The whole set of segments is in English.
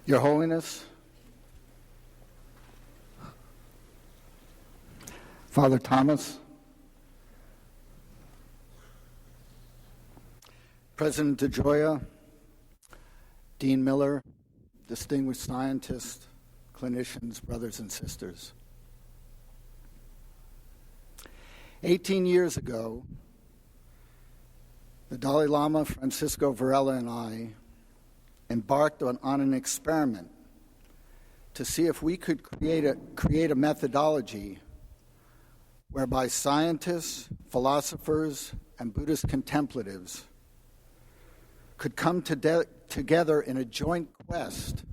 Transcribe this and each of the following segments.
Your Holiness, Father Thomas, President DeGioia, Dean Miller, distinguished scientists, clinicians, brothers and sisters. 18 years ago, the Dalai Lama, Francisco Varela, and I embarked on an experiment to see if we could create a methodology whereby scientists, philosophers, and Buddhist contemplatives could come together in a joint quest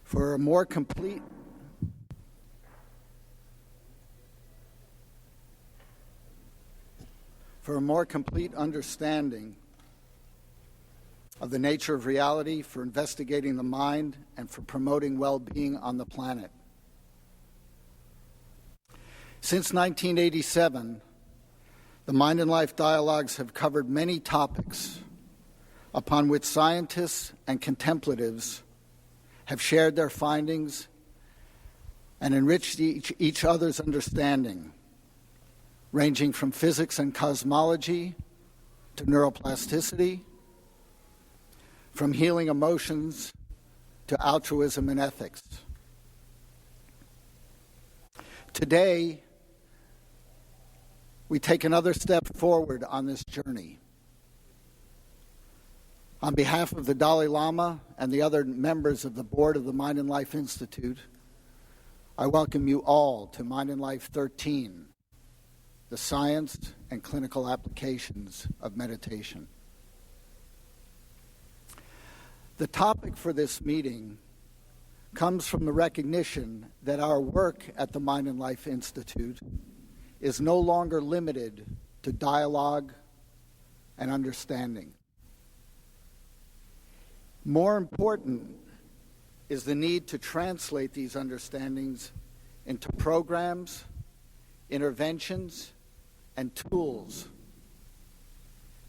for a more complete understanding of the nature of reality, for investigating the mind, and for promoting well-being on the planet. Since 1987, the Mind and Life dialogues have covered many topics upon which scientists and contemplatives have shared their findings and enriched each other's understanding, ranging from physics and cosmology to neuroplasticity, from healing emotions to altruism and ethics. Today, we take another step forward on this journey. On behalf of the Dalai Lama and the other members of the board of the Mind and Life Institute, I welcome you all to Mind and Life 13, the science and clinical applications of meditation. The topic for this meeting comes from the recognition that our work at the Mind and Life Institute is no longer limited to dialogue and understanding. More important is the need to translate these understandings into programs, interventions, and tools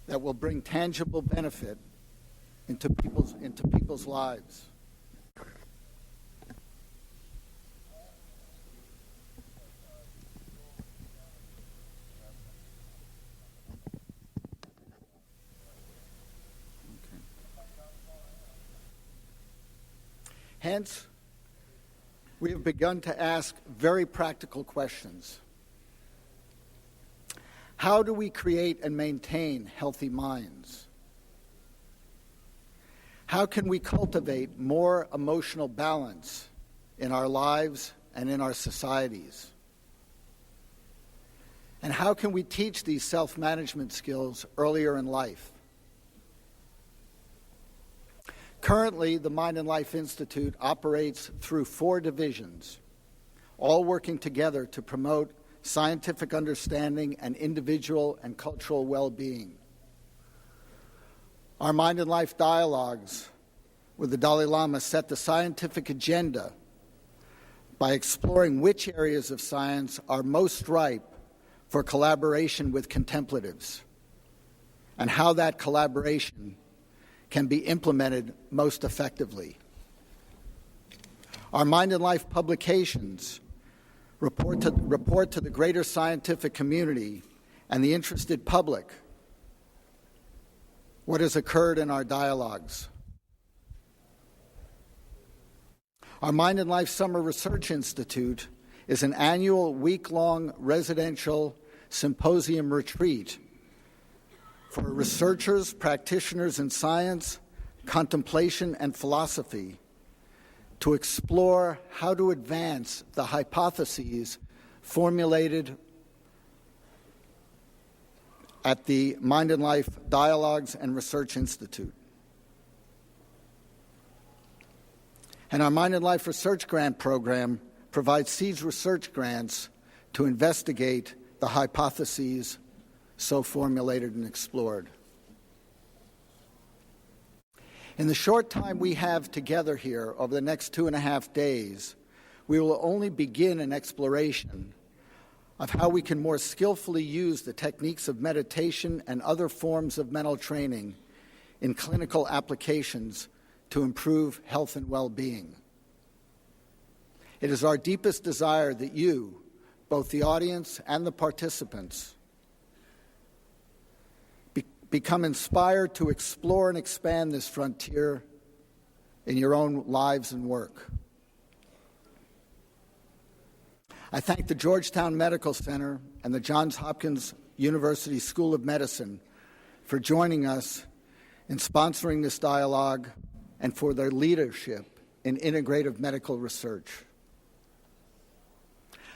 that will bring tangible benefit into people's lives. Hence, we have begun to ask very practical questions. How do we create and maintain healthy minds? How can we cultivate more emotional balance in our lives and in our societies? And how can we teach these self-management skills earlier in life? Currently, the Mind and Life Institute operates through 4 divisions, all working together to promote scientific understanding and individual and cultural well-being. Our Mind and Life dialogues with the Dalai Lama set the scientific agenda by exploring which areas of science are most ripe for collaboration with contemplatives and how that collaboration can be implemented most effectively. Our Mind and Life publications report to the greater scientific community and the interested public what has occurred in our dialogues. Our Mind and Life Summer Research Institute is an annual week-long residential symposium retreat for researchers, practitioners in science, contemplation, and philosophy to explore how to advance the hypotheses formulated at the Mind and Life Dialogues and Research Institute. And our Mind and Life Research Grant Program provides seeds research grants to investigate the hypotheses so formulated and explored. In the short time we have together here over the next 2.5 days, we will only begin an exploration of how we can more skillfully use the techniques of meditation and other forms of mental training in clinical applications to improve health and well-being. It is our deepest desire that you, both the audience and the participants, become inspired to explore and expand this frontier in your own lives and work. I thank the Georgetown Medical Center and the Johns Hopkins University School of Medicine for joining us in sponsoring this dialogue and for their leadership in integrative medical research.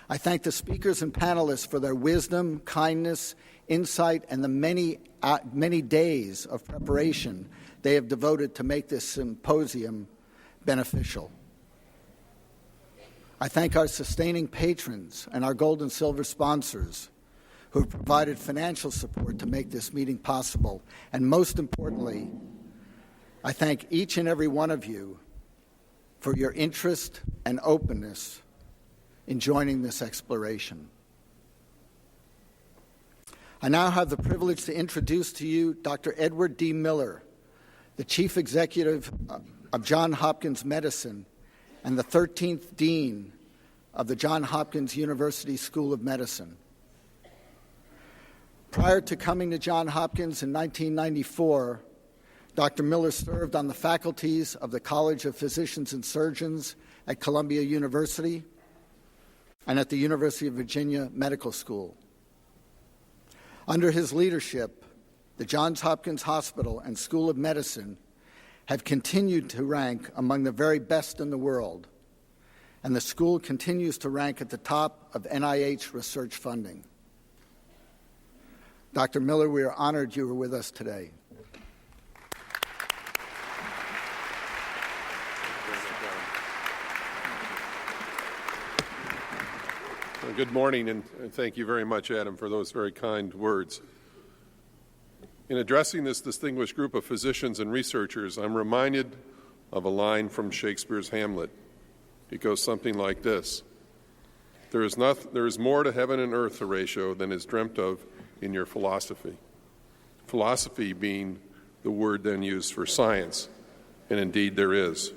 I thank the speakers and panelists for their wisdom, kindness, insight, and the many days of preparation they have devoted to make this symposium beneficial. I thank our sustaining patrons and our gold and silver sponsors who have provided financial support to make this meeting possible. And most importantly, I thank each and every one of you for your interest and openness in joining this exploration. I now have the privilege to introduce to you Dr. Edward D. Miller, the Chief Executive of Johns Hopkins Medicine and the 13th Dean of the Johns Hopkins University School of Medicine. Prior to coming to Johns Hopkins in 1994, Dr. Miller served on the faculties of the College of Physicians and Surgeons at Columbia University and at the University of Virginia Medical School. Under his leadership, the Johns Hopkins Hospital and School of Medicine have continued to rank among the very best in the world, and the school continues to rank at the top of NIH research funding. Dr. Miller, we are honored you were with us today. Good morning, and thank you very much, Adam, for those very kind words. In addressing this distinguished group of physicians and researchers, I'm reminded of a line from Shakespeare's Hamlet. It goes something like this: there is more to heaven and earth, Horatio, than is dreamt of in your philosophy. Philosophy being the word then used for science, and indeed there is.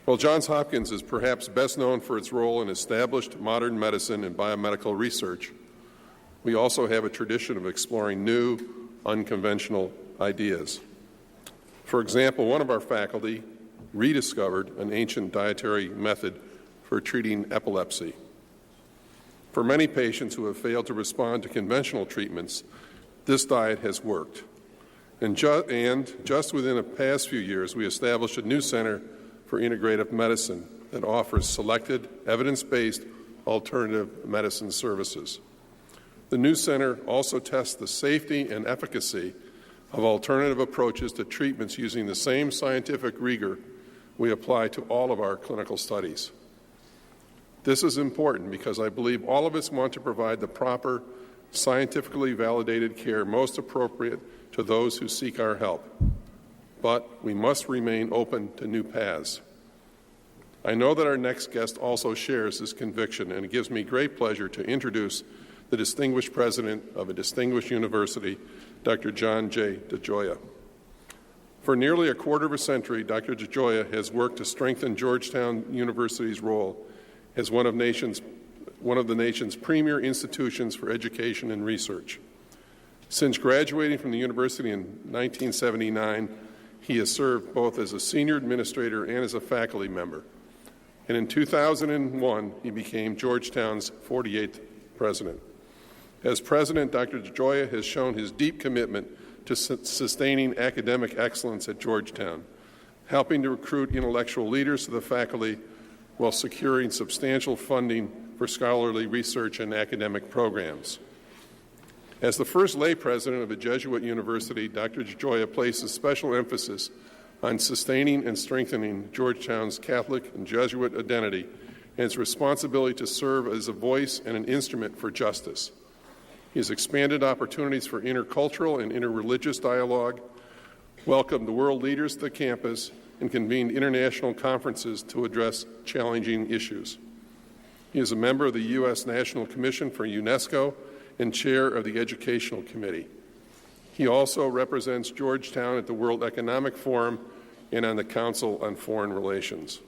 While Johns Hopkins is perhaps best known for its role in established modern medicine and biomedical research, we also have a tradition of exploring new, unconventional ideas. For example, one of our faculty rediscovered an ancient dietary method for treating epilepsy. For many patients who have failed to respond to conventional treatments, this diet has worked. And just within the past few years, we established a new center for integrative medicine that offers selected, evidence-based alternative medicine services. The new center also tests the safety and efficacy of alternative approaches to treatments using the same scientific rigor we apply to all of our clinical studies. This is important because I believe all of us want to provide the proper, scientifically validated care most appropriate to those who seek our help. But we must remain open to new paths. I know that our next guest also shares this conviction, and it gives me great pleasure to introduce the distinguished president of a distinguished university, Dr. Jon J. DeGioia. For nearly a quarter of a century, Dr. DeGioia has worked to strengthen Georgetown University's role as one of the nation's premier institutions for education and research. Since graduating from the university in 1979, he has served both as a senior administrator and as a faculty member. And in 2001, he became Georgetown's 48th president. As president, Dr. DeGioia has shown his deep commitment to sustaining academic excellence at Georgetown, helping to recruit intellectual leaders to the faculty while securing substantial funding for scholarly research and academic programs. As the first lay president of a Jesuit university, Dr. DeGioia places special emphasis on sustaining and strengthening Georgetown's Catholic and Jesuit identity and its responsibility to serve as a voice and an instrument for justice. He has expanded opportunities for intercultural and interreligious dialogue, welcomed world leaders to the campus, and convened international conferences to address challenging issues. He is a member of the U.S. National Commission for UNESCO and chair of the Educational Committee. He also represents Georgetown at the World Economic Forum and on the Council on Foreign Relations.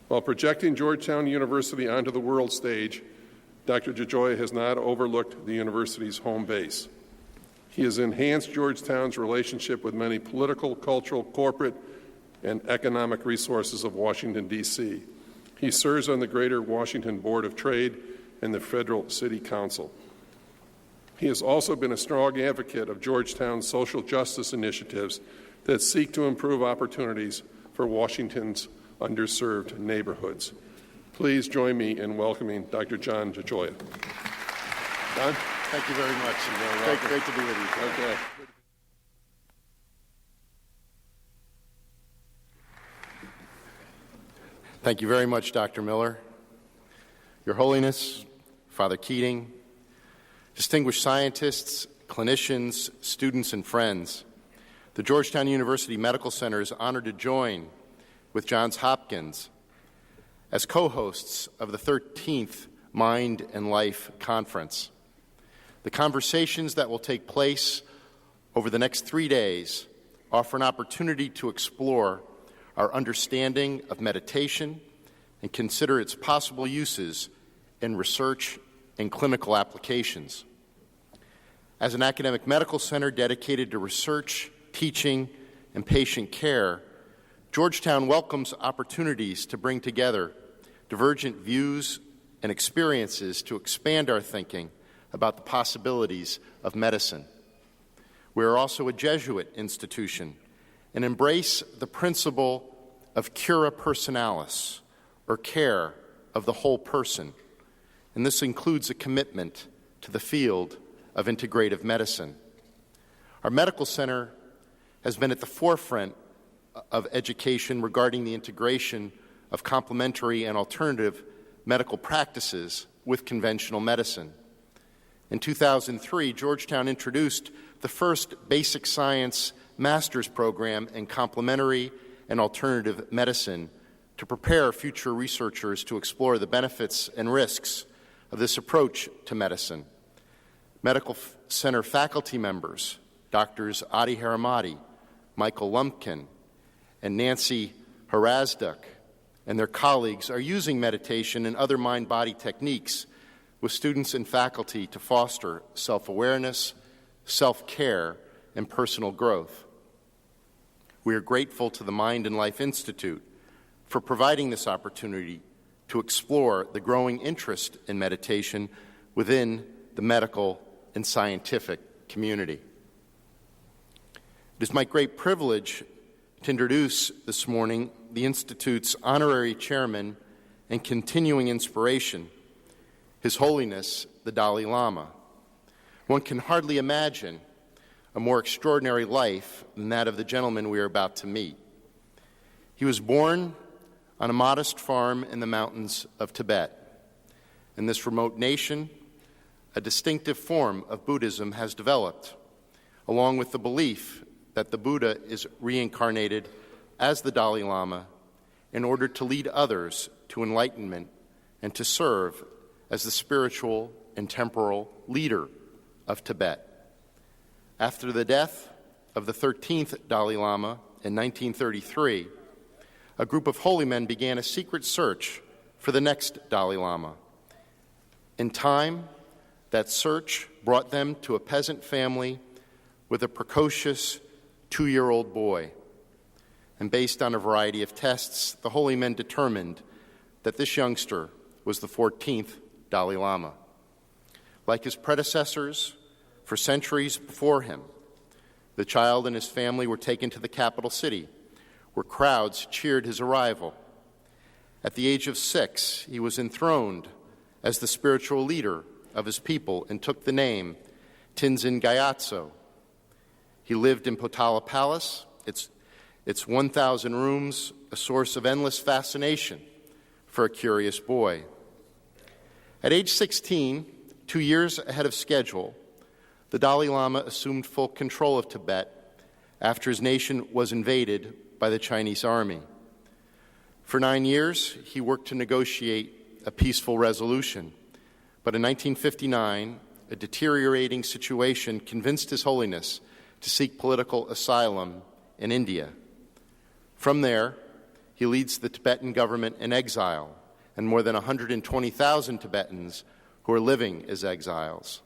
While projecting Georgetown University onto the world stage, Dr. DeGioia has not overlooked the university's home base. He has enhanced Georgetown's relationship with many political, cultural, corporate, and economic resources of Washington, D.C. He serves on the Greater Washington Board of Trade and the Federal City Council. He has also been a strong advocate of Georgetown's social justice initiatives that seek to improve opportunities for Washington's underserved neighborhoods. Please join me in welcoming Dr. Jon DeGioia. Jon? Thank you very much. Great to be with you. Okay. Thank you very much, Dr. Miller. Your Holiness, Father Keating, distinguished scientists, clinicians, students, and friends, the Georgetown University Medical Center is honored to join with Johns Hopkins as co-hosts of the 13th Mind and Life Conference. The conversations that will take place over the next 3 days offer an opportunity to explore our understanding of meditation and consider its possible uses in research and clinical applications. As an academic medical center dedicated to research, teaching, and patient care, Georgetown welcomes opportunities to bring together divergent views and experiences to expand our thinking about the possibilities of medicine. We are also a Jesuit institution and embrace the principle of cura personalis, or care of the whole person, and this includes a commitment to the field of integrative medicine. Our medical center has been at the forefront of education regarding the integration of complementary and alternative medical practices with conventional medicine. In 2003, Georgetown introduced the first basic science master's program in complementary and alternative medicine to prepare future researchers to explore the benefits and risks of this approach to medicine. Medical Center faculty members, Drs. Adi Haramati, Michael Lumpkin, and Nancy Harazduk, and their colleagues are using meditation and other mind-body techniques with students and faculty to foster self-awareness, self-care, and personal growth. We are grateful to the Mind and Life Institute for providing this opportunity to explore the growing interest in meditation within the medical and scientific community. It is my great privilege to introduce this morning the Institute's honorary chairman and continuing inspiration, His Holiness the Dalai Lama. One can hardly imagine a more extraordinary life than that of the gentleman we are about to meet. He was born on a modest farm in the mountains of Tibet. In this remote nation, a distinctive form of Buddhism has developed, along with the belief that the Buddha is reincarnated as the Dalai Lama in order to lead others to enlightenment and to serve as the spiritual and temporal leader of Tibet. After the death of the 13th Dalai Lama in 1933, a group of holy men began a secret search for the next Dalai Lama. In time, that search brought them to a peasant family with a precocious 2-year-old boy. And based on a variety of tests, the holy men determined that this youngster was the 14th Dalai Lama. Like his predecessors, for centuries before him, the child and his family were taken to the capital city, where crowds cheered his arrival. At the age of 6, he was enthroned as the spiritual leader of his people and took the name Tenzin Gyatso. He lived in Potala Palace, its 1,000 rooms, a source of endless fascination for a curious boy. At age 16, 2 years ahead of schedule, the Dalai Lama assumed full control of Tibet after his nation was invaded by the Chinese army. For 9 years, he worked to negotiate a peaceful resolution. But in 1959, a deteriorating situation convinced His Holiness to seek political asylum in India. From there, he leads the Tibetan government in exile and more than 120,000 Tibetans who are living as exiles.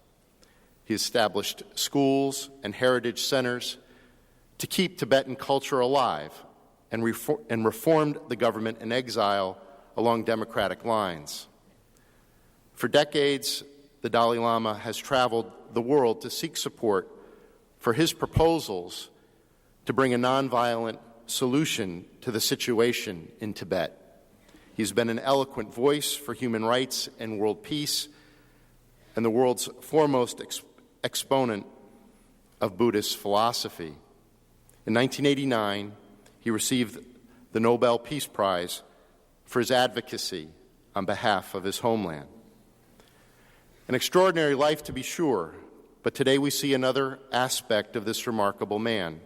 He established schools and heritage centers to keep Tibetan culture alive and reformed the government in exile along democratic lines. For decades, the Dalai Lama has traveled the world to seek support for his proposals to bring a nonviolent solution to the situation in Tibet. He's been an eloquent voice for human rights and world peace, and the world's foremost exponent of Buddhist philosophy. In 1989, he received the Nobel Peace Prize for his advocacy on behalf of his homeland. An extraordinary life, to be sure, but today we see another aspect of this remarkable man.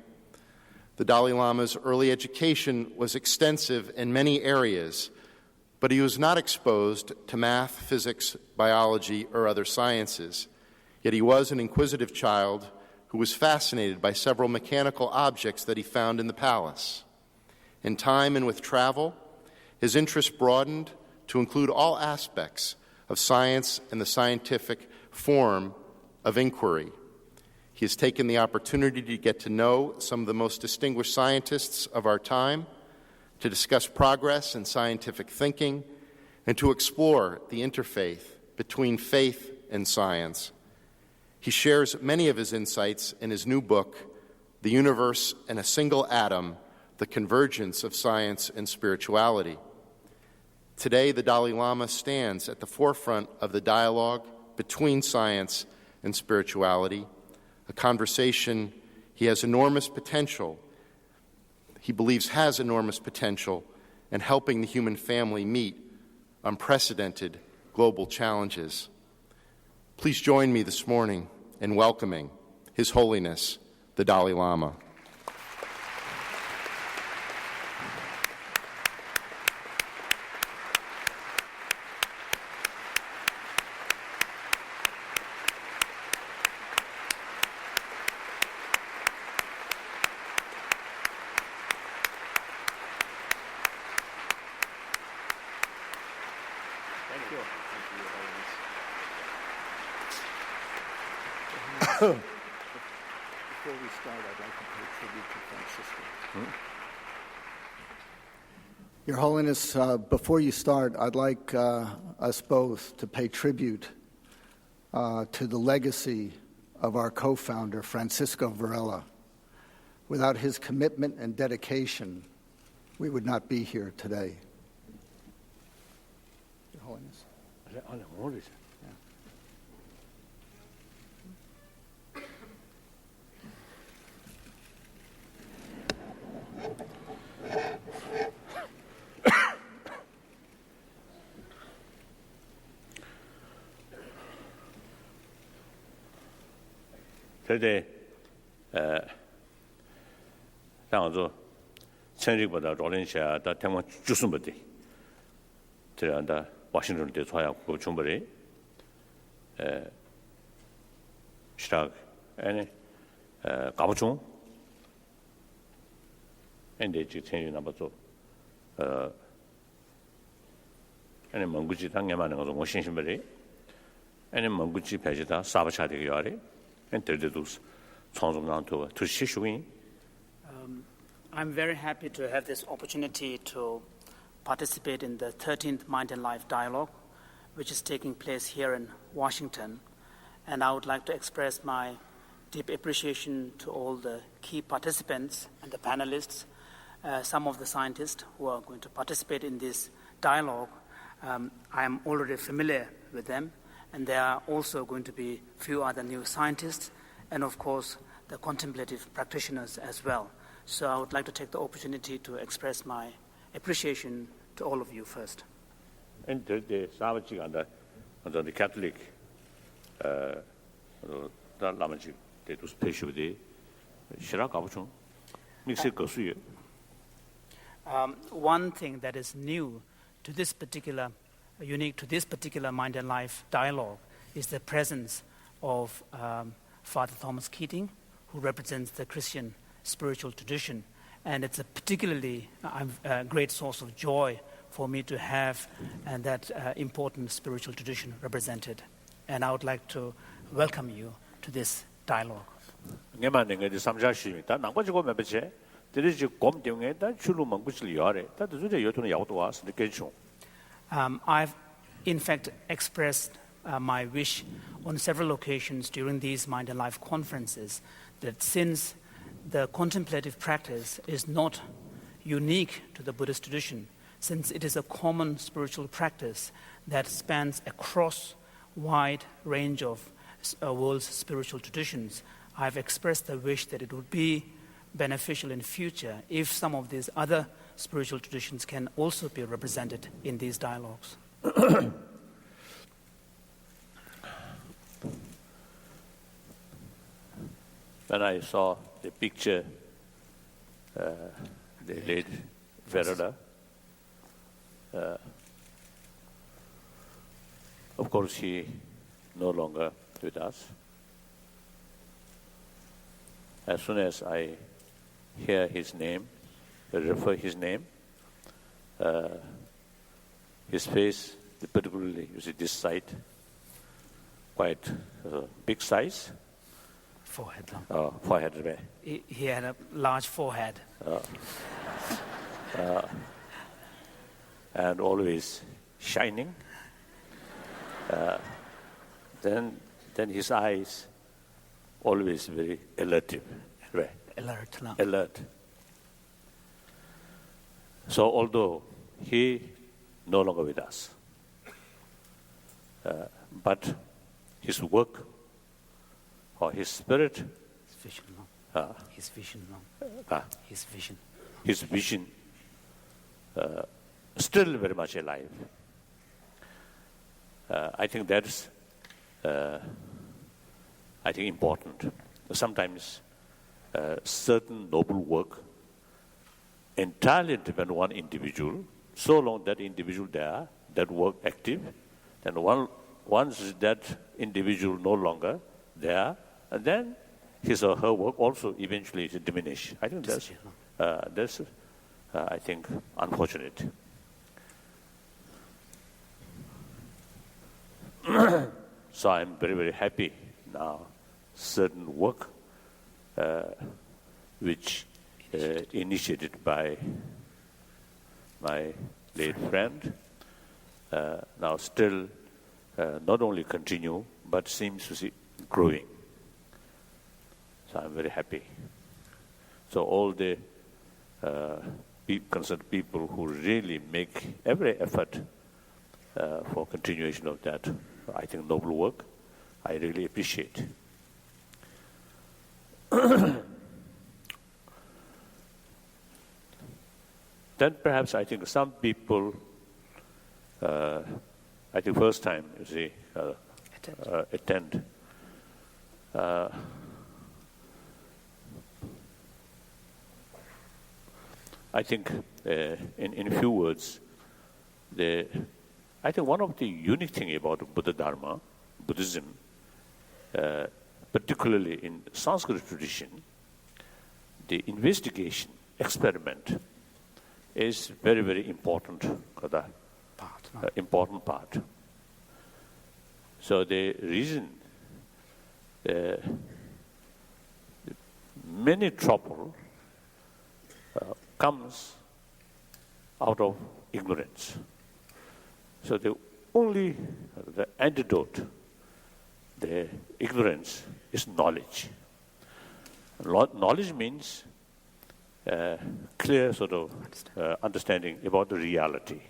The Dalai Lama's early education was extensive in many areas, but he was not exposed to math, physics, biology, or other sciences. Yet he was an inquisitive child who was fascinated by several mechanical objects that he found in the palace. In time and with travel, his interest broadened to include all aspects of science and the scientific form of inquiry. He has taken the opportunity to get to know some of the most distinguished scientists of our time, to discuss progress in scientific thinking, and to explore the interfaith between faith and science. He shares many of his insights in his new book, The Universe in a Single Atom, The Convergence of Science and Spirituality. Today, the Dalai Lama stands at the forefront of the dialogue between science and spirituality, a conversation he believes has enormous potential in helping the human family meet unprecedented global challenges. Please join me this morning in welcoming His Holiness, the Dalai Lama. Before we start, I'd like to pay tribute to Francisco. Your Holiness, before you start, I'd like us both to pay tribute to the legacy of our co-founder, Francisco Varela. Without his commitment and dedication, we would not be here today. Your Holiness. Today, 당도 천리보다 로렌샤 다 대만 주스부터 들어간다 워싱턴 대 소야 그 준비를 시작 아니 가보죠 근데 지금 천리 남아서 아니 몽구지 당에만 가서 뭐 신신벌이 아니 몽구지 배지다 사바차 되게 요아래 and I'm very happy to have this opportunity to participate in the 13th Mind and Life Dialogue, which is taking place here in Washington. And I would like to express my deep appreciation to all the key participants and the panelists, some of the scientists who are going to participate in this dialogue. I am already familiar with them. And there are also going to be a few other new scientists and, of course, the contemplative practitioners as well. So I would like to take the opportunity to express my appreciation to all of you first. And the Savage and the Catholic, the Lamaji, they do special day. Shirakabuchon, Mexico. One thing that is new to this particular unique to this particular Mind and Life dialogue is the presence of Father Thomas Keating, who represents the Christian spiritual tradition. And it's a particularly great source of joy for me to have that important spiritual tradition represented. And I would like to welcome you to this dialogue. I've in fact expressed my wish on several occasions during these Mind and Life conferences that since the contemplative practice is not unique to the Buddhist tradition, since it is a common spiritual practice that spans across wide range of world's spiritual traditions, I've expressed the wish that it would be beneficial in future if some of these other spiritual traditions can also be represented in these dialogues. When I saw the picture, the late Verada, of course he no longer with us. As soon as I hear his name, refer his name, his face, particularly you see this side, quite big size. Forehead. Forehead. He had a large forehead. And always shining. Then his eyes always very alert. Alert. So although he no longer with us, but his work or his spirit, his vision still very much alive. I think that's important. Sometimes certain noble work entirely depend on one individual. So long that individual there, that work active, then once that individual no longer there, and then his or her work also eventually diminish. I think that's I think unfortunate. So I'm very, very happy now. Certain work which initiated by my late friend now still not only continue but seems to see growing. So I'm very happy. So all the concerned people who really make every effort for continuation of that, I think, noble work, I really appreciate. Then perhaps I think some people, I think first time, you see, attend. I think, in a few words, I think one of the unique thing about Buddha Dharma, Buddhism, particularly in Sanskrit tradition, the investigation, experiment, is very, very important important part. So the reason many trouble comes out of ignorance. So the antidote, the ignorance, is knowledge. Knowledge means clear sort of understanding about the reality.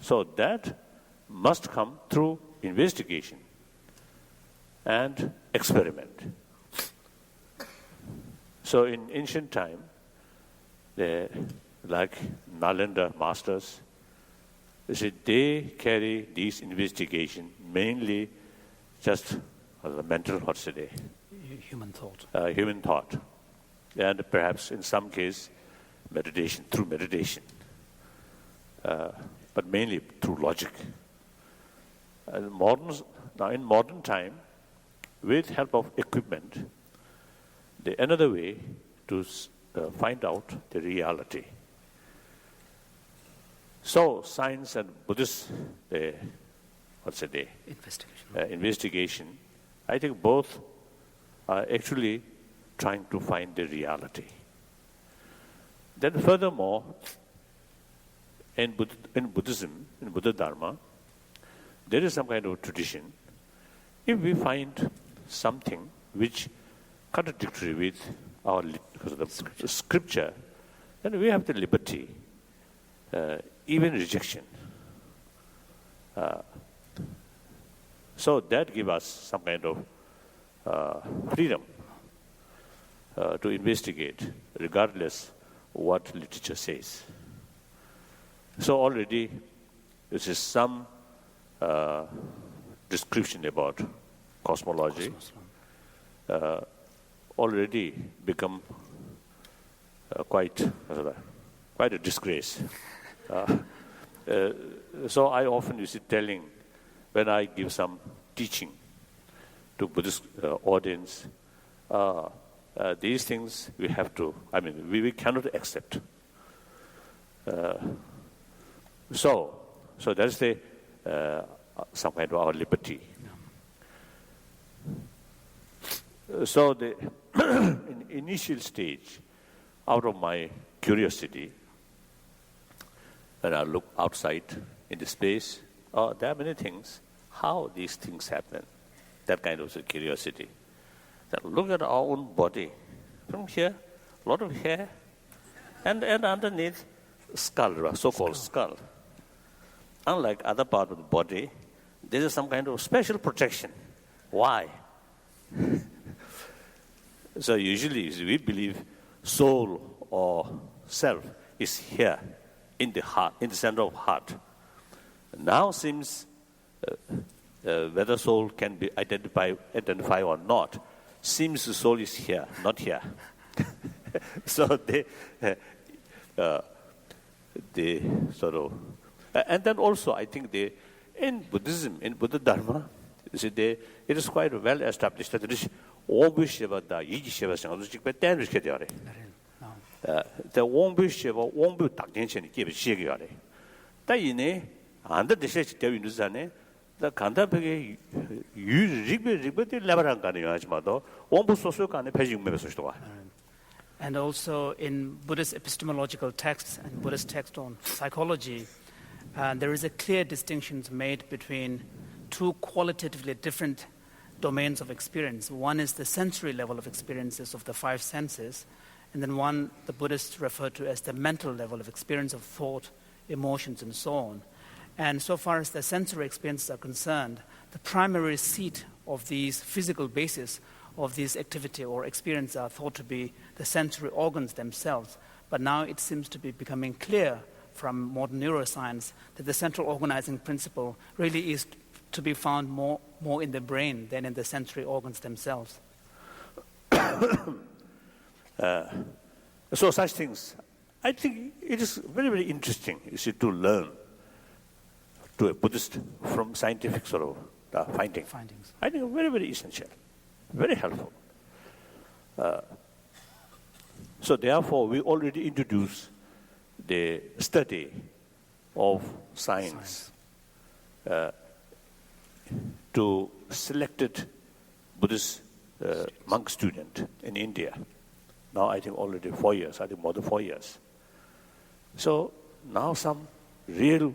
So that must come through investigation and experiment. So in ancient time, like Nalanda masters, they carry these investigation mainly just the mental, human thought. Human thought, and perhaps in some case, meditation, through meditation, but mainly through logic. Now in modern time, with help of equipment, another way to find out the reality. So science and Buddhist, investigation, I think both are actually trying to find the reality. Then furthermore, in Buddhism, in Buddha Dharma, there is some kind of tradition. If we find something which contradictory with our scripture, then we have the liberty, even rejection. So that gives us some kind of freedom to investigate, regardless what literature says. So already, this is some description about cosmology. Already become quite a disgrace. So I often used to telling, when I give some teaching to Buddhist audience, these things we have to, we cannot accept. So that's some kind of our liberty. So in initial stage, out of my curiosity, when I look outside in the space, there are many things, how these things happen, that kind of curiosity. Then look at our own body. From here, a lot of hair, and underneath, skull, so-called skull. Unlike other part of the body, there is some kind of special protection. Why? So usually we believe soul or self is here in the heart, in the center of heart. Now seems whether soul can be identified or not, seems the soul is here, not here. So they sort of, and then also I think in Buddhism, in Buddha Dharma, you see, it is quite well established that there is Ombu Sheva da Yiji Sheva Sangha Jikpe Ten Rishke Diare. The Ombu Sheva, Ombu Takden give Shig Yare. Dayine, under the Shesh Devinuzane, the Kandapege, you Rigbe the Labarangan Yajmado, Ombu Sosu can pay Mesostoa. And also in Buddhist epistemological texts and Buddhist text on psychology, there is a clear distinction made between two qualitatively different domains of experience. One is the sensory level of experiences of the five senses, and then one the Buddhists refer to as the mental level of experience of thought, emotions, and so on. And so far as the sensory experiences are concerned, the primary seat of these physical basis of these activity or experience are thought to be the sensory organs themselves. But now it seems to be becoming clear from modern neuroscience that the central organizing principle really is to be found more in the brain than in the sensory organs themselves. So such things, I think it is very, very interesting, you see, to learn to a Buddhist from scientific sort of findings. I think very, very essential, very helpful. So therefore, we already introduced the study of science. To selected Buddhist monk student in India. Now I think already 4 years, I think more than 4 years. So now some real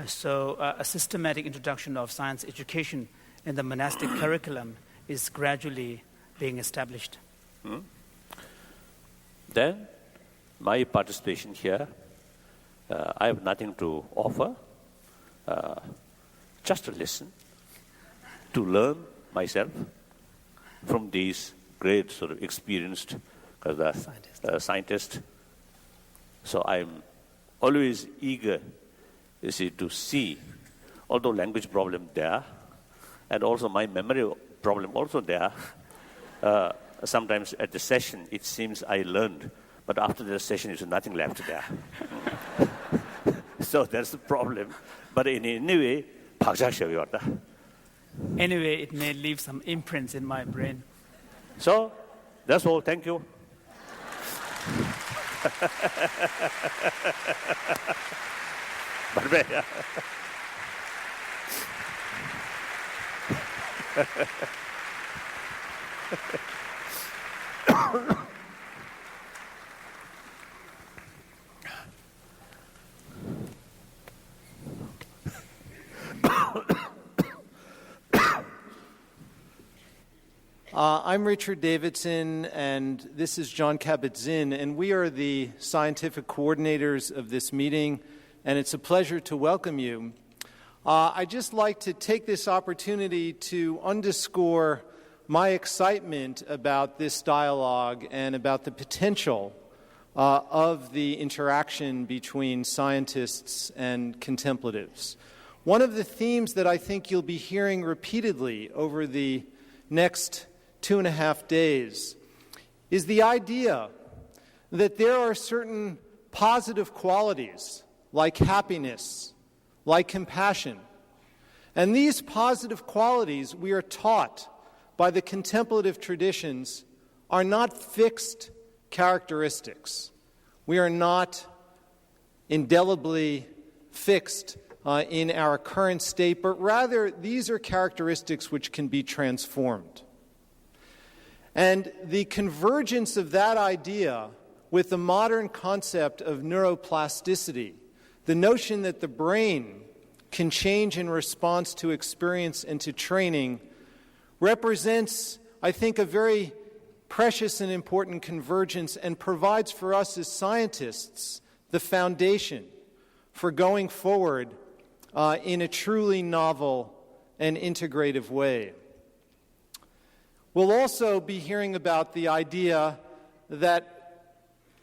So a systematic introduction of science education in the monastic curriculum is gradually being established. Then my participation here, I have nothing to offer, just to listen, to learn myself from these great sort of experienced scientists. So I'm always eager, you see, to see, although language problem there, and also my memory problem also there. Sometimes at the session it seems I learned, but after the session there's nothing left there. So that's the problem. But in any way, Anyway, it may leave some imprints in my brain. So that's all. Thank you. I'm Richard Davidson, and this is Jon Kabat-Zinn, and we are the scientific coordinators of this meeting, and it's a pleasure to welcome you. I'd just like to take this opportunity to underscore my excitement about this dialogue and about the potential of the interaction between scientists and contemplatives. One of the themes that I think you'll be hearing repeatedly over the next 2.5 days is the idea that there are certain positive qualities like happiness, like compassion. And these positive qualities, we are taught by the contemplative traditions, are not fixed characteristics. We are not indelibly fixed in our current state, but rather these are characteristics which can be transformed. And the convergence of that idea with the modern concept of neuroplasticity, the notion that the brain can change in response to experience and to training, represents, I think, a very precious and important convergence and provides for us as scientists the foundation for going forward in a truly novel and integrative way. We'll also be hearing about the idea that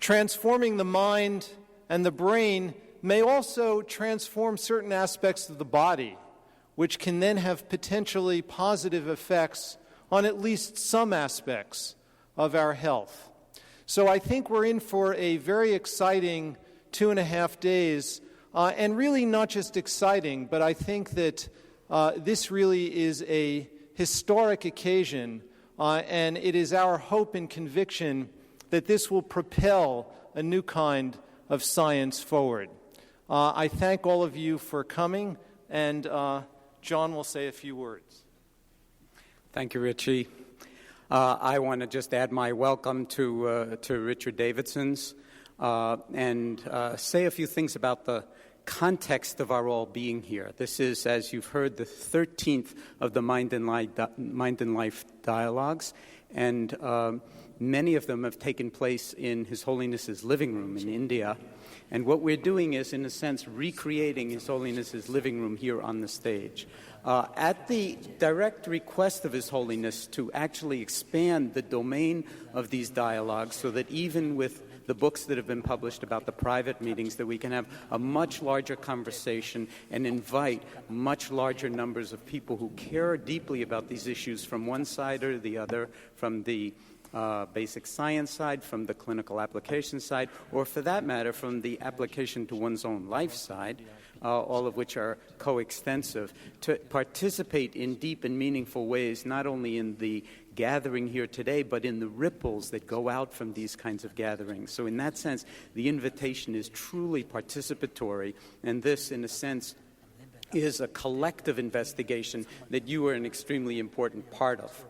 transforming the mind and the brain may also transform certain aspects of the body, which can then have potentially positive effects on at least some aspects of our health. So I think we're in for a very exciting 2.5 days, and really not just exciting, but I think that this really is a historic occasion, and it is our hope and conviction that this will propel a new kind of science forward. I thank all of you for coming, and John will say a few words. Thank you, Richie. I want to just add my welcome to Richard Davidson's and say a few things about the context of our all being here. This is, as you've heard, the 13th of the Mind and Life dialogues, and many of them have taken place in His Holiness's living room in India. And what we're doing is, in a sense, recreating His Holiness's living room here on the stage. At the direct request of His Holiness to actually expand the domain of these dialogues so that even with the books that have been published about the private meetings, that we can have a much larger conversation and invite much larger numbers of people who care deeply about these issues from one side or the other, from the basic science side, from the clinical application side, or for that matter, from the application to one's own life side, all of which are coextensive, to participate in deep and meaningful ways, not only in the gathering here today, but in the ripples that go out from these kinds of gatherings. So in that sense, the invitation is truly participatory, and this, in a sense, is a collective investigation that you are an extremely important part of.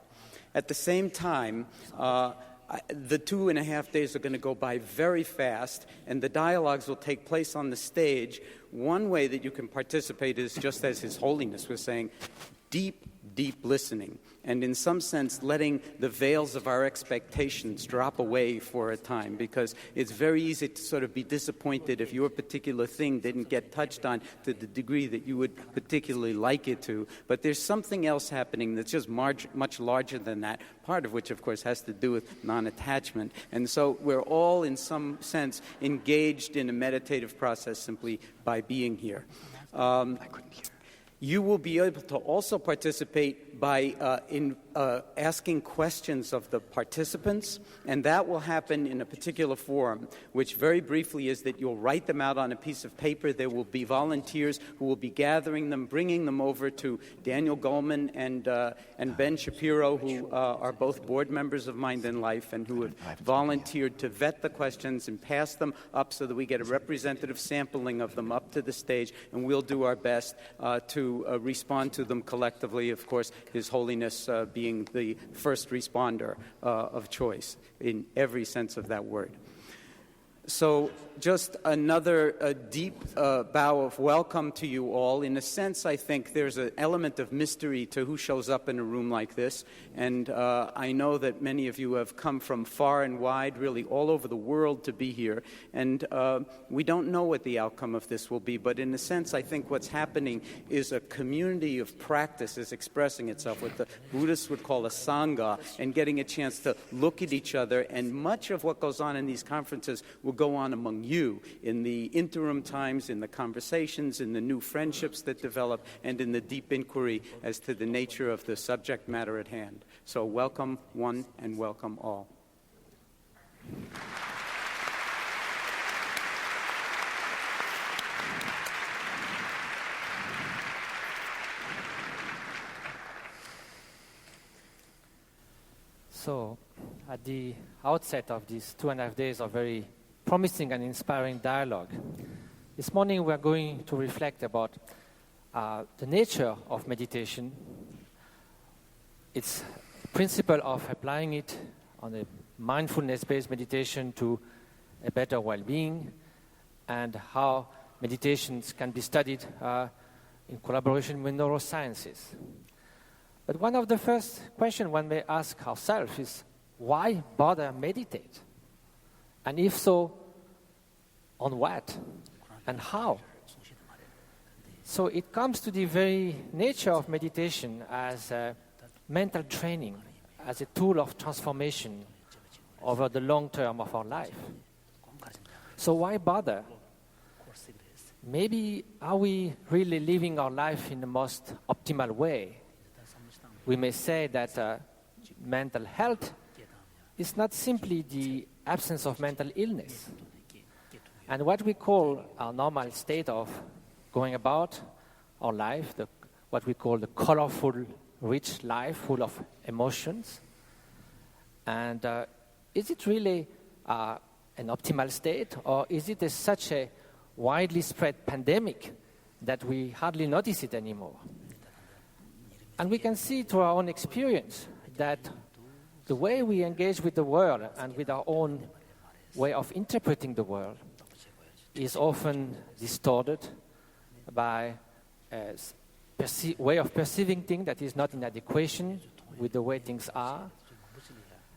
At the same time, the 2.5 days are going to go by very fast, and the dialogues will take place on the stage. One way that you can participate is, just as His Holiness was saying, deep listening, and in some sense letting the veils of our expectations drop away for a time, because it's very easy to sort of be disappointed if your particular thing didn't get touched on to the degree that you would particularly like it to. But there's something else happening that's just much larger than that, part of which, of course, has to do with non-attachment. And so we're all, in some sense, engaged in a meditative process simply by being here. You will be able to also participate by asking questions of the participants, and that will happen in a particular forum, which very briefly is that you'll write them out on a piece of paper. There will be volunteers who will be gathering them, bringing them over to Daniel Goleman and Ben Shapiro, who are both board members of Mind and Life and who have volunteered to vet the questions and pass them up so that we get a representative sampling of them up to the stage, and we'll do our best to respond to them collectively, of course, His Holiness being the first responder of choice in every sense of that word. So just another deep bow of welcome to you all. In a sense, I think there's an element of mystery to who shows up in a room like this. And I know that many of you have come from far and wide, really all over the world to be here. And we don't know what the outcome of this will be. But in a sense, I think what's happening is a community of practice is expressing itself, what the Buddhists would call a sangha, and getting a chance to look at each other. And much of what goes on in these conferences will go on among you in the interim times, in the conversations, in the new friendships that develop, and in the deep inquiry as to the nature of the subject matter at hand. So welcome one and welcome all. So, at the outset of these 2.5 days of very promising and inspiring dialogue, this morning we are going to reflect about the nature of meditation, its principle of applying it on a mindfulness-based meditation to a better well-being, and how meditations can be studied in collaboration with neurosciences. But one of the first questions one may ask ourselves is, why bother meditate? And if so, on what and how? So it comes to the very nature of meditation as a mental training, as a tool of transformation over the long term of our life. So why bother? Maybe are we really living our life in the most optimal way? We may say that mental health is not simply the absence of mental illness. And what we call our normal state of going about our life, what we call the colorful, rich life, full of emotions. And is it really an optimal state, or is it such a widely spread pandemic that we hardly notice it anymore? And we can see through our own experience that the way we engage with the world and with our own way of interpreting the world is often distorted by a way of perceiving things that is not in adequation with the way things are.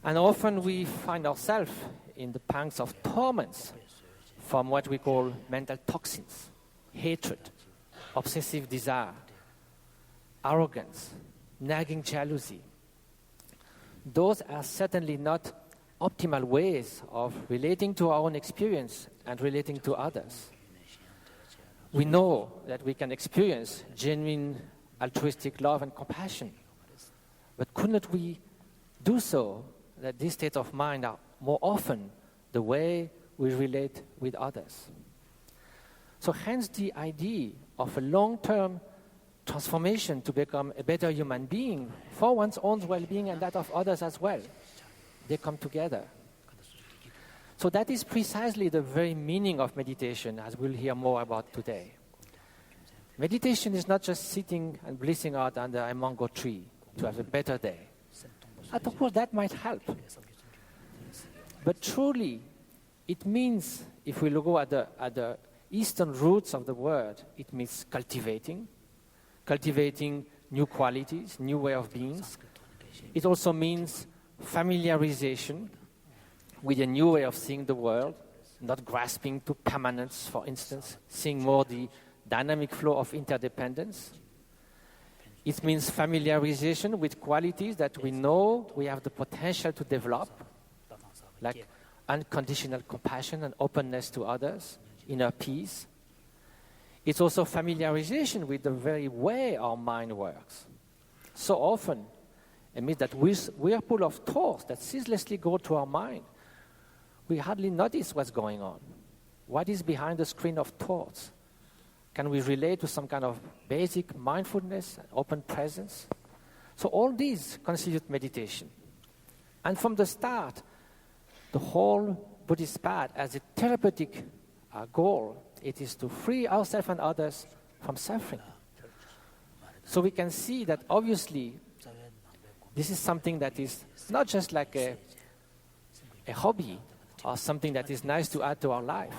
And often we find ourselves in the pangs of torments from what we call mental toxins, hatred, obsessive desire, arrogance, nagging jealousy. Those are certainly not optimal ways of relating to our own experience and relating to others. We know that we can experience genuine altruistic love and compassion, but couldn't we do so that these states of mind are more often the way we relate with others? So hence the idea of a long-term transformation to become a better human being for one's own well-being and that of others as well. They come together. So that is precisely the very meaning of meditation, as we'll hear more about today. Meditation is not just sitting and blissing out under a mango tree to have a better day. And of course, that might help. But truly, it means, if we go at the eastern roots of the word, it means cultivating new qualities, new way of being. It also means familiarization with a new way of seeing the world, not grasping to permanence, for instance, seeing more the dynamic flow of interdependence. It means familiarization with qualities that we know we have the potential to develop, like unconditional compassion and openness to others, inner peace. It's also familiarization with the very way our mind works. So often, it means that we are full of thoughts that ceaselessly go through our mind. We hardly notice what's going on. What is behind the screen of thoughts? Can we relate to some kind of basic mindfulness, open presence? So all these constitute meditation. And from the start, the whole Buddhist path has a therapeutic goal. It is to free ourselves and others from suffering. So we can see that obviously this is something that is not just like a hobby or something that is nice to add to our life,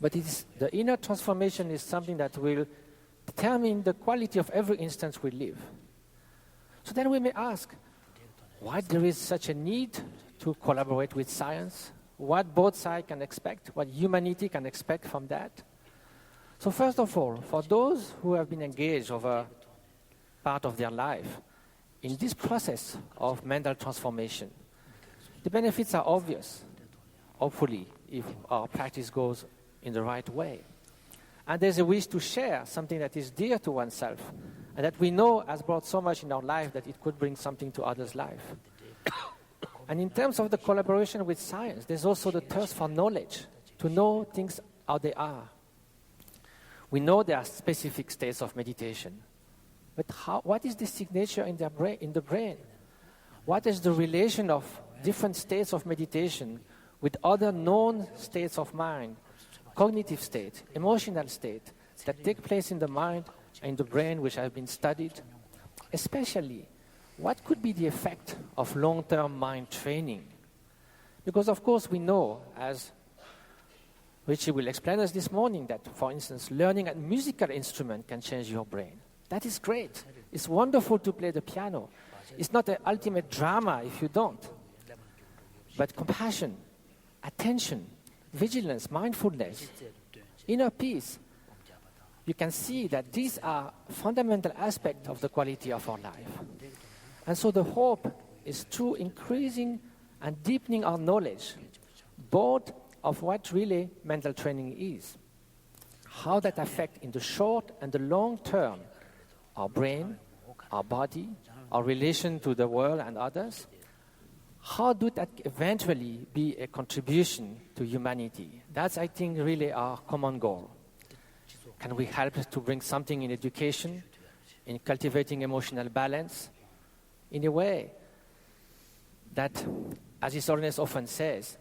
but the inner transformation is something that will determine the quality of every instance we live. So then we may ask, why there is such a need to collaborate with science? What both sides can expect, what humanity can expect from that? So first of all, for those who have been engaged over part of their life in this process of mental transformation, the benefits are obvious, hopefully, if our practice goes in the right way. And there's a wish to share something that is dear to oneself and that we know has brought so much in our life that it could bring something to others' life. And in terms of the collaboration with science, there's also the thirst for knowledge, to know things how they are. We know there are specific states of meditation, but what is the signature in the brain? What is the relation of different states of meditation with other known states of mind, cognitive state, emotional state, that take place in the mind and in the brain, which have been studied? Especially, what could be the effect of long-term mind training? Because, of course, we know, as Richie will explain us this morning, that, for instance, learning a musical instrument can change your brain. That is great. It's wonderful to play the piano. It's not the ultimate drama if you don't. But compassion, attention, vigilance, mindfulness, inner peace, you can see that these are fundamental aspects of the quality of our life. And so the hope is through increasing and deepening our knowledge, both of what really mental training is, how that affects in the short and the long term our brain, our body, our relation to the world and others. How do that eventually be a contribution to humanity? That's, I think, really our common goal. Can we help to bring something in education, in cultivating emotional balance, in a way that, as His Holiness often says,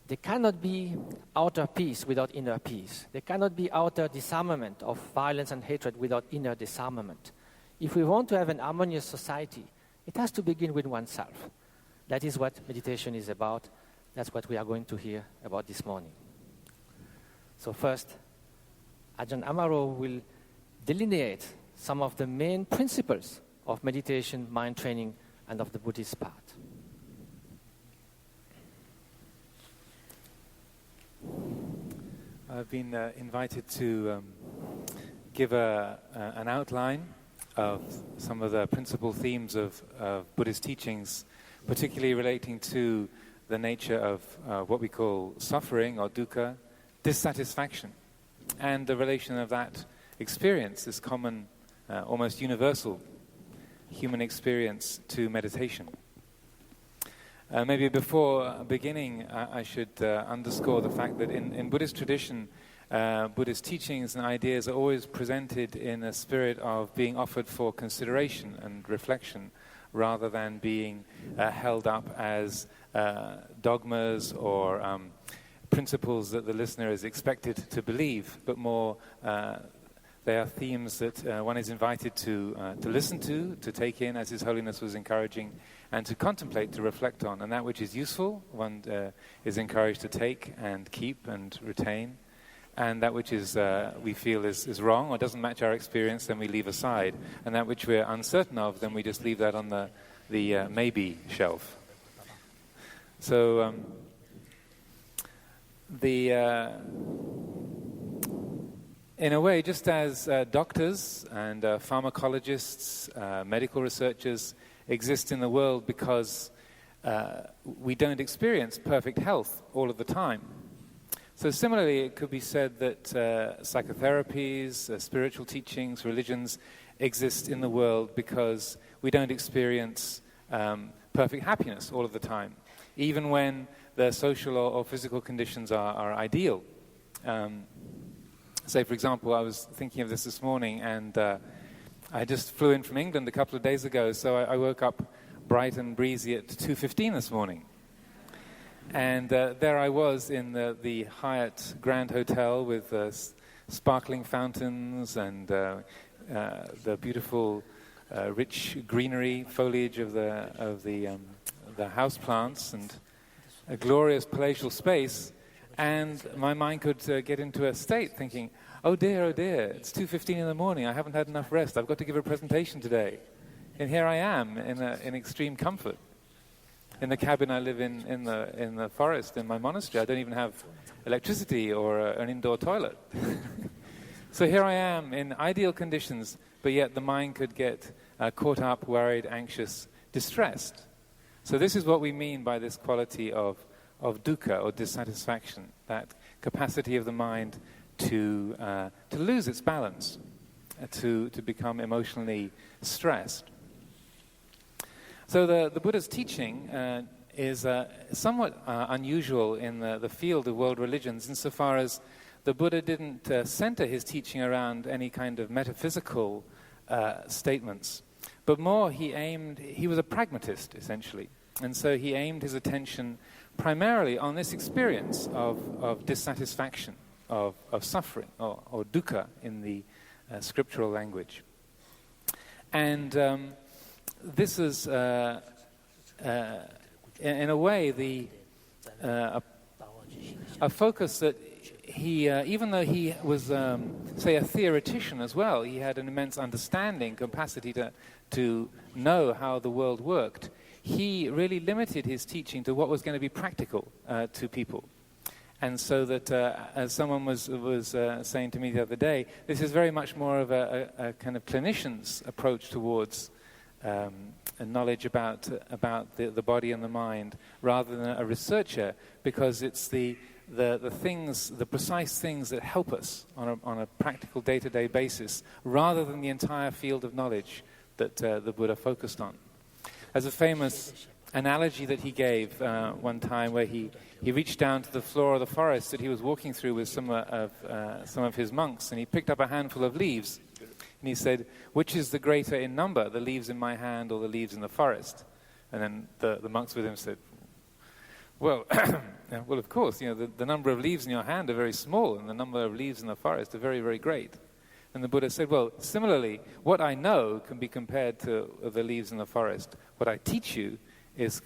there cannot be outer peace without inner peace. There cannot be outer disarmament of violence and hatred without inner disarmament. If we want to have an harmonious society, it has to begin with oneself. That is what meditation is about. That's what we are going to hear about this morning. So first, Ajahn Amaro will delineate some of the main principles of meditation, mind training, and of the Buddhist path. I've been invited to give an outline of some of the principal themes of Buddhist teachings, particularly relating to the nature of what we call suffering or dukkha, dissatisfaction, and the relation of that experience, this common, almost universal human experience, to meditation. Maybe before beginning, I should underscore the fact that in Buddhist tradition, Buddhist teachings and ideas are always presented in a spirit of being offered for consideration and reflection, rather than being held up as dogmas or principles that the listener is expected to believe, but more they are themes that one is invited to listen to take in, as His Holiness was encouraging, and to contemplate, to reflect on. And that which is useful, one is encouraged to take and keep and retain. And that which is we feel is wrong or doesn't match our experience, then we leave aside. And that which we're uncertain of, then we just leave that on the maybe shelf. So in a way, just as doctors and pharmacologists, medical researchers exist in the world because we don't experience perfect health all of the time, So similarly, it could be said that psychotherapies, spiritual teachings, religions exist in the world because we don't experience perfect happiness all of the time, even when the social or physical conditions are ideal. Say, for example, I was thinking of this morning, and I just flew in from England a couple of days ago, so I woke up bright and breezy at 2:15 this morning. And there I was in the Hyatt Grand Hotel with sparkling fountains and the beautiful rich greenery foliage of the house plants and a glorious palatial space. And my mind could get into a state thinking, oh dear, it's 2:15 in the morning, I haven't had enough rest, I've got to give a presentation today. And here I am in extreme comfort. In the cabin I live in the forest, in my monastery, I don't even have electricity or an indoor toilet. So here I am in ideal conditions, but yet the mind could get caught up, worried, anxious, distressed. So this is what we mean by this quality of dukkha, or dissatisfaction, that capacity of the mind to lose its balance, to become emotionally stressed. So the Buddha's teaching is somewhat unusual in the field of world religions, insofar as the Buddha didn't center his teaching around any kind of metaphysical statements, but more he was a pragmatist, essentially. And so he aimed his attention primarily on this experience of dissatisfaction, of suffering, or dukkha in the scriptural language. And this is, in a way, a focus that he, even though he was, say, a theoretician as well, he had an immense understanding, capacity to know how the world worked. He really limited his teaching to what was going to be practical to people. And so that, as someone was saying to me the other day, this is very much more of a kind of clinician's approach towards knowledge about the body and the mind, rather than a researcher, because it's the precise things that help us on a practical day-to-day basis, rather than the entire field of knowledge that the Buddha focused on. There's a famous analogy that he gave one time, where he reached down to the floor of the forest that he was walking through with some of his monks, and he picked up a handful of leaves. And he said, which is the greater in number, the leaves in my hand or the leaves in the forest? And then the monks with him said, well, of course, the number of leaves in your hand are very small, and the number of leaves in the forest are very, very great. And the Buddha said, well, similarly, what I know can be compared to the leaves in the forest. What I teach you is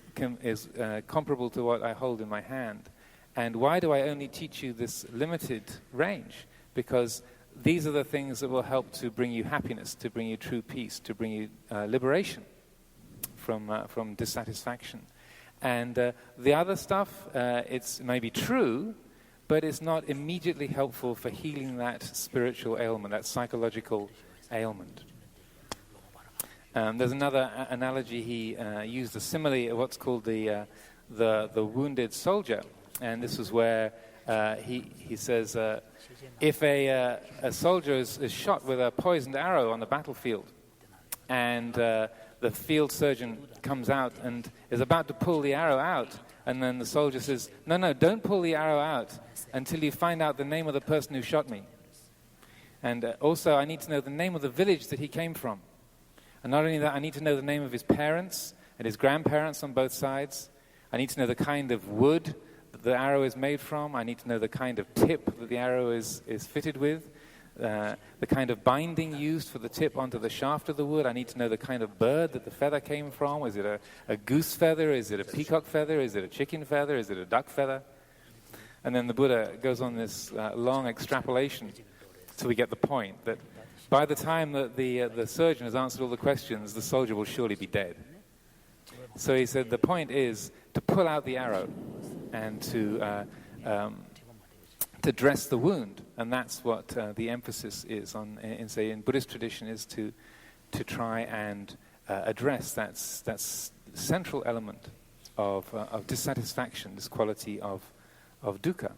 comparable to what I hold in my hand. And why do I only teach you this limited range? Because these are the things that will help to bring you happiness, to bring you true peace, to bring you liberation from dissatisfaction. And the other stuff, it's maybe true, but it's not immediately helpful for healing that spiritual ailment, that psychological ailment. There's another analogy he used, a simile of what's called the wounded soldier, and this is where he says, if a soldier is shot with a poisoned arrow on the battlefield, and the field surgeon comes out and is about to pull the arrow out, and then the soldier says, no, don't pull the arrow out until you find out the name of the person who shot me. And also, I need to know the name of the village that he came from. And not only that, I need to know the name of his parents and his grandparents on both sides. I need to know the kind of wood that the arrow is made from. I need to know the kind of tip that the arrow is fitted with. The kind of binding used for the tip onto the shaft of the wood. I need to know the kind of bird that the feather came from. Is it a goose feather? Is it a peacock feather? Is it a chicken feather? Is it a duck feather? And then the Buddha goes on this long extrapolation till we get the point that by the time that the surgeon has answered all the questions, the soldier will surely be dead. So he said the point is to pull out the arrow and to dress the wound, and that's what the emphasis is on in Buddhist tradition, is to try and address that central element of dissatisfaction, this quality of dukkha.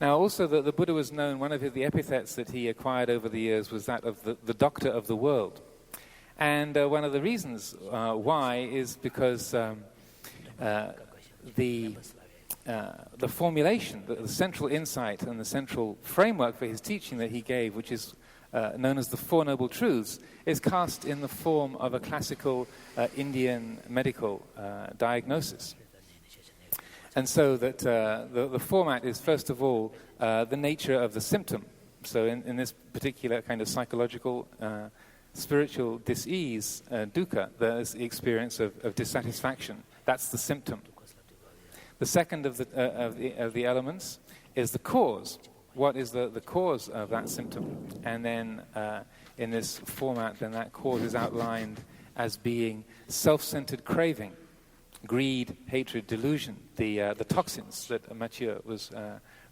Now, also, the Buddha was known, one of the epithets that he acquired over the years was that of the doctor of the world. And one of the reasons why is because the formulation, the central insight and the central framework for his teaching that he gave, which is known as the Four Noble Truths, is cast in the form of a classical Indian medical diagnosis. And so that the format is, first of all, the nature of the symptom. So in this particular kind of psychological, spiritual dis-ease, dukkha, there's the experience of dissatisfaction. That's the symptom. The second of the elements is the cause. What is the cause of that symptom? And then in this format, then that cause is outlined as being self-centered craving, greed, hatred, delusion, the toxins that Matthieu was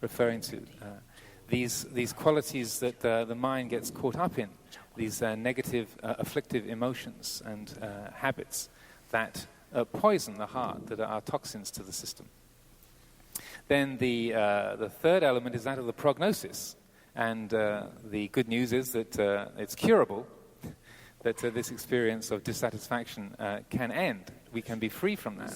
referring to. These qualities that the mind gets caught up in, these negative, afflictive emotions and habits that poison the heart, that are toxins to the system. Then the third element is that of the prognosis. And the good news is that it's curable, that this experience of dissatisfaction can end. We can be free from that.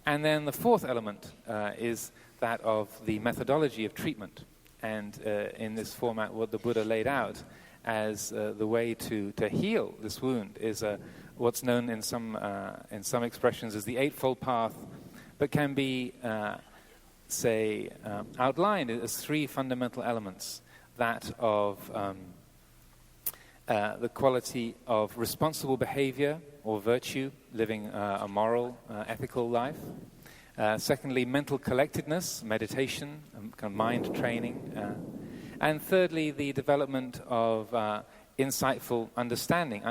And then the fourth element is that of the methodology of treatment. And in this format, what the Buddha laid out as the way to heal this wound is what's known in some expressions as the Eightfold Path, but can be, outlined as three fundamental elements. That of the quality of responsible behavior or virtue, living a moral, ethical life. Secondly, mental collectedness, meditation, kind of mind training. And thirdly, the development of insightful understanding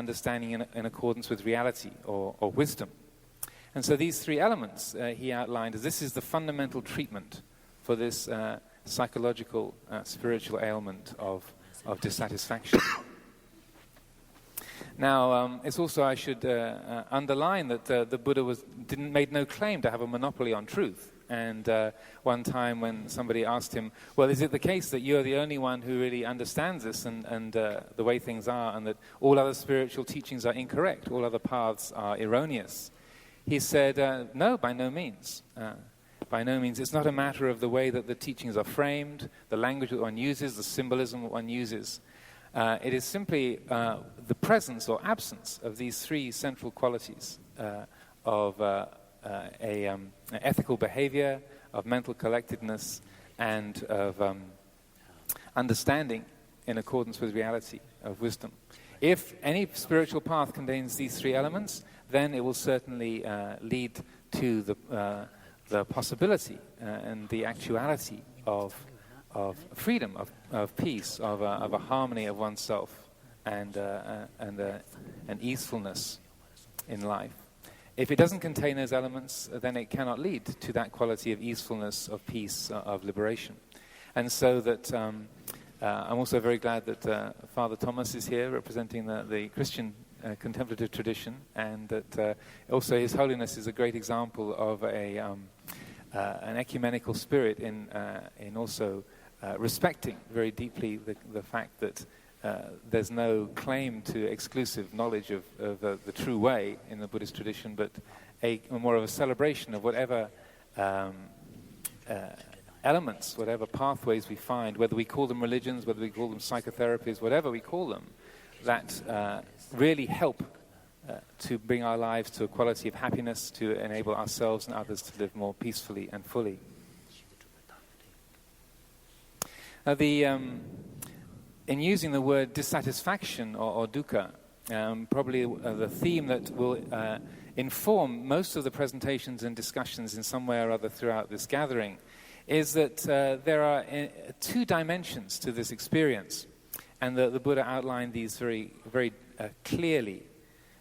in accordance with reality or wisdom. And so these three elements he outlined as this is the fundamental treatment for this psychological, spiritual ailment of dissatisfaction. Now, it's also, I should underline that the Buddha made no claim to have a monopoly on truth. And one time when somebody asked him, well, is it the case that you're the only one who really understands this and the way things are, and that all other spiritual teachings are incorrect, all other paths are erroneous? He said, no, by no means. By no means. It's not a matter of the way that the teachings are framed, the language that one uses, the symbolism that one uses. It is simply the presence or absence of these three central qualities of ethical behavior, of mental collectedness, and of understanding in accordance with reality, of wisdom. If any spiritual path contains these three elements, then it will certainly lead to the possibility and the actuality of freedom, of peace, of a harmony of oneself, and an easefulness in life. If it doesn't contain those elements, then it cannot lead to that quality of easefulness, of peace, of liberation. And so that I'm also very glad that Father Thomas is here representing the Christian contemplative tradition, and that also His Holiness is a great example of an ecumenical spirit in also respecting very deeply the fact that there's no claim to exclusive knowledge of the true way in the Buddhist tradition, but more of a celebration of whatever elements, whatever pathways we find, whether we call them religions, whether we call them psychotherapies, whatever we call them, that really help to bring our lives to a quality of happiness, to enable ourselves and others to live more peacefully and fully. Now, in using the word dissatisfaction or dukkha, probably the theme that will inform most of the presentations and discussions in some way or other throughout this gathering is that there are two dimensions to this experience, and the Buddha outlined these very, very clearly.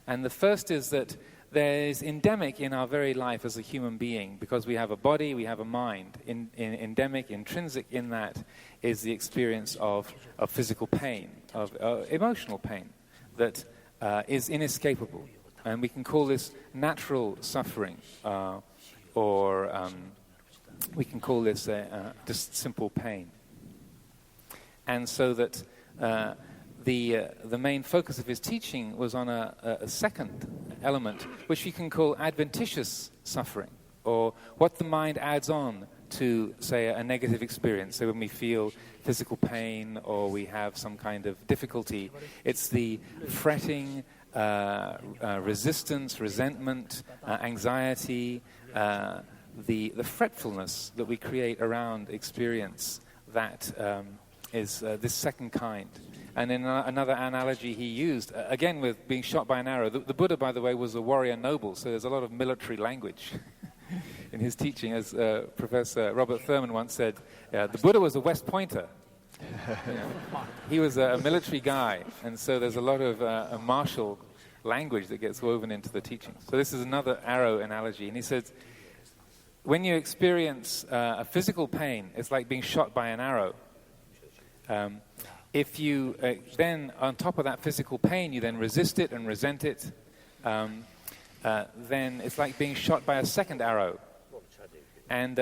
And the first is that there is endemic in our very life as a human being, because we have a body, we have a mind. Endemic, intrinsic in that is the experience of physical pain, of emotional pain, that is inescapable. And we can call this natural suffering or we can call this just simple pain. And so that the main focus of his teaching was on a second element, which we can call adventitious suffering, or what the mind adds on to, say, a negative experience. So when we feel physical pain or we have some kind of difficulty, it's the fretting, resistance, resentment, anxiety, the fretfulness that we create around experience that is this second kind. And in another analogy he used, again with being shot by an arrow, the Buddha, by the way, was a warrior noble, so there's a lot of military language in his teaching. As Professor Robert Thurman once said, the Buddha was a West Pointer. He was a military guy, and so there's a lot of martial language that gets woven into the teaching. So this is another arrow analogy, and he says, when you experience a physical pain, it's like being shot by an arrow. If you then, on top of that physical pain, you then resist it and resent it, then it's like being shot by a second arrow. And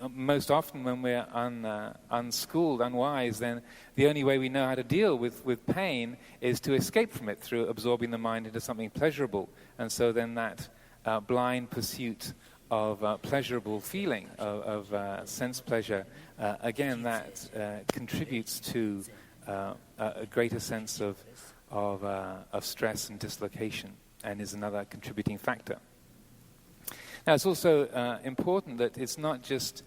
most often when we're unschooled, unwise, then the only way we know how to deal with pain is to escape from it through absorbing the mind into something pleasurable. And so then that blind pursuit of pleasurable feeling, of sense pleasure, again, that contributes to a greater sense of stress and dislocation, and is another contributing factor. Now, it's also important that it's not just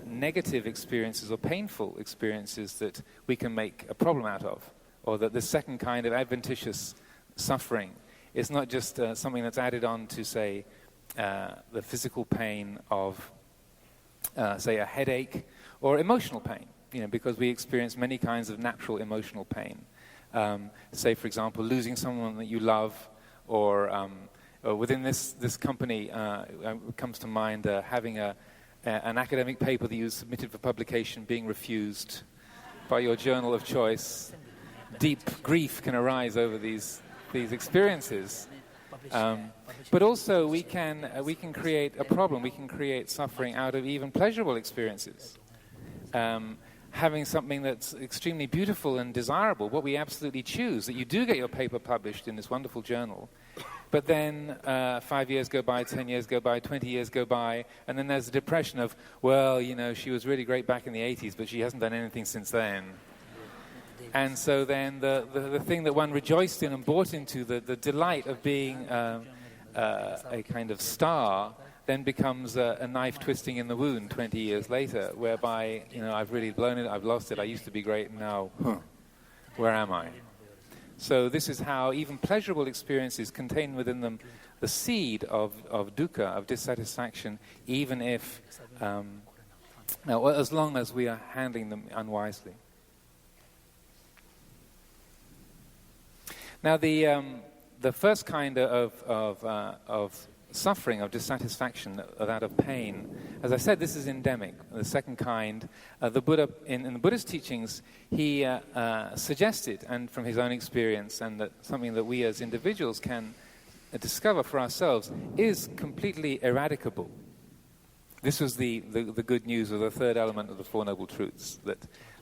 negative experiences or painful experiences that we can make a problem out of, or that the second kind of adventitious suffering is not just something that's added on to, say, the physical pain of, say, a headache or emotional pain, because we experience many kinds of natural emotional pain. Say, for example, losing someone that you love, or within this company, it comes to mind having an academic paper that you submitted for publication being refused by your journal of choice. Deep grief can arise over these experiences. But also we can create a problem, we can create suffering out of even pleasurable experiences. Having something that's extremely beautiful and desirable, what we absolutely choose, that you do get your paper published in this wonderful journal, but then 5 years go by, 10 years go by, 20 years go by, and then there's the depression of, well, she was really great back in the 80s, but she hasn't done anything since then. And so then the thing that one rejoiced in and bought into, the delight of being a kind of star, then becomes a knife twisting in the wound 20 years later, whereby, I've really blown it, I've lost it, I used to be great, and now, where am I? So this is how even pleasurable experiences contain within them the seed of dukkha, of dissatisfaction, even if, as long as we are handling them unwisely. Now, the first kind of suffering, of dissatisfaction, that of pain, as I said, this is endemic. The second kind, the Buddha, in the Buddhist teachings, he suggested, and from his own experience, and that something that we as individuals can discover for ourselves, is completely eradicable. This was the good news of the third element of the Four Noble Truths,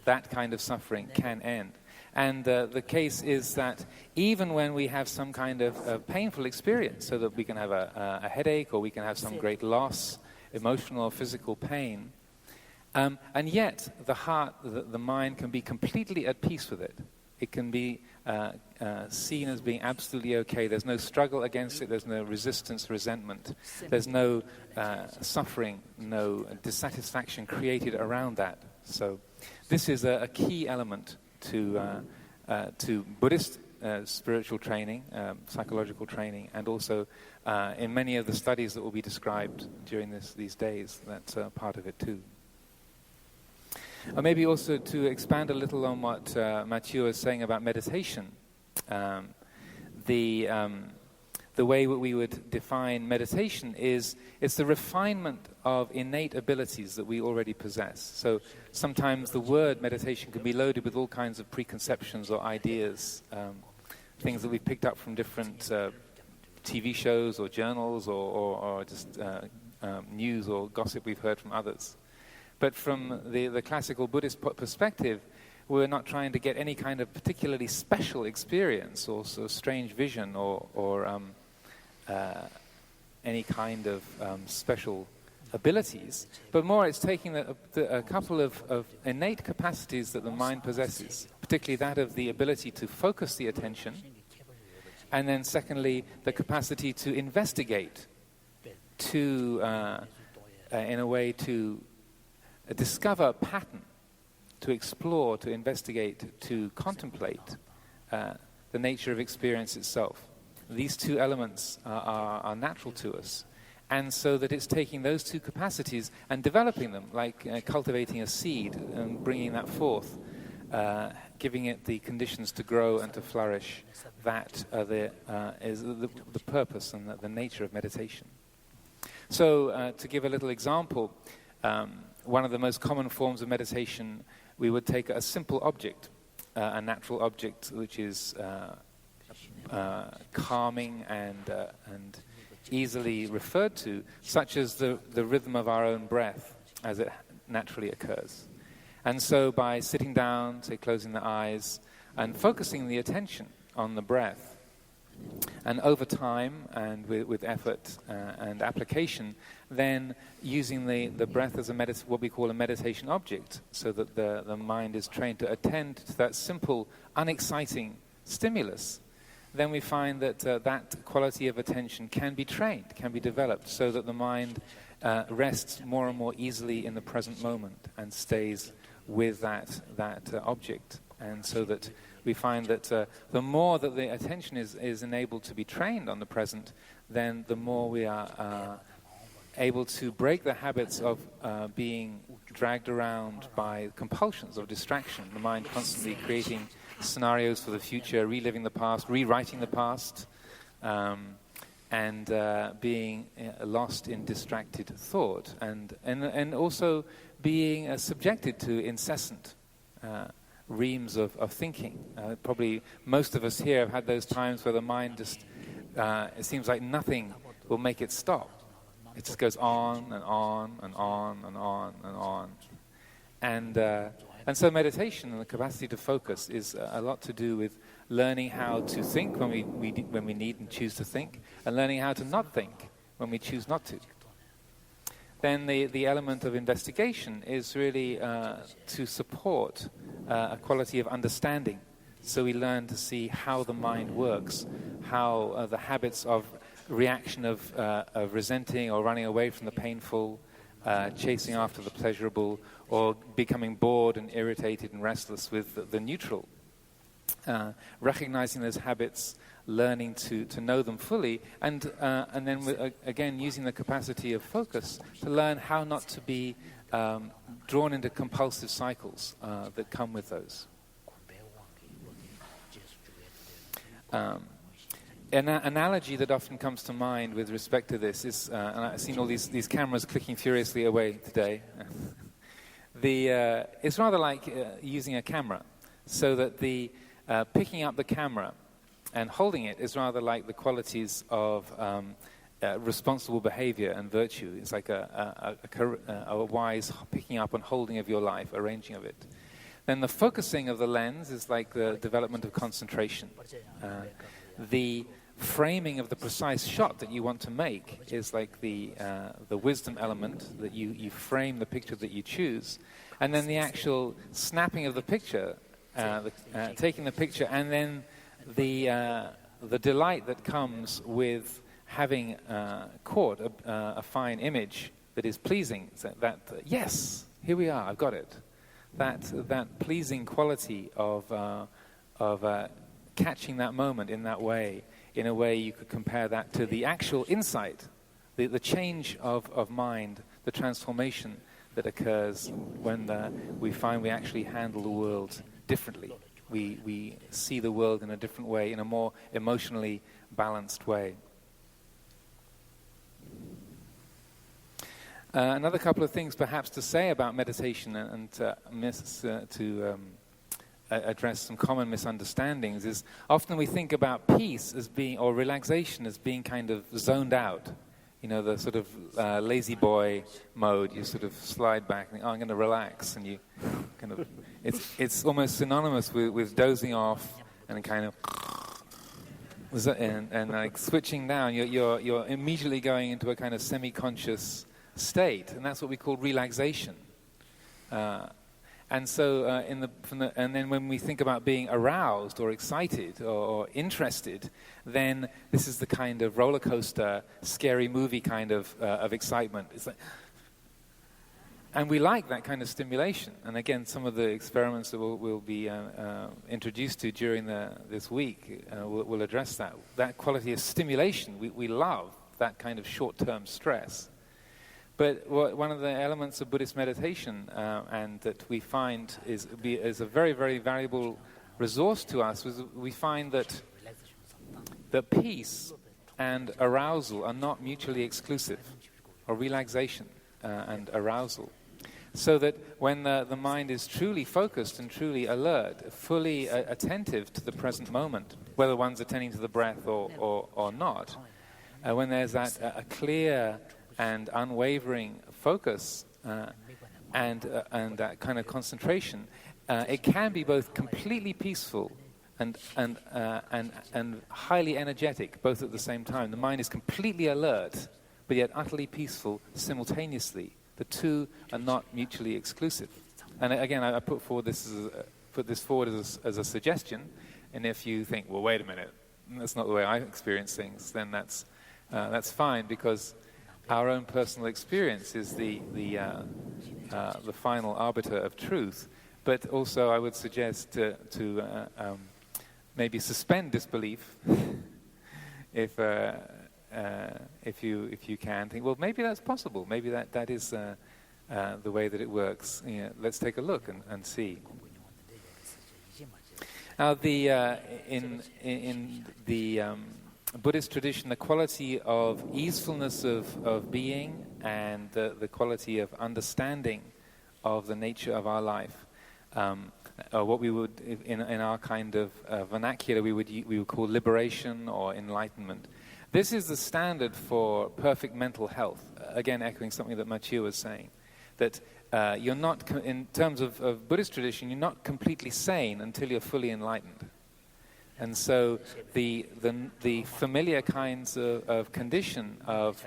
that kind of suffering can end. And the case is that even when we have some kind of painful experience, so that we can have a headache or we can have some great loss, emotional or physical pain, and yet the heart, the mind can be completely at peace with it. It can be seen as being absolutely okay. There's no struggle against it. There's no resistance, resentment. There's no suffering, no dissatisfaction created around that. So this is a key element to Buddhist spiritual training, psychological training, and also in many of the studies that will be described during these days, that's part of it too. Maybe also to expand a little on what Matthieu was saying about meditation. The way that we would define meditation is it's the refinement of innate abilities that we already possess. So sometimes the word meditation can be loaded with all kinds of preconceptions or ideas, things that we've picked up from different TV shows or journals or just news or gossip we've heard from others. But from the classical Buddhist perspective, we're not trying to get any kind of particularly special experience or sort of strange vision or any kind of special abilities, but more it's taking a couple of innate capacities that the mind possesses, particularly that of the ability to focus the attention, and then secondly, the capacity to investigate, to, in a way, to discover a pattern, to explore, to investigate, to contemplate the nature of experience itself. These two elements are natural to us. And so that it's taking those two capacities and developing them, like cultivating a seed and bringing that forth, giving it the conditions to grow and to flourish. That is the purpose and the nature of meditation. So to give a little example, one of the most common forms of meditation, we would take a simple object, a natural object which is calming and easily referred to, such as the rhythm of our own breath as it naturally occurs. And so by sitting down, say closing the eyes, and focusing the attention on the breath, and over time and with effort and application, then using the breath as what we call a meditation object, so that the mind is trained to attend to that simple, unexciting stimulus, then we find that that quality of attention can be trained, can be developed, so that the mind rests more and more easily in the present moment and stays with that object. And so that we find that the more that the attention is enabled to be trained on the present, then the more we are able to break the habits of being dragged around by compulsions of distraction, the mind constantly creating scenarios for the future, reliving the past, rewriting the past, and being lost in distracted thought, and also being subjected to incessant reams of thinking. Probably most of us here have had those times where the mind just, it seems like nothing will make it stop. It just goes on and on and on and on and on. And so meditation and the capacity to focus is a lot to do with learning how to think when we need and choose to think, and learning how to not think when we choose not to. Then the element of investigation is really to support a quality of understanding. So we learn to see how the mind works, how the habits of reaction of resenting or running away from the painful, chasing after the pleasurable, or becoming bored and irritated and restless with the neutral. Recognizing those habits, learning to know them fully, and then again using the capacity of focus to learn how not to be drawn into compulsive cycles that come with those. An analogy that often comes to mind with respect to this is, and I've seen all these cameras clicking furiously away today. It's rather like using a camera, so that the picking up the camera and holding it is rather like the qualities of responsible behavior and virtue. It's like a wise picking up and holding of your life, arranging of it. Then the focusing of the lens is like the development of concentration. The framing of the precise shot that you want to make is like the wisdom element, that you frame the picture that you choose. And then the actual snapping of the picture, taking the picture, and then the delight that comes with having caught a fine image that is pleasing. So yes, here we are, I've got it. That pleasing quality of catching that moment in that way, in a way you could compare that to the actual insight, the change of mind, the transformation that occurs when we find we actually handle the world differently. We see the world in a different way, in a more emotionally balanced way. Another couple of things perhaps to say about meditation and to address some common misunderstandings is often we think about peace as being, or relaxation as being kind of zoned out, the sort of lazy boy mode. You sort of slide back and think, I'm going to relax, and you kind of, it's almost synonymous with dozing off and kind of, and like switching down. You're immediately going into a kind of semi-conscious state, and that's what we call relaxation. And so, and then when we think about being aroused or excited or interested, then this is the kind of roller coaster, scary movie kind of excitement. It's like, and we like that kind of stimulation. And again, some of the experiments that we'll be introduced to during this week will address that. That quality of stimulation, we love that kind of short-term stress. But one of the elements of Buddhist meditation, and that we find is a very, very valuable resource to us, was we find that peace and arousal are not mutually exclusive, or relaxation and arousal. So that when the mind is truly focused and truly alert, fully attentive to the present moment, whether one's attending to the breath or not, when there's a clear and unwavering focus and that kind of concentration, it can be both completely peaceful and highly energetic, both at the same time. The mind is completely alert, but yet utterly peaceful simultaneously. The two are not mutually exclusive. And again, I put this forward as a suggestion. And if you think, well, wait a minute, that's not the way I experience things, then that's fine, because our own personal experience is the final arbiter of truth. But also, I would suggest to maybe suspend disbelief if you can think, well, maybe that's possible. Maybe that is the way that it works. Let's take a look and see. Now, in the Buddhist tradition, the quality of easefulness of being and the quality of understanding of the nature of our life, what we would, in our kind of vernacular, we would call liberation or enlightenment. This is the standard for perfect mental health. Again, echoing something that Matthieu was saying, that you're not, in terms of Buddhist tradition, you're not completely sane until you're fully enlightened. And so the familiar kinds of condition of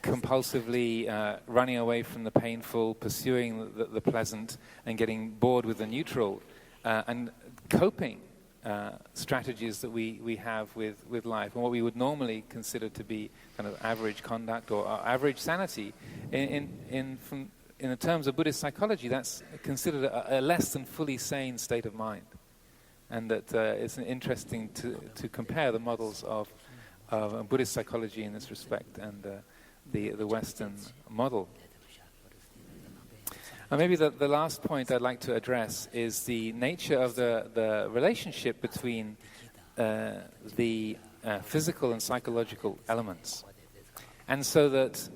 compulsively running away from the painful, pursuing the pleasant, and getting bored with the neutral, and coping strategies that we have with life, and what we would normally consider to be kind of average conduct or average sanity, in the terms of Buddhist psychology, that's considered a less than fully sane state of mind. And that it's interesting to compare the models of Buddhist psychology in this respect and the Western model. And maybe the last point I'd like to address is the nature of the relationship between the physical and psychological elements. And so that,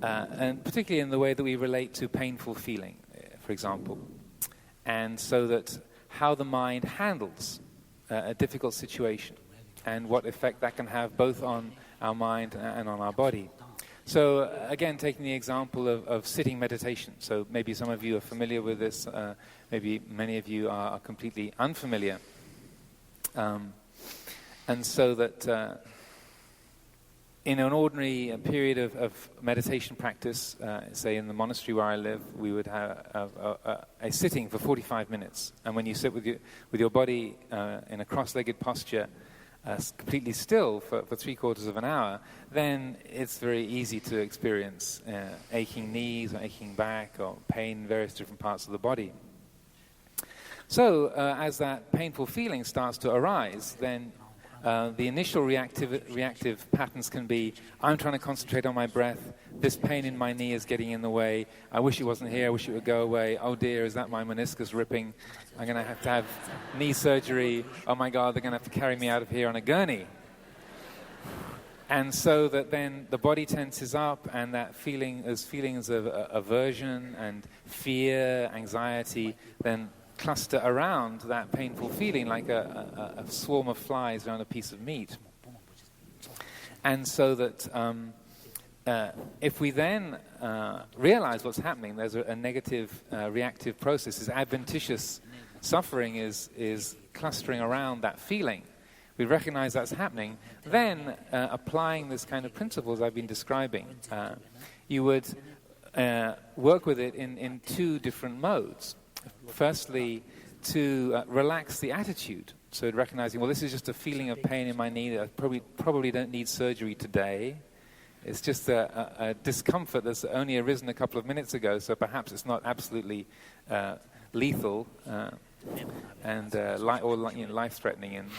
and particularly in the way that we relate to painful feeling, for example. And so that how the mind handles a difficult situation and what effect that can have both on our mind and on our body. So again, taking the example of sitting meditation. So maybe some of you are familiar with this, maybe many of you are completely unfamiliar. And so that in an ordinary period of meditation practice, say in the monastery where I live, we would have a sitting for 45 minutes. And when you sit with your body in a cross-legged posture, completely still for 3/4 of an hour, then it's very easy to experience aching knees or aching back or pain in various different parts of the body. So as that painful feeling starts to arise, then the initial reactive patterns can be, I'm trying to concentrate on my breath, this pain in my knee is getting in the way, I wish it wasn't here, I wish it would go away, oh dear, is that my meniscus ripping, I'm going to have knee surgery, oh my God, they're going to have to carry me out of here on a gurney. And so that then the body tenses up, and that feelings of aversion and fear, anxiety, then cluster around that painful feeling like a swarm of flies around a piece of meat. And so that if we then realize what's happening, there's a negative reactive process. This adventitious suffering is clustering around that feeling. We recognize that's happening. Then, applying this kind of principles I've been describing, you would work with it in two different modes. Firstly, to relax the attitude. So recognizing, well, this is just a feeling of pain in my knee. I probably don't need surgery today. It's just a discomfort that's only arisen a couple of minutes ago, so perhaps it's not absolutely lethal and life-threatening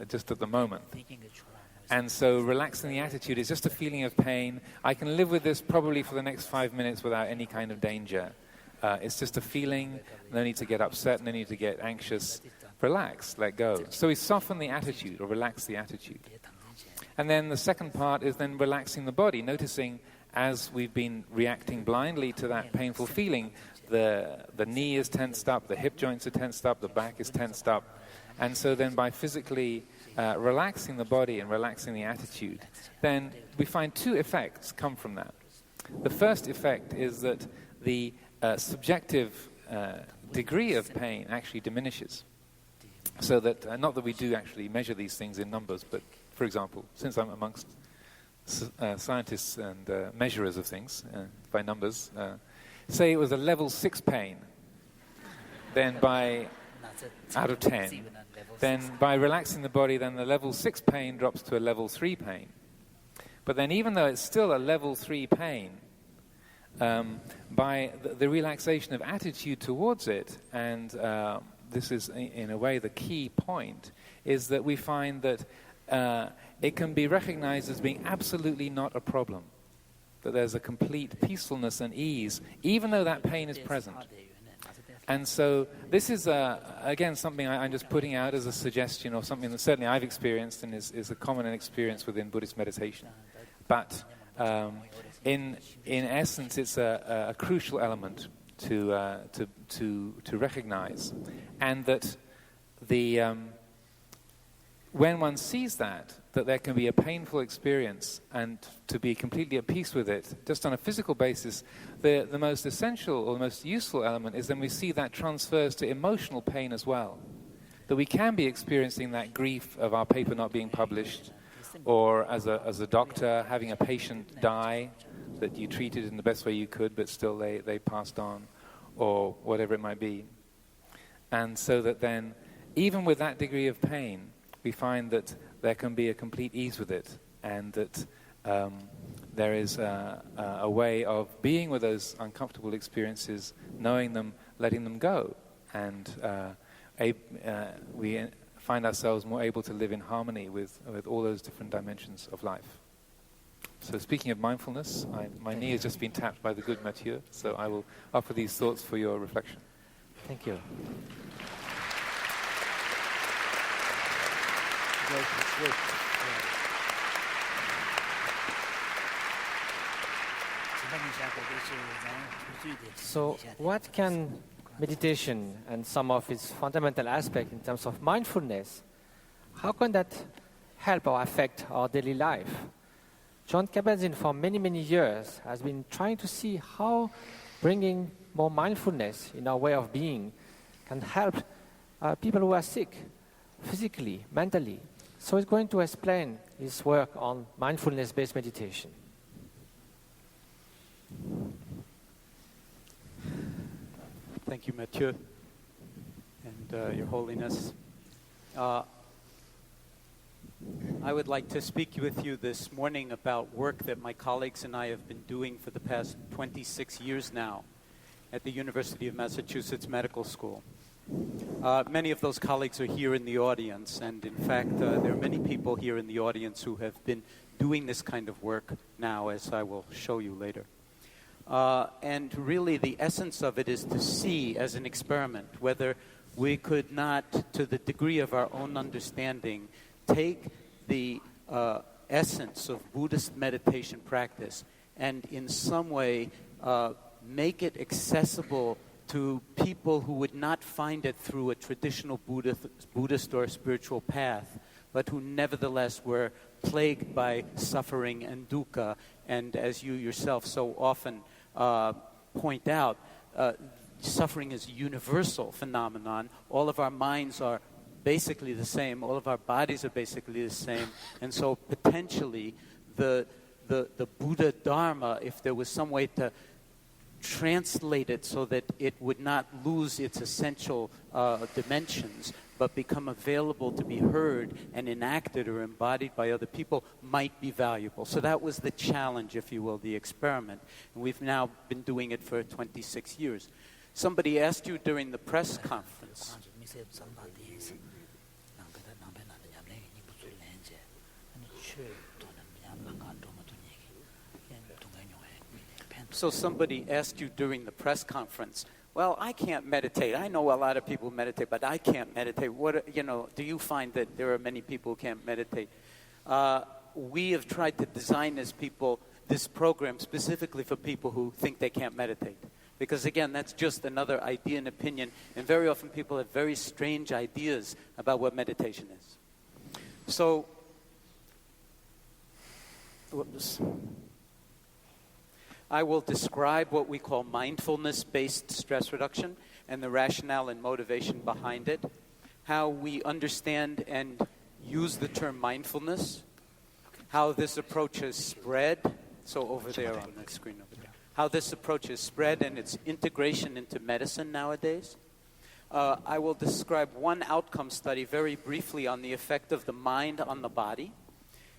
just at the moment. And so relaxing the attitude is just a feeling of pain. I can live with this probably for the next 5 minutes without any kind of danger. It's just a feeling, no need to get upset, no need to get anxious. Relax, let go. So we soften the attitude or relax the attitude. And then the second part is then relaxing the body, noticing as we've been reacting blindly to that painful feeling, the knee is tensed up, the hip joints are tensed up, the back is tensed up. And so then by physically relaxing the body and relaxing the attitude, then we find two effects come from that. The first effect is that the subjective degree of pain actually diminishes. So that, not that we do actually measure these things in numbers, but for example, since I'm amongst scientists and measurers of things by numbers, say it was a level 6 pain, then out of 10, then by relaxing the body, then the level 6 pain drops to a level 3 pain. But then even though it's still a level 3 pain, by the relaxation of attitude towards it, and this is in a way the key point, is that we find that it can be recognized as being absolutely not a problem, that there's a complete peacefulness and ease, even though that pain is present. And so this is, again, something I'm just putting out as a suggestion, or something that certainly I've experienced and is a common experience within Buddhist meditation. But in essence, it's a crucial element to recognize, and that when one sees that there can be a painful experience, and to be completely at peace with it, just on a physical basis, the most essential or the most useful element is then we see that transfers to emotional pain as well. That we can be experiencing that grief of our paper not being published, or as a doctor having a patient die that you treated in the best way you could, but still they passed on, or whatever it might be. And so that then, even with that degree of pain, we find that there can be a complete ease with it, and that there is a way of being with those uncomfortable experiences, knowing them, letting them go, and we find ourselves more able to live in harmony with all those different dimensions of life. So speaking of mindfulness, my knee has just been tapped by the good Matthieu, so I will offer these thoughts for your reflection. Thank you. So what can meditation and some of its fundamental aspects in terms of mindfulness, how can that help or affect our daily life? Jon Kabat-Zinn for many, many years has been trying to see how bringing more mindfulness in our way of being can help people who are sick, physically, mentally. So he's going to explain his work on mindfulness-based meditation. Thank you, Matthieu, and Your Holiness. I would like to speak with you this morning about work that my colleagues and I have been doing for the past 26 years now at the University of Massachusetts Medical School. Many of those colleagues are here in the audience, and in fact, there are many people here in the audience who have been doing this kind of work now, as I will show you later. And really, the essence of it is to see as an experiment whether we could not, to the degree of our own understanding, take the essence of Buddhist meditation practice and in some way make it accessible to people who would not find it through a traditional Buddhist or spiritual path, but who nevertheless were plagued by suffering and dukkha, and as you yourself so often point out, suffering is a universal phenomenon. All of our minds are basically the same. All of our bodies are basically the same. And so potentially the Buddha Dharma, if there was some way to translate it so that it would not lose its essential dimensions, but become available to be heard and enacted or embodied by other people, might be valuable. So that was the challenge, if you will, the experiment. And we've now been doing it for 26 years. Somebody asked you during the press conference. So somebody asked you during the press conference, well, I can't meditate. I know a lot of people meditate, but I can't meditate. Do you find that there are many people who can't meditate? We have tried to design this program specifically for people who think they can't meditate. Because again, that's just another idea and opinion, and very often people have very strange ideas about what meditation is. So, I will describe what we call mindfulness-based stress reduction and the rationale and motivation behind it, how we understand and use the term mindfulness, how this approach has spread, so over there on the screen over there, how this approach has spread and its integration into medicine nowadays. I will describe one outcome study very briefly on the effect of the mind on the body.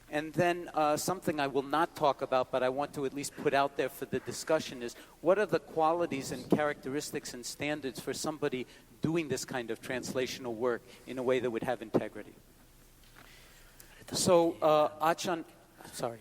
And then something I will not talk about, but I want to at least put out there for the discussion is, what are the qualities and characteristics and standards for somebody doing this kind of translational work in a way that would have integrity? So, Ajahn, sorry.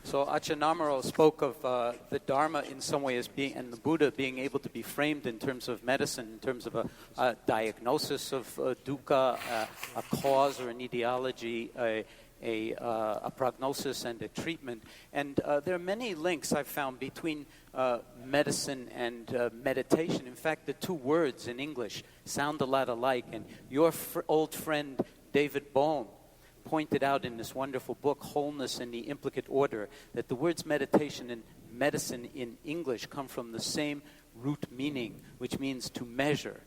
So Ajahn Amaro spoke of the Dharma in some way as being, and the Buddha being able to be framed in terms of medicine, in terms of a diagnosis of dukkha, a cause or an etiology, a prognosis and a treatment. And there are many links I've found between medicine and meditation. In fact, the two words in English sound a lot alike. And your old friend David Bohm pointed out in this wonderful book, Wholeness in the Implicate Order, that the words meditation and medicine in English come from the same root meaning, which means to measure,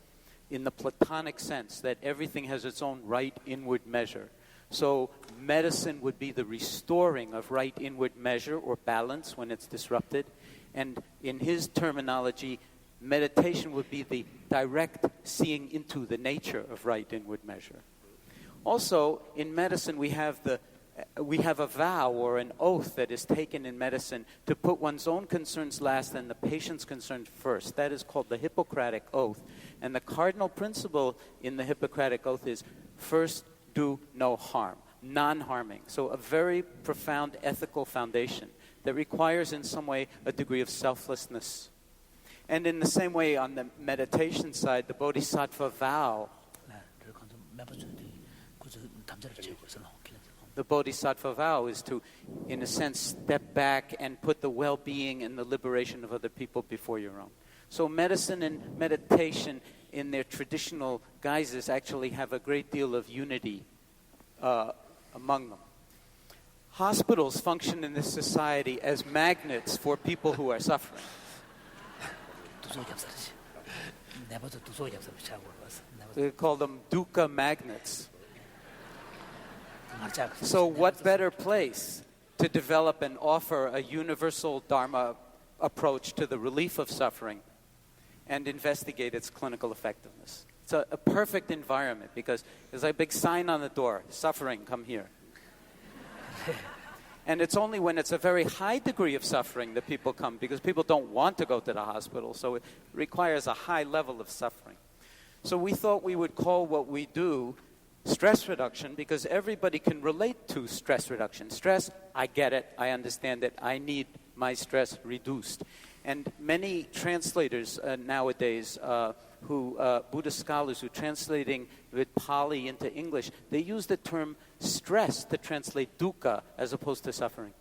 in the Platonic sense, that everything has its own right inward measure. So medicine would be the restoring of right inward measure or balance when it's disrupted. And in his terminology, meditation would be the direct seeing into the nature of right inward measure. Also, in medicine, we have a vow or an oath that is taken in medicine to put one's own concerns last and the patient's concerns first. That is called the Hippocratic Oath. And the cardinal principle in the Hippocratic Oath is first do no harm, non-harming. So a very profound ethical foundation that requires in some way a degree of selflessness. And in the same way, on the meditation side, the Bodhisattva vow, the Bodhisattva vow is to, in a sense, step back and put the well-being and the liberation of other people before your own. So medicine and meditation in their traditional guises actually have a great deal of unity among them. Hospitals function in this society as magnets for people who are suffering. They call them dukkha magnets. So what better place to develop and offer a universal Dharma approach to the relief of suffering and investigate its clinical effectiveness? It's a perfect environment because there's a big sign on the door, suffering, come here. And it's only when it's a very high degree of suffering that people come, because people don't want to go to the hospital, so it requires a high level of suffering. So we thought we would call what we do stress reduction, because everybody can relate to stress reduction. Stress, I get it, I understand it, I need my stress reduced. And many translators nowadays, Buddhist scholars who are translating with Pali into English, they use the term stress to translate dukkha as opposed to suffering.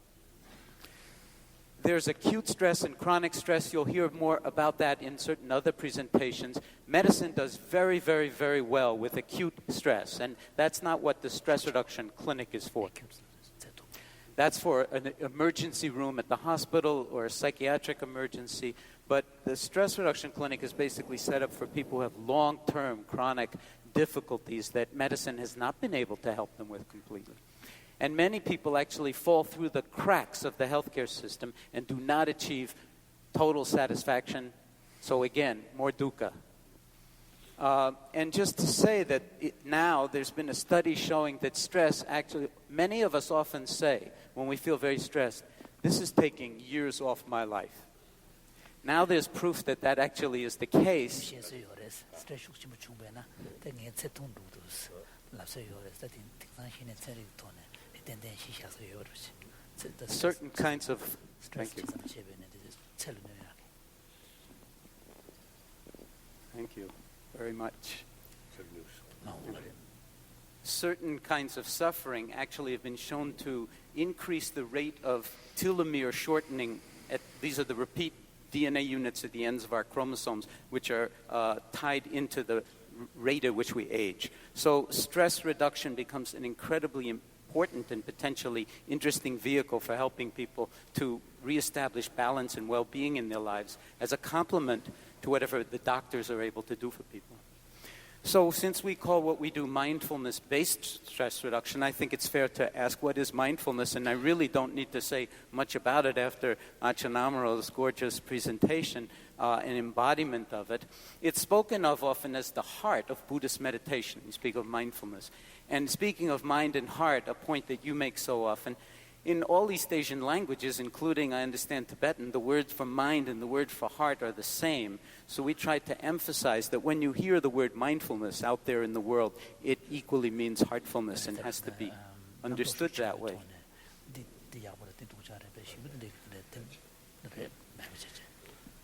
There's acute stress and chronic stress. You'll hear more about that in certain other presentations. Medicine does very, very, very well with acute stress, and that's not what the stress reduction clinic is for. That's for an emergency room at the hospital or a psychiatric emergency, but the stress reduction clinic is basically set up for people who have long-term chronic difficulties that medicine has not been able to help them with completely. And many people actually fall through the cracks of the healthcare system and do not achieve total satisfaction. So again, more dukkha. And just to say that now there's been a study showing that stress actually, many of us often say when we feel very stressed, this is taking years off my life. Now there's proof that that actually is the case. Certain kinds of, thank you. Thank you very much. Certain kinds of suffering actually have been shown to increase the rate of telomere shortening. These are the repeat DNA units at the ends of our chromosomes, which are tied into the rate at which we age. So stress reduction becomes an incredibly important and potentially interesting vehicle for helping people to reestablish balance and well-being in their lives as a complement to whatever the doctors are able to do for people. So since we call what we do mindfulness-based stress reduction, I think it's fair to ask what is mindfulness, and I really don't need to say much about it after Ajahn Amaro's gorgeous presentation, an embodiment of it. It's spoken of often as the heart of Buddhist meditation. We speak of mindfulness. And speaking of mind and heart, a point that you make so often, in all East Asian languages, including, I understand, Tibetan, the word for mind and the word for heart are the same. So we try to emphasize that when you hear the word mindfulness out there in the world, it equally means heartfulness and has to be understood that way.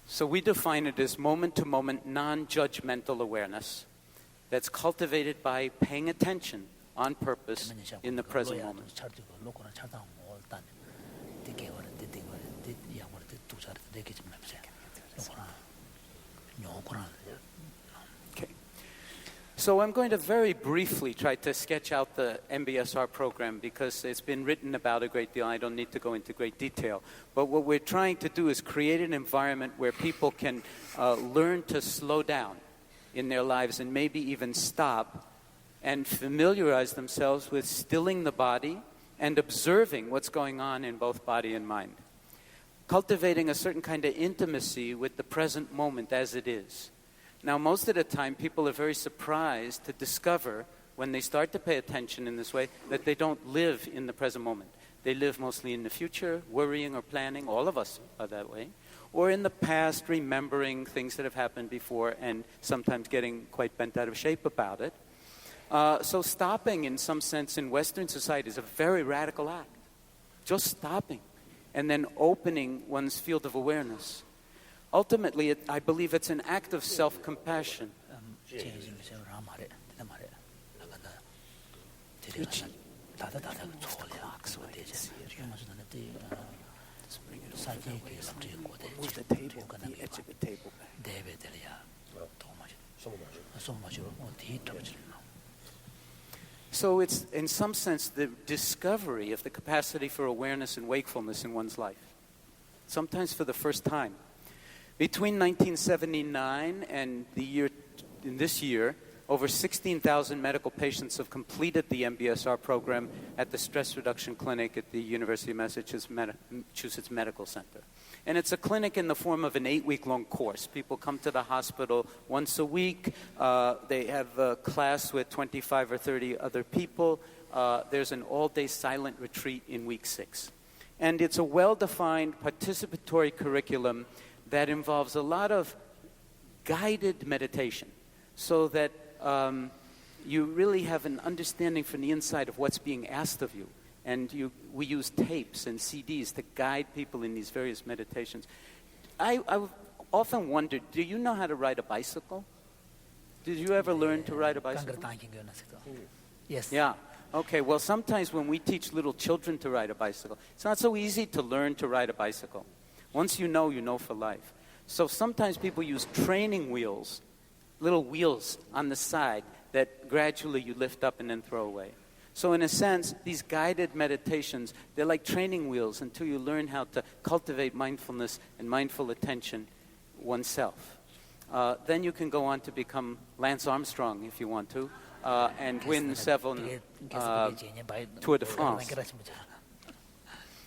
So we define it as moment-to-moment, non-judgmental awareness that's cultivated by paying attention on purpose in the present moment. Okay. So I'm going to very briefly try to sketch out the MBSR program because it's been written about a great deal. I don't need to go into great detail. But what we're trying to do is create an environment where people can learn to slow down in their lives and maybe even stop and familiarize themselves with stilling the body and observing what's going on in both body and mind. Cultivating a certain kind of intimacy with the present moment as it is. Now, most of the time, people are very surprised to discover, when they start to pay attention in this way, that they don't live in the present moment. They live mostly in the future, worrying or planning. All of us are that way. Or in the past, remembering things that have happened before and sometimes getting quite bent out of shape about it. So stopping, in some sense, in Western society is a very radical act. Just stopping and then opening one's field of awareness. Ultimately, I believe it's an act of self-compassion. So it's, in some sense, the discovery of the capacity for awareness and wakefulness in one's life, sometimes for the first time. Between 1979 and this year, over 16,000 medical patients have completed the MBSR program at the Stress Reduction Clinic at the University of Massachusetts Medical Center. And it's a clinic in the form of an 8-week-long course. People come to the hospital once a week. They have a class with 25 or 30 other people. There's an all-day silent retreat in week 6. And it's a well-defined participatory curriculum that involves a lot of guided meditation so that you really have an understanding from the inside of what's being asked of you. And we use tapes and CDs to guide people in these various meditations. I've often wondered, do you know how to ride a bicycle? Did you ever learn to ride a bicycle? Yes. Yeah. Okay, well, sometimes when we teach little children to ride a bicycle, it's not so easy to learn to ride a bicycle. Once you know for life. So sometimes people use training wheels, little wheels on the side that gradually you lift up and then throw away. So in a sense, these guided meditations, they're like training wheels until you learn how to cultivate mindfulness and mindful attention oneself. Then you can go on to become Lance Armstrong if you want to, and win several Tour de France.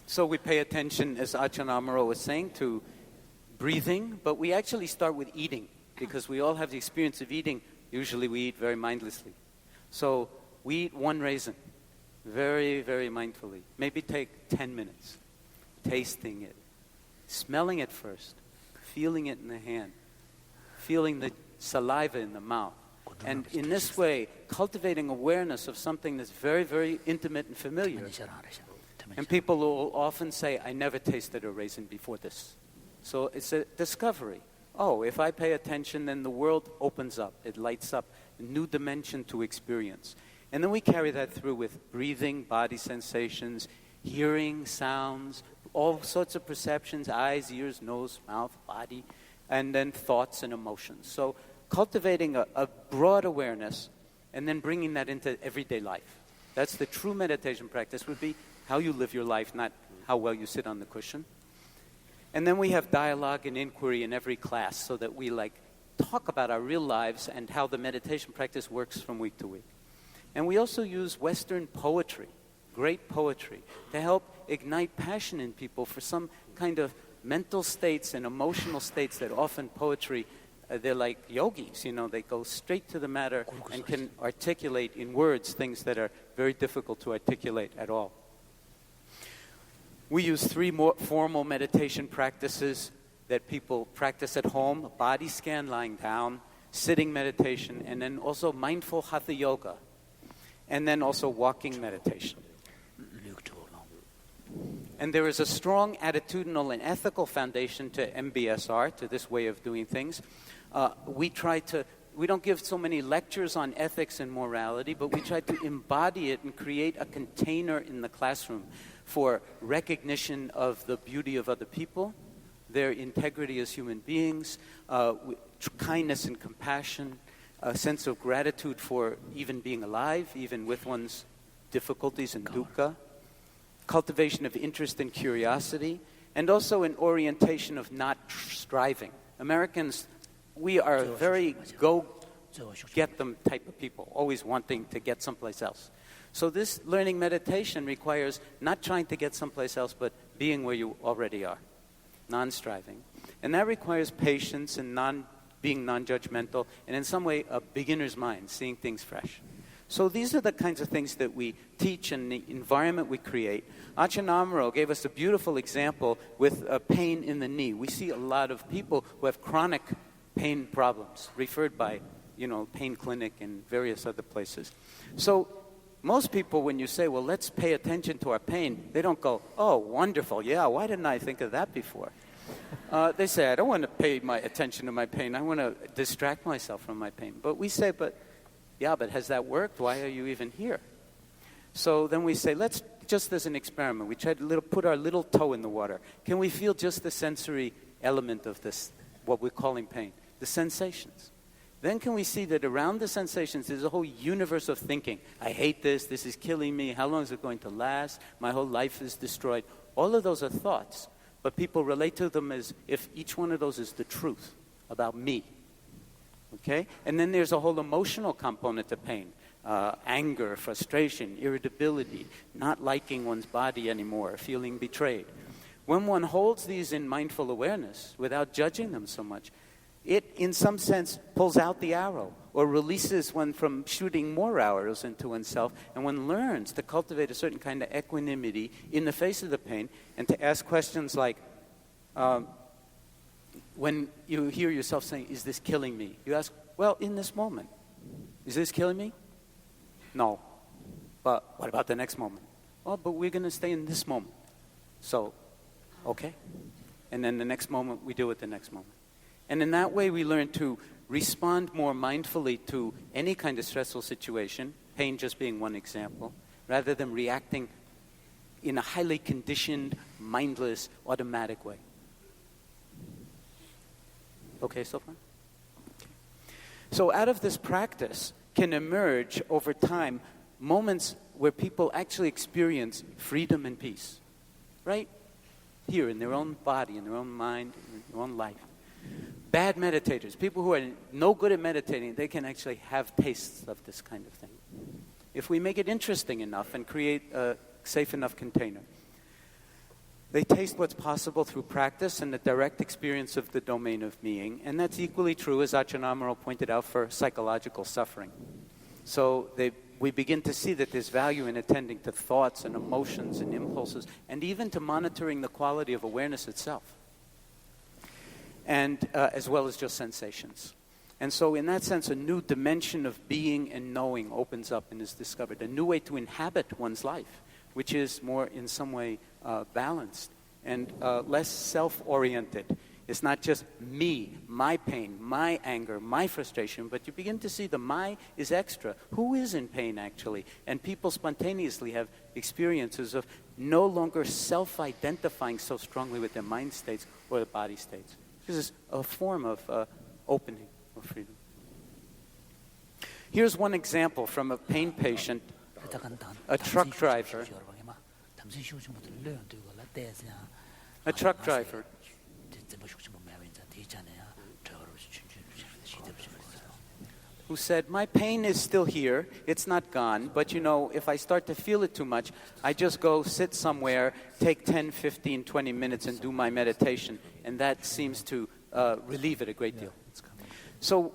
So we pay attention, as Ajahn Amaro was saying, to breathing, but we actually start with eating, because we all have the experience of eating. Usually we eat very mindlessly. So we eat one raisin, very, very mindfully. Maybe take 10 minutes, tasting it, smelling it first, feeling it in the hand, feeling the saliva in the mouth. And in this way, cultivating awareness of something that's very, very intimate and familiar. And people will often say, I never tasted a raisin before this. So it's a discovery. Oh, if I pay attention, then the world opens up. It lights up a new dimension to experience. And then we carry that through with breathing, body sensations, hearing, sounds, all sorts of perceptions, eyes, ears, nose, mouth, body, and then thoughts and emotions. So cultivating a broad awareness and then bringing that into everyday life. That's the true meditation practice, would be how you live your life, not how well you sit on the cushion. And then we have dialogue and inquiry in every class so that we talk about our real lives and how the meditation practice works from week to week. And we also use Western poetry, great poetry, to help ignite passion in people for some kind of mental states and emotional states that often poetry, they're like yogis, they go straight to the matter and can articulate in words things that are very difficult to articulate at all. We use 3 more formal meditation practices that people practice at home: a body scan lying down, sitting meditation, and then also mindful hatha yoga, and then also walking meditation. And there is a strong attitudinal and ethical foundation to MBSR, to this way of doing things. We don't give so many lectures on ethics and morality, but we try to embody it and create a container in the classroom for recognition of the beauty of other people, their integrity as human beings, kindness and compassion, a sense of gratitude for even being alive, even with one's difficulties and dukkha, cultivation of interest and curiosity, and also an orientation of not striving. Americans, we are very go-get-them type of people, always wanting to get someplace else. So this learning meditation requires not trying to get someplace else, but being where you already are, non-striving. And that requires patience and being non-judgmental, and in some way a beginner's mind, seeing things fresh. So these are the kinds of things that we teach and the environment we create. Ajahn Amaro gave us a beautiful example with pain in the knee. We see a lot of people who have chronic pain problems, referred by, pain clinic and various other places. So most people, when you say, well, let's pay attention to our pain, they don't go, oh, wonderful, yeah, why didn't I think of that before? They say, I don't want to pay my attention to my pain. I want to distract myself from my pain. But we say, but has that worked? Why are you even here? So then we say, let's, just as an experiment, we try to put our little toe in the water. Can we feel just the sensory element of this, what we're calling pain, the sensations? Then can we see that around the sensations there's a whole universe of thinking. I hate this is killing me, how long is it going to last? My whole life is destroyed. All of those are thoughts, but people relate to them as if each one of those is the truth about me. Okay? And then there's a whole emotional component to pain. Anger, frustration, irritability, not liking one's body anymore, feeling betrayed. When one holds these in mindful awareness without judging them so much, it, in some sense, pulls out the arrow or releases one from shooting more arrows into oneself, and one learns to cultivate a certain kind of equanimity in the face of the pain and to ask questions like, when you hear yourself saying, is this killing me? You ask, well, in this moment, is this killing me? No. But what about the next moment? oh, but we're going to stay in this moment. So, okay. And then the next moment, we deal with the next moment. And in that way, we learn to respond more mindfully to any kind of stressful situation, pain just being one example, rather than reacting in a highly conditioned, mindless, automatic way. Okay so far? Okay. So out of this practice can emerge over time moments where people actually experience freedom and peace, right? Here in their own body, in their own mind, in their own life. Bad meditators, people who are no good at meditating, they can actually have tastes of this kind of thing. If we make it interesting enough and create a safe enough container, they taste what's possible through practice and the direct experience of the domain of being. And that's equally true, as Ajahn Amaro pointed out, for psychological suffering. So we begin to see that there's value in attending to thoughts and emotions and impulses, and even to monitoring the quality of awareness itself, and as well as just sensations. And so in that sense, a new dimension of being and knowing opens up and is discovered, a new way to inhabit one's life, which is more in some way balanced and less self-oriented. It's not just me, my pain, my anger, my frustration, but you begin to see the my is extra. Who is in pain, actually? And people spontaneously have experiences of no longer self-identifying so strongly with their mind states or the body states. This is a form of opening or freedom. Here's one example from a pain patient, a truck driver. A truck driver who said, my pain is still here, it's not gone, but you know, if I start to feel it too much, I just go sit somewhere, take 10, 15, 20 minutes and do my meditation, and that seems to relieve it a great deal. So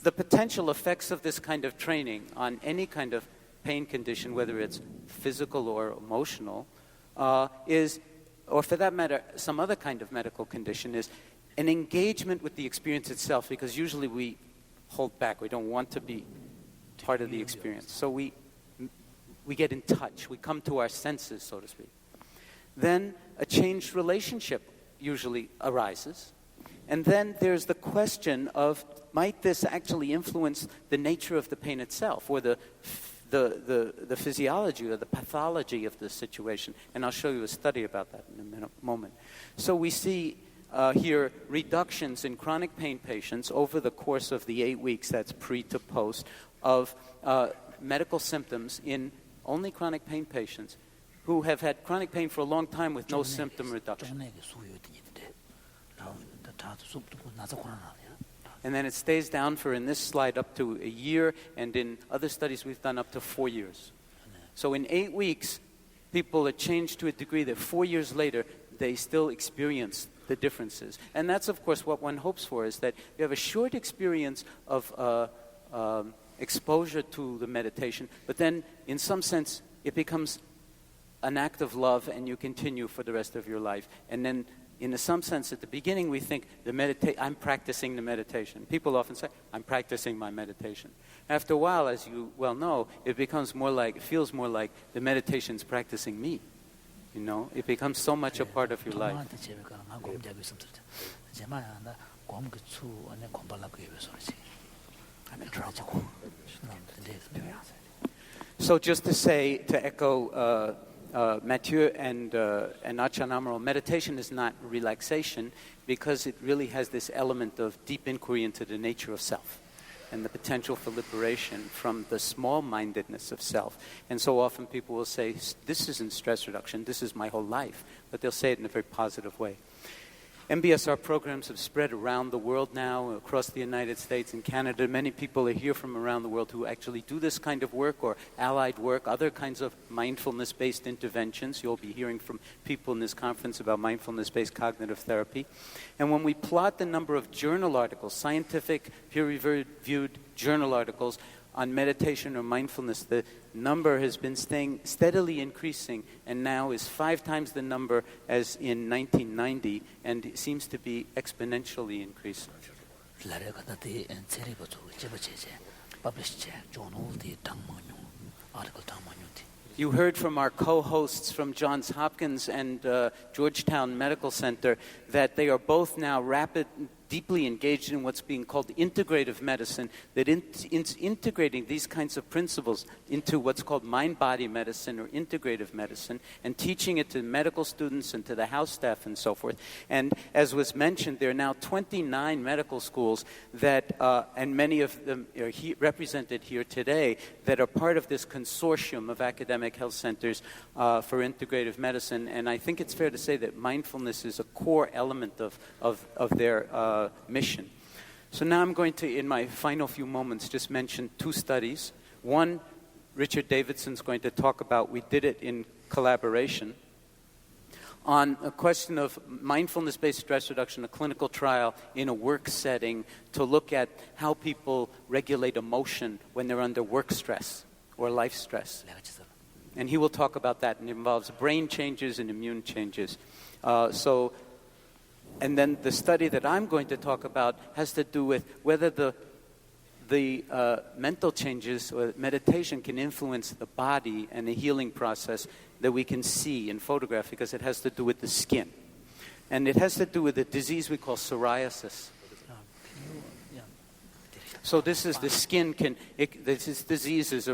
the potential effects of this kind of training on any kind of pain condition, whether it's physical or emotional, is, or for that matter, some other kind of medical condition, is an engagement with the experience itself, because usually we hold back. We don't want to be part of the experience. So we get in touch. We come to our senses, so to speak. Then a changed relationship usually arises. And then there's the question of, might this actually influence the nature of the pain itself, or the physiology or the pathology of the situation? And I'll show you a study about that in a moment. So we see here reductions in chronic pain patients over the course of the 8 weeks, that's pre to post, of medical symptoms in only chronic pain patients who have had chronic pain for a long time with no symptom reduction. And then it stays down for, in this slide, up to a year, and in other studies we've done up to 4 years. So in 8 weeks, people are changed to a degree that 4 years later, they still experience the differences. And that's, of course, what one hopes for, is that you have a short experience of exposure to the meditation, but then, in some sense, it becomes an act of love, and you continue for the rest of your life. And then, in some sense, at the beginning, we think, I'm practicing the meditation. People often say, I'm practicing my meditation. After a while, as you well know, it feels more like the meditation's practicing me. You know, it becomes so much a part of your life. So just to say, to echo Matthieu and Ajahn Amaro, meditation is not relaxation, because it really has this element of deep inquiry into the nature of self and the potential for liberation from the small-mindedness of self. And so often people will say, this isn't stress reduction, this is my whole life. But they'll say it in a very positive way. MBSR programs have spread around the world now, across the United States and Canada. Many people are here from around the world who actually do this kind of work, or allied work, other kinds of mindfulness-based interventions. You'll be hearing from people in this conference about mindfulness-based cognitive therapy. And when we plot the number of journal articles, scientific, peer-reviewed journal articles on meditation or mindfulness, the number has been staying steadily increasing, and now is 5 times the number as in 1990, and it seems to be exponentially increasing. You heard from our co-hosts from Johns Hopkins and Georgetown Medical Center that they are both now deeply engaged in what's being called integrative medicine, that integrating these kinds of principles into what's called mind-body medicine or integrative medicine, and teaching it to medical students and to the house staff and so forth. And as was mentioned, there are now 29 medical schools that, and many of them are represented here today, that are part of this consortium of academic health centers for integrative medicine. And I think it's fair to say that mindfulness is a core element of their mission. So now I'm going to, in my final few moments, just mention two studies. One, Richard Davidson's going to talk about, we did it in collaboration, on a question of mindfulness-based stress reduction, a clinical trial in a work setting to look at how people regulate emotion when they're under work stress or life stress. And he will talk about that, and it involves brain changes and immune changes. And then the study that I'm going to talk about has to do with whether the mental changes or meditation can influence the body and the healing process that we can see and photograph, because it has to do with the skin. And it has to do with a disease we call psoriasis. So this is the skin this disease is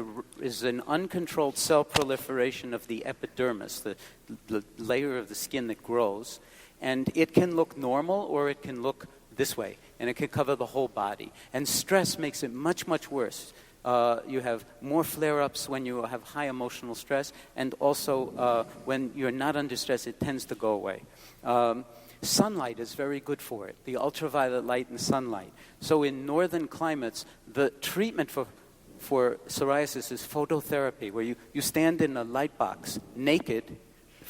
an uncontrolled cell proliferation of the epidermis, the layer of the skin that grows. And it can look normal or it can look this way, and it can cover the whole body. And stress makes it much, much worse. You have more flare-ups when you have high emotional stress, and also when you're not under stress, it tends to go away. Sunlight is very good for it, the ultraviolet light and sunlight. So in northern climates, the treatment for psoriasis is phototherapy, where you stand in a light box naked,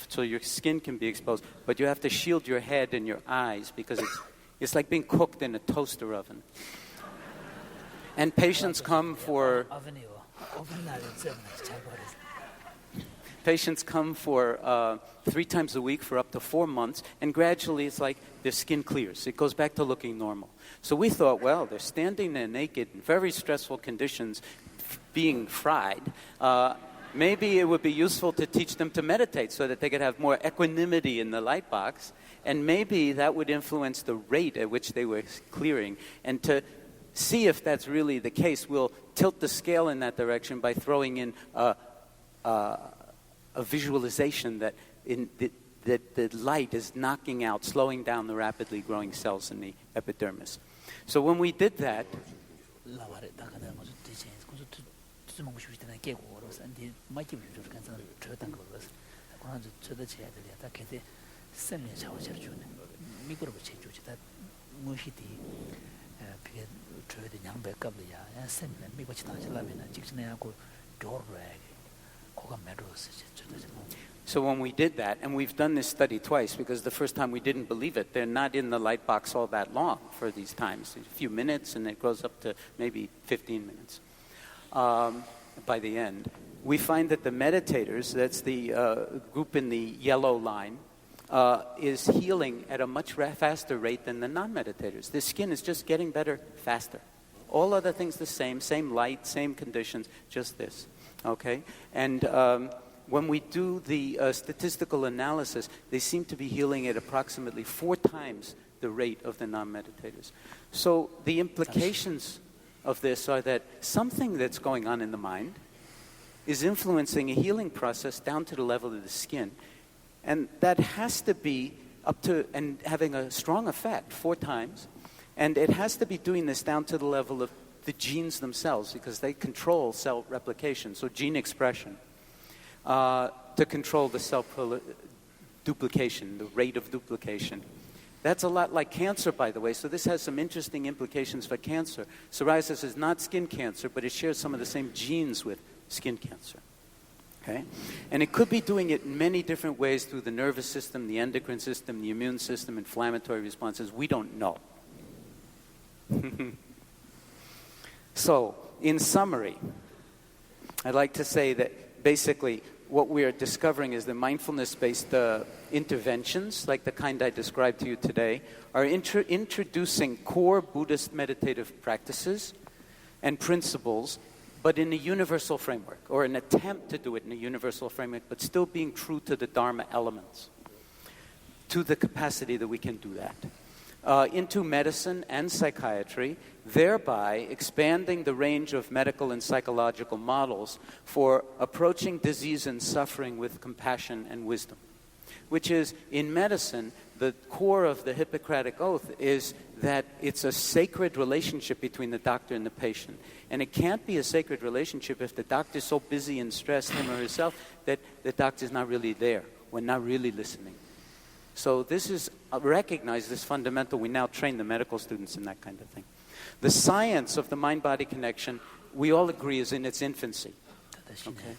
so your skin can be exposed, but you have to shield your head and your eyes because it's like being cooked in a toaster oven. And patients come for 3 times a week for up to 4 months, and gradually it's like their skin clears. It goes back to looking normal. So we thought, well, they're standing there naked in very stressful conditions, being fried. Maybe it would be useful to teach them to meditate so that they could have more equanimity in the light box, and maybe that would influence the rate at which they were clearing. And to see if that's really the case, we'll tilt the scale in that direction by throwing in a visualization that the light is knocking out, slowing down the rapidly growing cells in the epidermis. So when we did that, So when we did that, and we've done this study twice, because the first time we didn't believe it, they're not in the light box all that long for these times, a few minutes, and it goes up to maybe 15 minutes by the end. We find that the meditators, that's the group in the yellow line, is healing at a much faster rate than the non-meditators. The skin is just getting better faster. All other things the same light, same conditions, just this. Okay? And when we do the statistical analysis, they seem to be healing at approximately 4 times the rate of the non-meditators. So the implications of this are that something that's going on in the mind is influencing a healing process down to the level of the skin. And that has to be up to, and having a strong effect 4 times. And it has to be doing this down to the level of the genes themselves, because they control cell replication, so gene expression, to control the cell duplication, the rate of duplication. That's a lot like cancer, by the way, so this has some interesting implications for cancer. Psoriasis is not skin cancer, but it shares some of the same genes with skin cancer. Okay? And it could be doing it in many different ways through the nervous system, the endocrine system, the immune system, inflammatory responses. We don't know. So, in summary, I'd like to say that basically what we are discovering is that mindfulness-based interventions, like the kind I described to you today, are introducing core Buddhist meditative practices and principles but in a universal framework, or an attempt to do it in a universal framework, but still being true to the Dharma elements, to the capacity that we can do that, into medicine and psychiatry, thereby expanding the range of medical and psychological models for approaching disease and suffering with compassion and wisdom, which is, in medicine, the core of the Hippocratic Oath is that it's a sacred relationship between the doctor and the patient. And it can't be a sacred relationship if the doctor's so busy and stressed, him or herself, that the doctor's not really there. We're not really listening. So this is recognized as fundamental. We now train the medical students in that kind of thing. The science of the mind-body connection, we all agree, is in its infancy. Okay?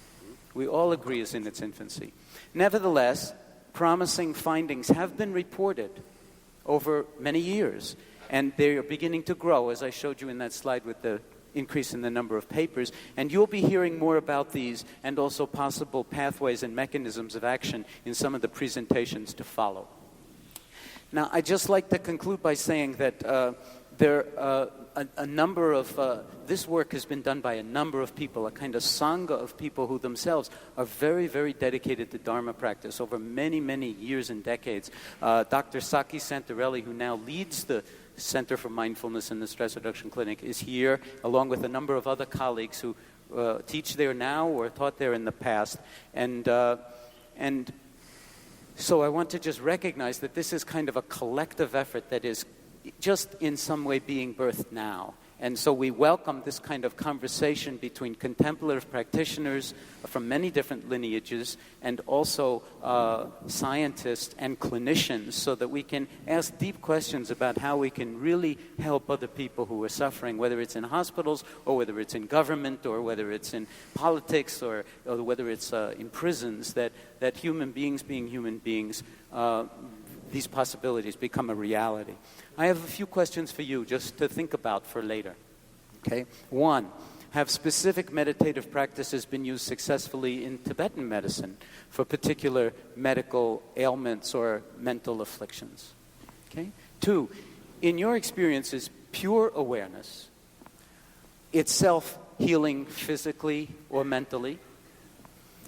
We all agree is in its infancy. Nevertheless, promising findings have been reported over many years, and they are beginning to grow, as I showed you in that slide with the increase in the number of papers. And you'll be hearing more about these and also possible pathways and mechanisms of action in some of the presentations to follow. Now, I'd just like to conclude by saying that a number of, this work has been done by a number of people, a kind of sangha of people who themselves are very, very dedicated to Dharma practice over many, many years and decades. Dr. Saki Santarelli, who now leads the Center for Mindfulness in the Stress Reduction Clinic, is here, along with a number of other colleagues who teach there now or taught there in the past. And so I want to just recognize that this is kind of a collective effort that is just in some way being birthed now. And so we welcome this kind of conversation between contemplative practitioners from many different lineages and also scientists and clinicians, so that we can ask deep questions about how we can really help other people who are suffering, whether it's in hospitals or whether it's in government or whether it's in politics or whether it's in prisons, that human beings being human beings, these possibilities become a reality. I have a few questions for you just to think about for later. Okay? One, have specific meditative practices been used successfully in Tibetan medicine for particular medical ailments or mental afflictions? Okay? Two, in your experience, is pure awareness itself healing physically or mentally?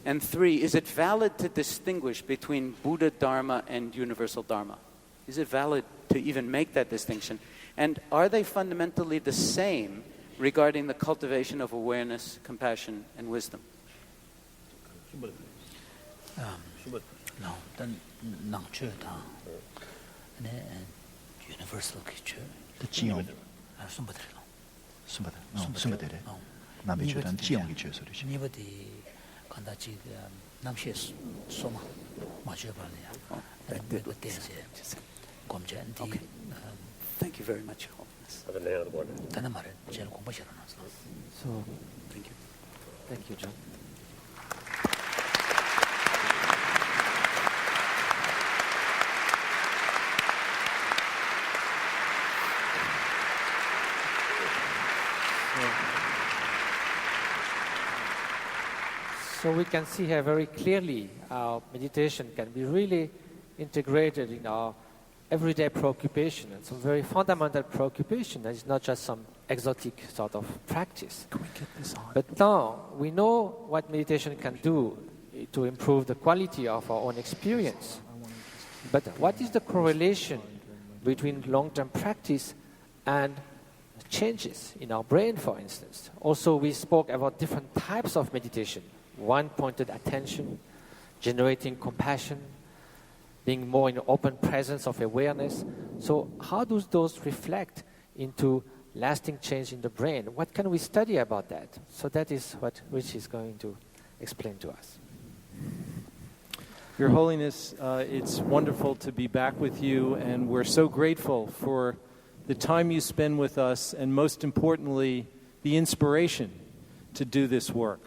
And three, is it valid to distinguish between Buddha Dharma and universal Dharma? Is it valid to even make that distinction? And are they fundamentally the same regarding the cultivation of awareness, compassion, and wisdom? Okay. Thank you very much, Hopkins. So, Thank you. thank you, John. So we can see here very clearly how meditation can be really integrated in our everyday preoccupation, and some very fundamental preoccupation. That is not just some exotic sort of practice. Can we get this on? But now we know what meditation can do to improve the quality of our own experience. But what is the correlation between long-term practice and changes in our brain, for instance? Also, we spoke about different types of meditation. One-pointed attention, generating compassion, being more in open presence of awareness. So how do those reflect into lasting change in the brain? What can we study about that? So that is what Rich is going to explain to us. Your Holiness, it's wonderful to be back with you, and we're so grateful for the time you spend with us, and most importantly, the inspiration to do this work.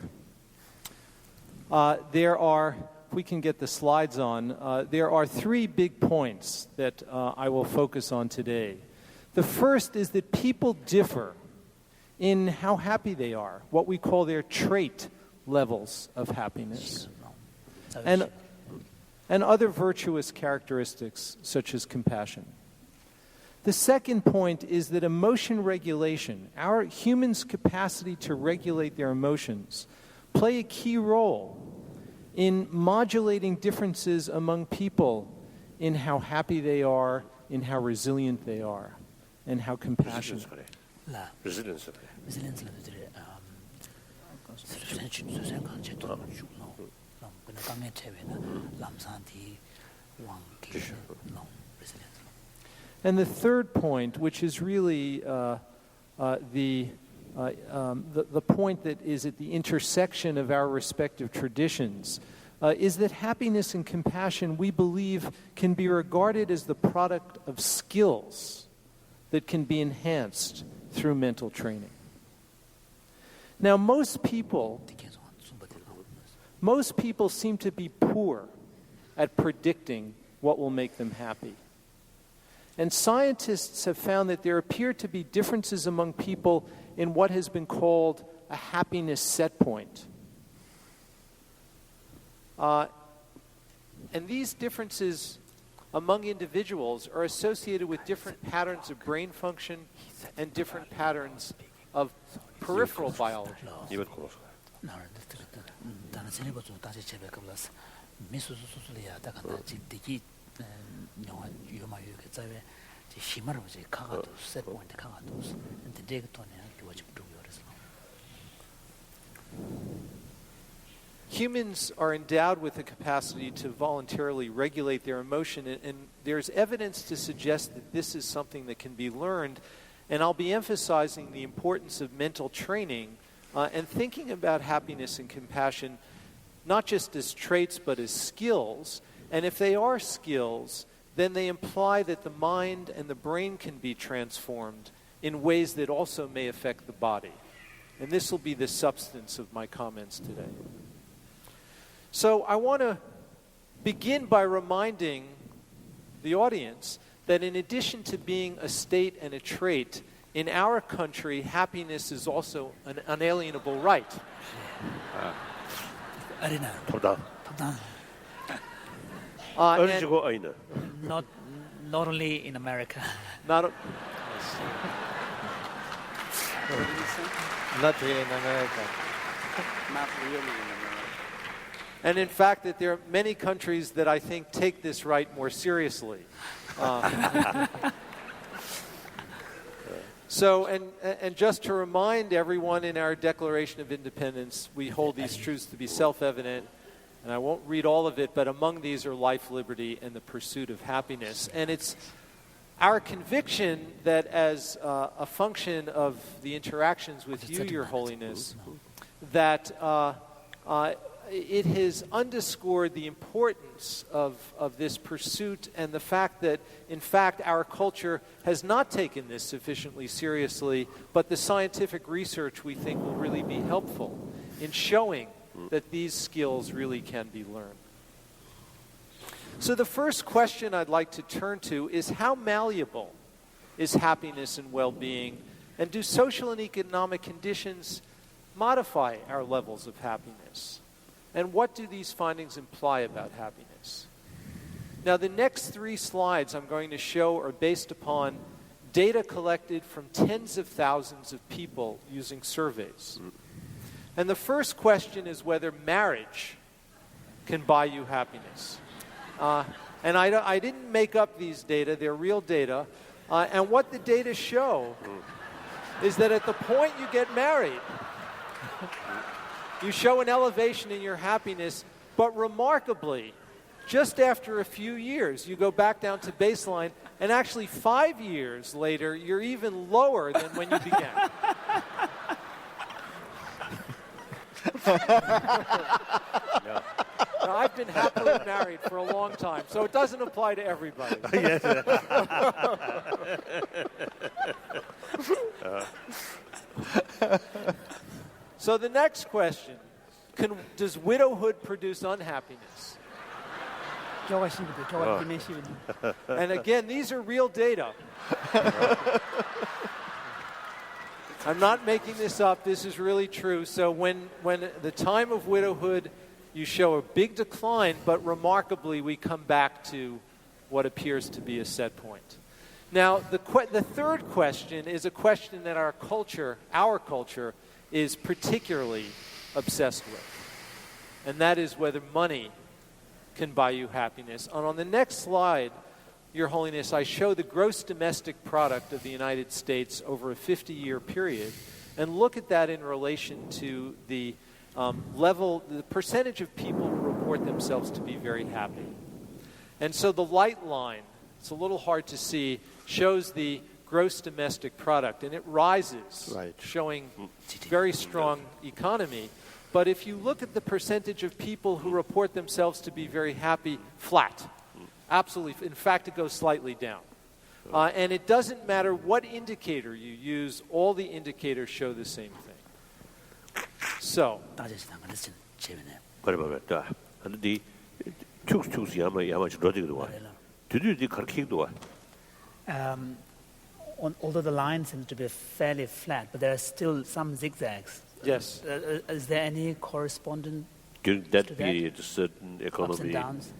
There are, if we can get the slides on, there are three big points that I will focus on today. The first is that people differ in how happy they are, what we call their trait levels of happiness, and other virtuous characteristics such as compassion. The second point is that emotion regulation, our humans' capacity to regulate their emotions, play a key role in modulating differences among people in how happy they are, in how resilient they are, and how compassionate. Resilience. And the third point, which is really the point that is at the intersection of our respective traditions, is that happiness and compassion, we believe, can be regarded as the product of skills that can be enhanced through mental training. Now, most people seem to be poor at predicting what will make them happy. And scientists have found that there appear to be differences among people in what has been called a happiness set point. And these differences among individuals are associated with different patterns of brain function and different patterns of peripheral biology. Humans are endowed with the capacity to voluntarily regulate their emotion, and there's evidence to suggest that this is something that can be learned. And I'll be emphasizing the importance of mental training and thinking about happiness and compassion not just as traits but as skills. And if they are skills, then they imply that the mind and the brain can be transformed in ways that also may affect the body. And this will be the substance of my comments today. So I want to begin by reminding the audience that in addition to being a state and a trait, in our country, happiness is also an unalienable right. Not only in America. Not really in America. Not really in America. And in fact, that there are many countries that I think take this right more seriously. So, and just to remind everyone, in our Declaration of Independence, we hold these truths to be self-evident, and I won't read all of it, but among these are life, liberty, and the pursuit of happiness. And it's our conviction that as a function of the interactions with you, Your Holiness, that it has underscored the importance of this pursuit and the fact that, in fact, our culture has not taken this sufficiently seriously, but the scientific research, we think, will really be helpful in showing that these skills really can be learned. So the first question I'd like to turn to is, how malleable is happiness and well-being, and do social and economic conditions modify our levels of happiness? And what do these findings imply about happiness? Now, the next 3 slides I'm going to show are based upon data collected from tens of thousands of people using surveys. And the first question is whether marriage can buy you happiness. And I didn't make up these data, they're real data. And what the data show is that at the point you get married, you show an elevation in your happiness, but remarkably, just after a few years, you go back down to baseline, and actually 5 years later, you're even lower than when you began. Now, I've been happily married for a long time, so it doesn't apply to everybody. So the next question, does widowhood produce unhappiness? And again, these are real data. I'm not making this up. This is really true. So when at the time of widowhood, you show a big decline, but remarkably, we come back to what appears to be a set point. Now, the third question is a question that our culture is particularly obsessed with, and that is whether money can buy you happiness. And on the next slide, Your Holiness, I show the gross domestic product of the United States over a 50-year period, and look at that in relation to the the percentage of people who report themselves to be very happy. And so the light line, it's a little hard to see, shows the gross domestic product, and it rises, showing very strong economy. But if you look at the percentage of people who report themselves to be very happy, flat. Absolutely. In fact, it goes slightly down. And it doesn't matter what indicator you use, all the indicators show the same thing. So, although the line seems to be fairly flat, but there are still some zigzags. Yes. Is there any correspondence During that period, certain ups and economy. downs?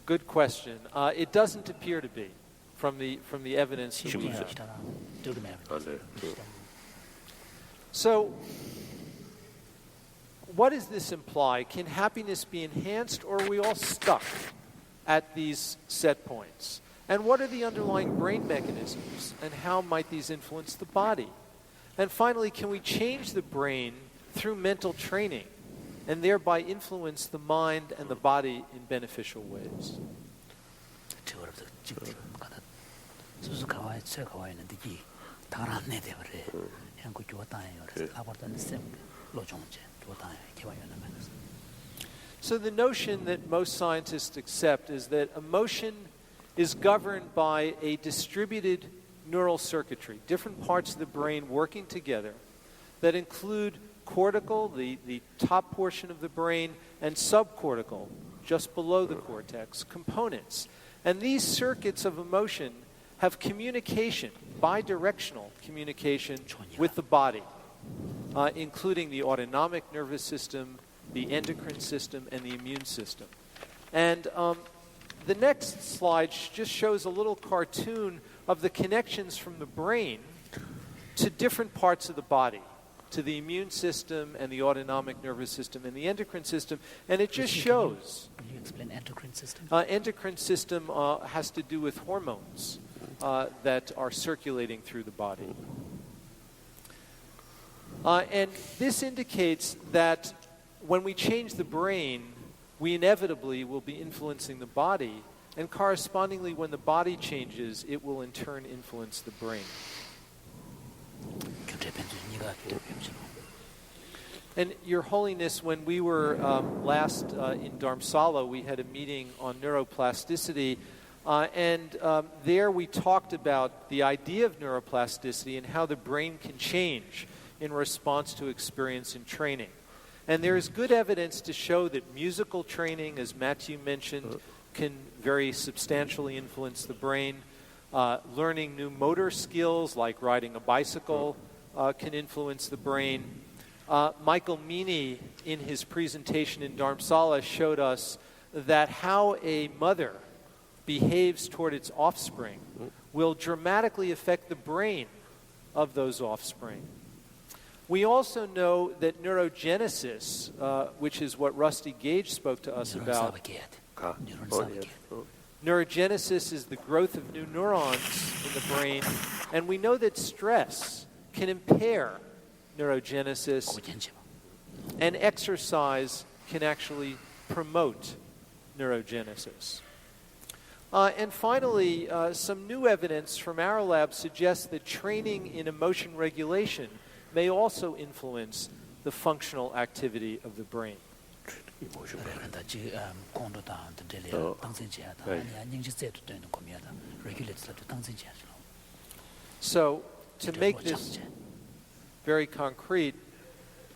Good question. It doesn't appear to be from the evidence that we have. So, what does this imply? Can happiness be enhanced, or are we all stuck at these set points? And what are the underlying brain mechanisms, and how might these influence the body? And finally, can we change the brain through mental training, and thereby influence the mind and the body in beneficial ways? So the notion that most scientists accept is that emotion is governed by a distributed neural circuitry, different parts of the brain working together that include cortical, the top portion of the brain, and subcortical, just below the cortex, components. And these circuits of emotion have communication, bidirectional communication with the body, including the autonomic nervous system, the endocrine system, and the immune system. And the next slide just shows a little cartoon of the connections from the brain to different parts of the body, to the immune system and the autonomic nervous system and the endocrine system. And it just shows. Can you explain endocrine system? Endocrine system has to do with hormones that are circulating through the body. And this indicates that when we change the brain, we inevitably will be influencing the body, and correspondingly, when the body changes, it will in turn influence the brain. And Your Holiness, when we were last in Dharamsala, we had a meeting on neuroplasticity, and there we talked about the idea of neuroplasticity and how the brain can change in response to experience and training. And there is good evidence to show that musical training, as Matthieu mentioned, can very substantially influence the brain. Learning new motor skills like riding a bicycle can influence the brain. Michael Meany, in his presentation in Dharamsala, showed us that how a mother behaves toward its offspring will dramatically affect the brain of those offspring. We also know that neurogenesis, which is what Rusty Gage spoke to us about, neurogenesis is the growth of new neurons in the brain, and we know that stress can impair neurogenesis, and exercise can actually promote neurogenesis. And finally, some new evidence from our lab suggests that training in emotion regulation may also influence the functional activity of the brain. So, to make this very concrete,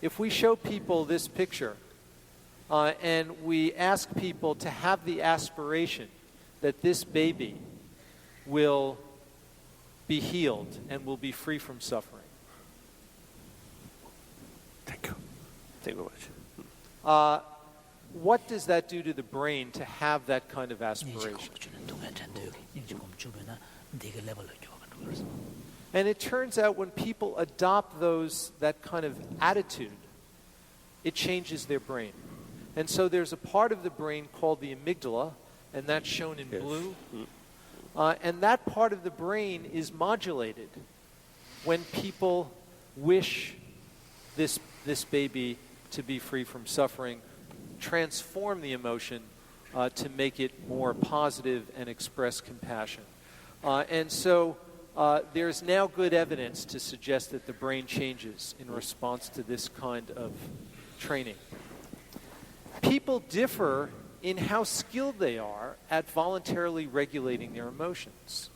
if we show people this picture and we ask people to have the aspiration that this baby will be healed and will be free from suffering. Thank you. Thank you very much. what does that do to the brain to have that kind of aspiration? And it turns out when people adopt that kind of attitude, it changes their brain. And so there's a part of the brain called the amygdala, and that's shown in blue. And that part of the brain is modulated when people wish this baby to be free from suffering, transform the emotion to make it more positive and express compassion. And so there's now good evidence to suggest that the brain changes in response to this kind of training. People differ in how skilled they are at voluntarily regulating their emotions.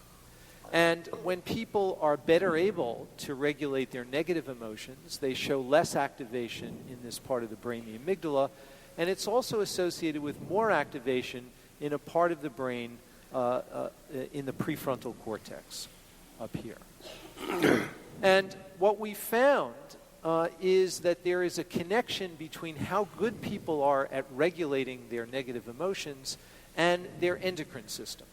And when people are better able to regulate their negative emotions, they show less activation in this part of the brain, the amygdala, and it's also associated with more activation in a part of the brain in the prefrontal cortex up here. And what we found is that there is a connection between how good people are at regulating their negative emotions and their endocrine system.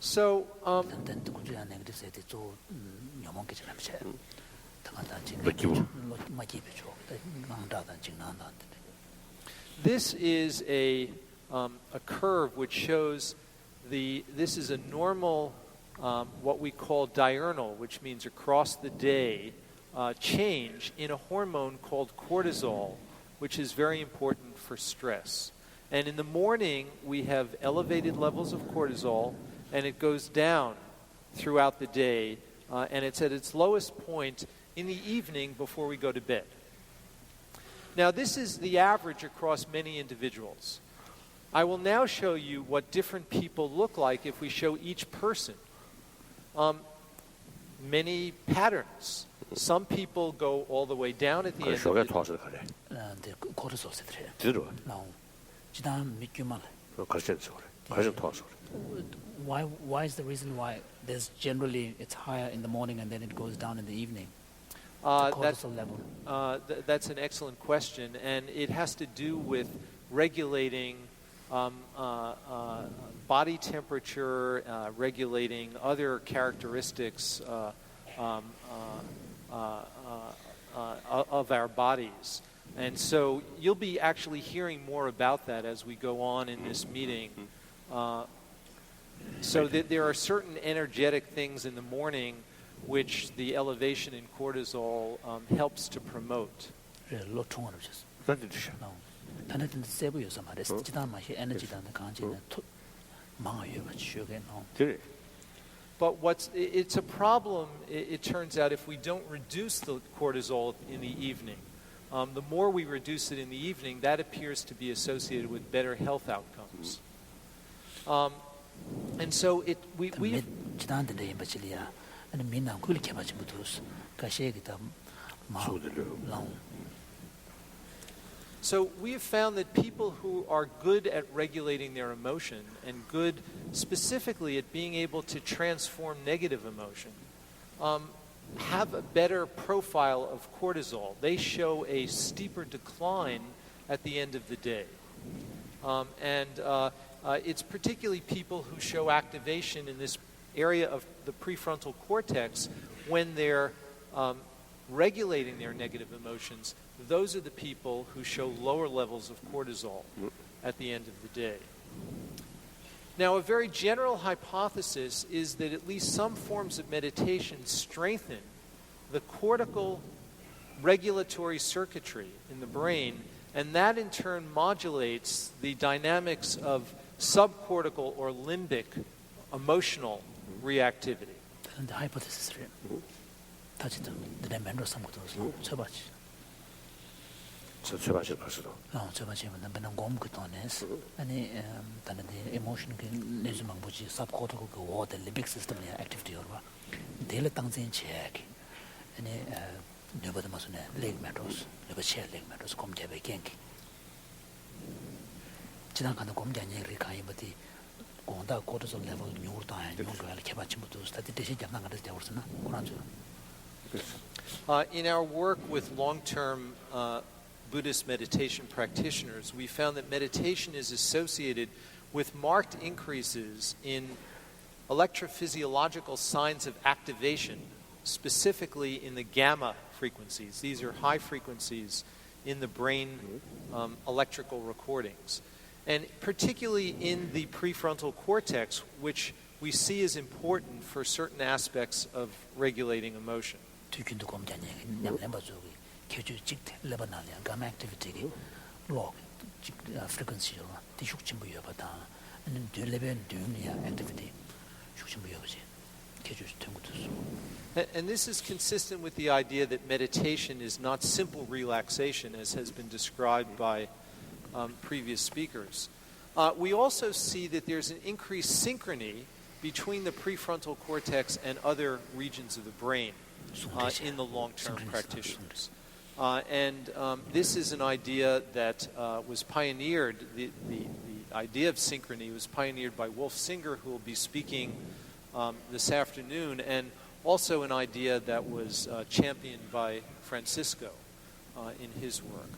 So, this is a curve which shows this is a normal, what we call diurnal, which means across the day, change in a hormone called cortisol, which is very important for stress. And in the morning, we have elevated levels of cortisol, and it goes down throughout the day, and it's at its lowest point in the evening before we go to bed. Now, this is the average across many individuals. I will now show you what different people look like if we show each person. Many patterns. Some people go all the way down at the end of the Why is the reason why there's generally it's higher in the morning and then it goes down in the evening? Cortisol level. That's an excellent question, and it has to do with regulating body temperature, regulating other characteristics of our bodies. And so you'll be actually hearing more about that as we go on in this meeting. So there are certain energetic things in the morning which the elevation in cortisol helps to promote. But it's a problem, it turns out, if we don't reduce the cortisol in the evening. The more we reduce it in the evening, that appears to be associated with better health outcomes. And so So we have found that people who are good at regulating their emotion and good specifically at being able to transform negative emotion have a better profile of cortisol. They show a steeper decline at the end of the day. It's particularly people who show activation in this area of the prefrontal cortex when they're regulating their negative emotions. Those are the people who show lower levels of cortisol at the end of the day. Now, a very general hypothesis is that at least some forms of meditation strengthen the cortical regulatory circuitry in the brain, and that in turn modulates the dynamics of subcortical or limbic emotional reactivity. The hypothesis is emotion subcortical go the limbic system activity or Tenzin check leg matters chair leg matters come to genki cortisol level In our work with long-term Buddhist meditation practitioners, we found that meditation is associated with marked increases in electrophysiological signs of activation, specifically in the gamma frequencies. These are high frequencies in the brain electrical recordings. And particularly in the prefrontal cortex, which we see as important for certain aspects of regulating emotion. And this is consistent with the idea that meditation is not simple relaxation, as has been described by previous speakers. We also see that there's an increased synchrony between the prefrontal cortex and other regions of the brain in the long-term practitioners. And this is an idea that was pioneered, the idea of synchrony was pioneered by Wolf Singer, who will be speaking this afternoon, and also an idea that was championed by Francisco in his work.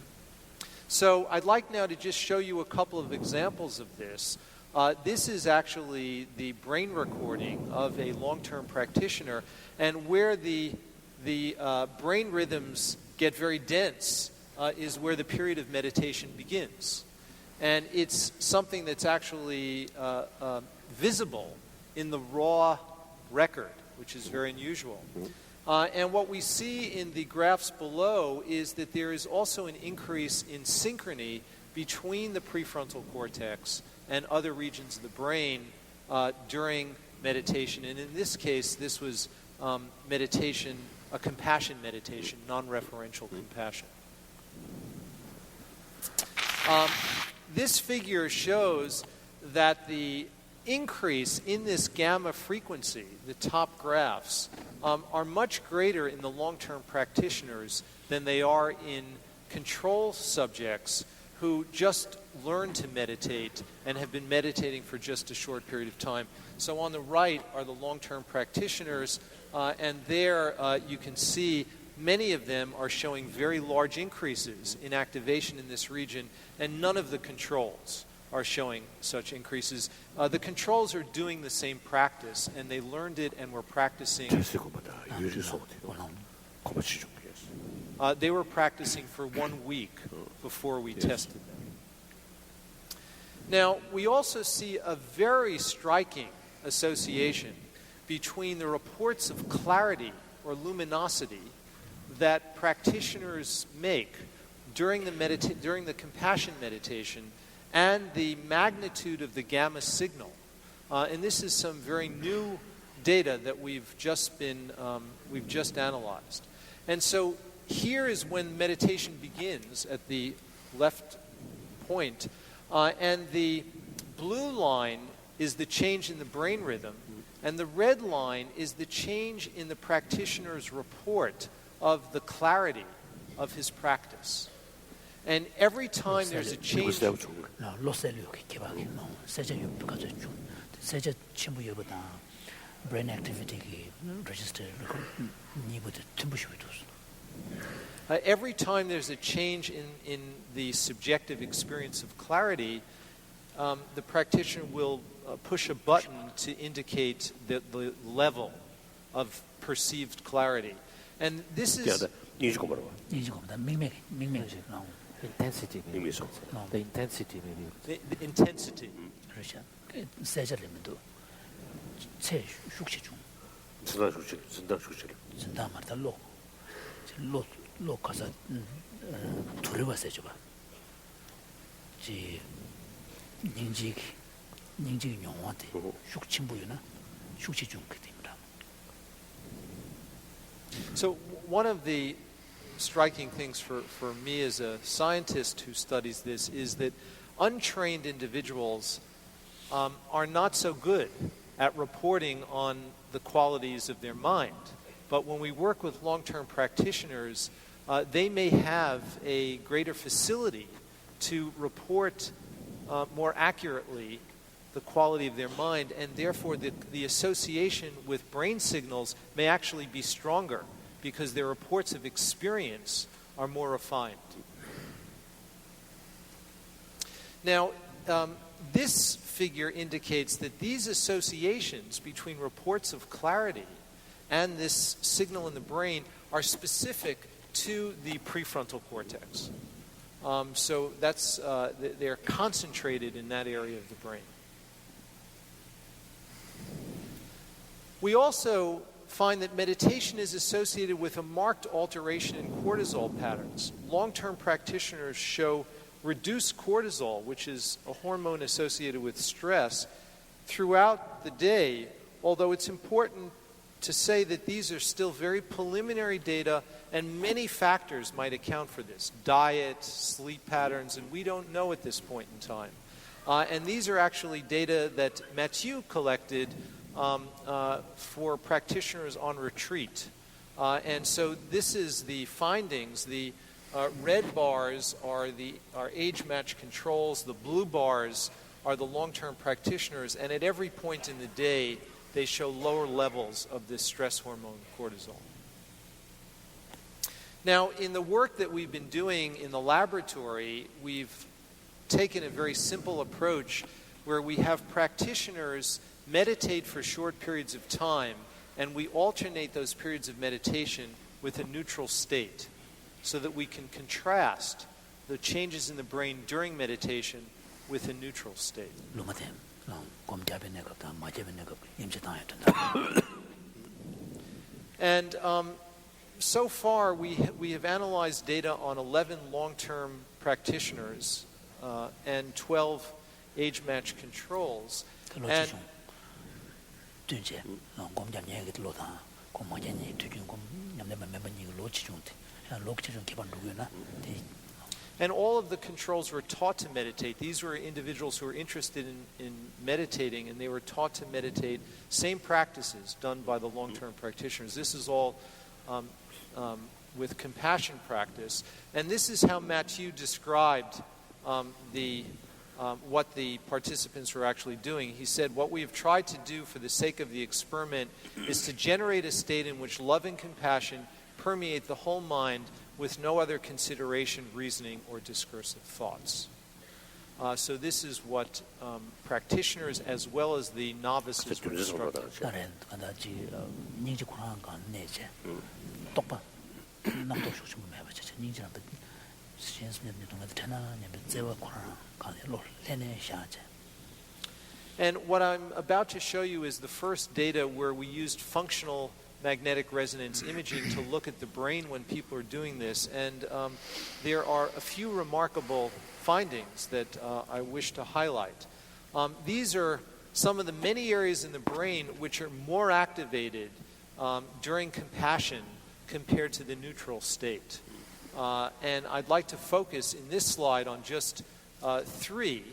So I'd like now to just show you a couple of examples of this. This is actually the brain recording of a long-term practitioner, and where the brain rhythms get very dense is where the period of meditation begins. And it's something that's actually visible in the raw record, which is very unusual. And what we see in the graphs below is that there is also an increase in synchrony between the prefrontal cortex and other regions of the brain during meditation. And in this case, this was meditation, a compassion meditation, non-referential compassion. This figure shows that the increase in this gamma frequency, the top graphs, are much greater in the long-term practitioners than they are in control subjects who just learned to meditate and have been meditating for just a short period of time. So on the right are the long-term practitioners, and there you can see many of them are showing very large increases in activation in this region, and none of the controls are showing such increases. The controls are doing the same practice, and they learned it and were practicing. They were practicing for 1 week before we tested them. Now, we also see a very striking association between the reports of clarity or luminosity that practitioners make during the compassion meditation and the magnitude of the gamma signal. And this is some very new data that we've just analyzed. And so here is when meditation begins at the left point, and the blue line is the change in the brain rhythm, and the red line is the change in the practitioner's report of the clarity of his practice. And every time there's a change... brain activity register every time there's a change in the subjective experience of clarity, the practitioner will push a button to indicate the level of perceived clarity. And this is... Intensity. maybe. The intensity, maybe. The intensity. So one of the striking things for me as a scientist who studies this is that untrained individuals are not so good at reporting on the qualities of their mind. But when we work with long-term practitioners, they may have a greater facility to report more accurately the quality of their mind, and therefore the association with brain signals may actually be stronger because their reports of experience are more refined. Now, this figure indicates that these associations between reports of clarity and this signal in the brain are specific to the prefrontal cortex. So that's, they're concentrated in that area of the brain. We also find that meditation is associated with a marked alteration in cortisol patterns. Long-term practitioners show reduced cortisol, which is a hormone associated with stress, throughout the day, although it's important to say that these are still very preliminary data and many factors might account for this. Diet, sleep patterns, and we don't know at this point in time. And these are actually data that Matthieu collected for practitioners on retreat. And so this is the findings. The red bars are age-matched controls. The blue bars are the long-term practitioners. And at every point in the day, they show lower levels of this stress hormone, cortisol. Now, in the work that we've been doing in the laboratory, we've taken a very simple approach where we have practitioners meditate for short periods of time, and we alternate those periods of meditation with a neutral state so that we can contrast the changes in the brain during meditation with a neutral state. And so far, we have analyzed data on 11 long-term practitioners and 12 age-matched controls. And and all of the controls were taught to meditate. These were individuals who were interested in meditating, and they were taught to meditate. Same practices done by the long-term practitioners. This is all with compassion practice. And this is how Matthieu described what the participants were actually doing. He said, what we have tried to do for the sake of the experiment is to generate a state in which love and compassion permeate the whole mind with no other consideration, reasoning, or discursive thoughts. So this is what practitioners as well as the novices were instructed. And what I'm about to show you is the first data where we used functional magnetic resonance imaging to look at the brain when people are doing this. And there are a few remarkable findings that I wish to highlight. These are some of the many areas in the brain which are more activated during compassion compared to the neutral state. And I'd like to focus in this slide on just 3,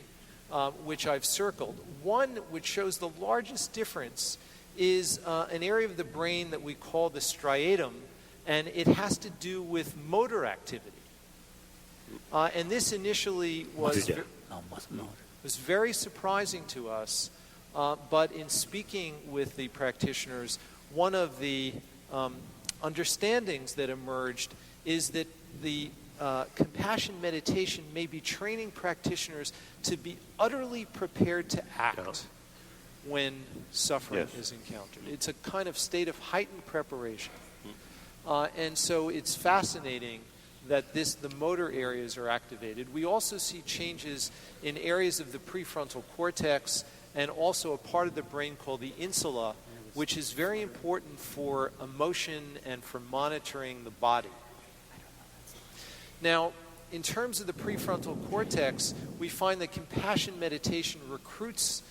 which I've circled. One which shows the largest difference is an area of the brain that we call the striatum, and it has to do with motor activity. And this initially was very surprising to us, but in speaking with the practitioners, one of the understandings that emerged is that the compassion meditation may be training practitioners to be utterly prepared to act when suffering is encountered. It's a kind of state of heightened preparation. And so it's fascinating that the motor areas are activated. We also see changes in areas of the prefrontal cortex and also a part of the brain called the insula, which is very important for emotion and for monitoring the body. Now, in terms of the prefrontal cortex, we find that compassion meditation recruits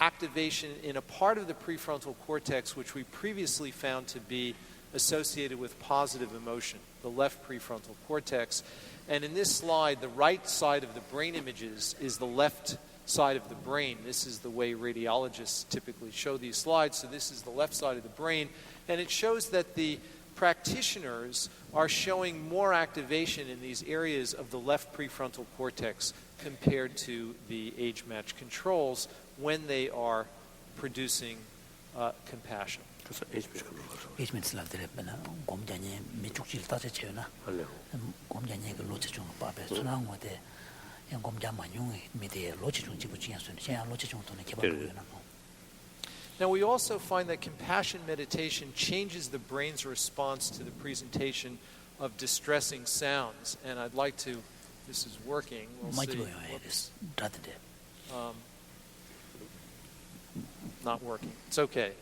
activation in a part of the prefrontal cortex which we previously found to be associated with positive emotion, the left prefrontal cortex. And in this slide, the right side of the brain images is the left side of the brain. This is the way radiologists typically show these slides. So this is the left side of the brain. And it shows that the practitioners are showing more activation in these areas of the left prefrontal cortex compared to the age-matched controls when they are producing compassion. H minutes left there, but Gomjani, Michukil Tachena, Gomjani, Lochung Pape, Sunang with the Gomjamayung, Mede, Lochung Chibuchi, and Lochung to Nakeba. Now, we also find that compassion meditation changes the brain's response to the presentation of distressing sounds. And I'd like to, this is working, we'll see. Not working. It's okay.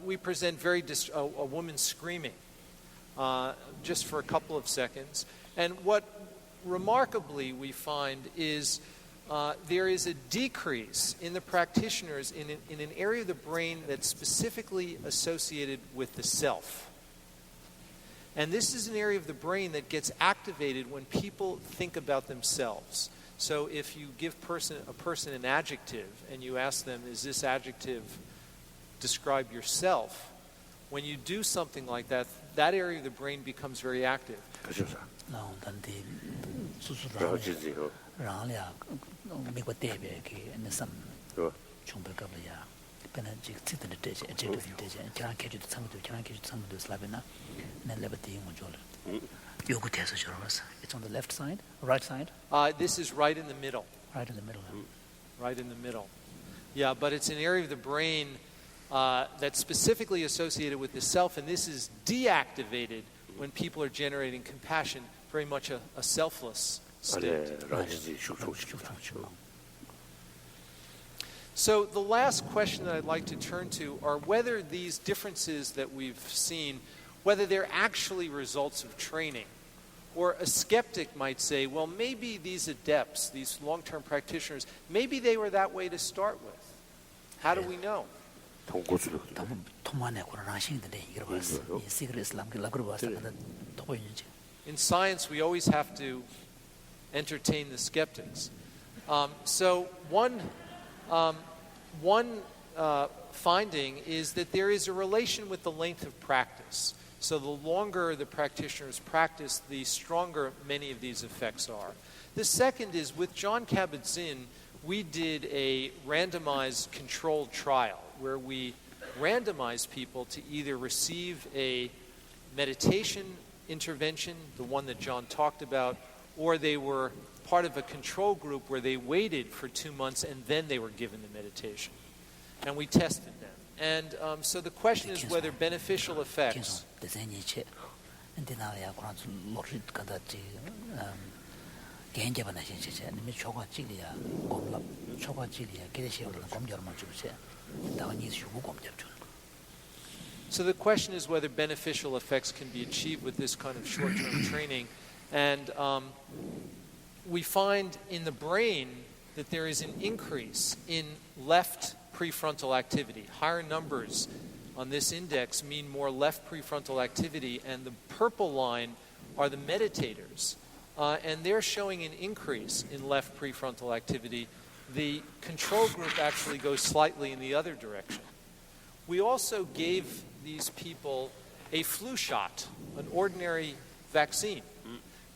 We present a woman screaming just for a couple of seconds. And what remarkably we find is there is a decrease in the practitioners in an area of the brain that's specifically associated with the self. And this is an area of the brain that gets activated when people think about themselves. So if you give a person an adjective and you ask them, is this adjective describe yourself? When you do something like that, that area of the brain becomes very active. It's on the left side, right side? This is right in the middle. Right in the middle. Right in the middle. Yeah, but it's an area of the brain that's specifically associated with the self, and this is deactivated when people are generating compassion, very much a selfless state. So the last question that I'd like to turn to are whether these differences that we've seen, whether they're actually results of training. Or a skeptic might say, well, maybe these adepts, these long-term practitioners, maybe they were that way to start with. How do we know? In science, we always have to entertain the skeptics. So one finding is that there is a relation with the length of practice. So the longer the practitioners practice, the stronger many of these effects are. The second is with Jon Kabat-Zinn, we did a randomized controlled trial where we randomized people to either receive a meditation intervention, the one that John talked about, or they were part of a control group where they waited for 2 months and then they were given the meditation. And we tested them. And so the question is whether beneficial effects So the question is whether beneficial effects can be achieved with this kind of short-term training. And we find in the brain that there is an increase in left prefrontal activity. Higher numbers on this index mean more left prefrontal activity, and the purple line are the meditators. And they're showing an increase in left prefrontal activity. The control group actually goes slightly in the other direction. We also gave these people a flu shot, an ordinary vaccine.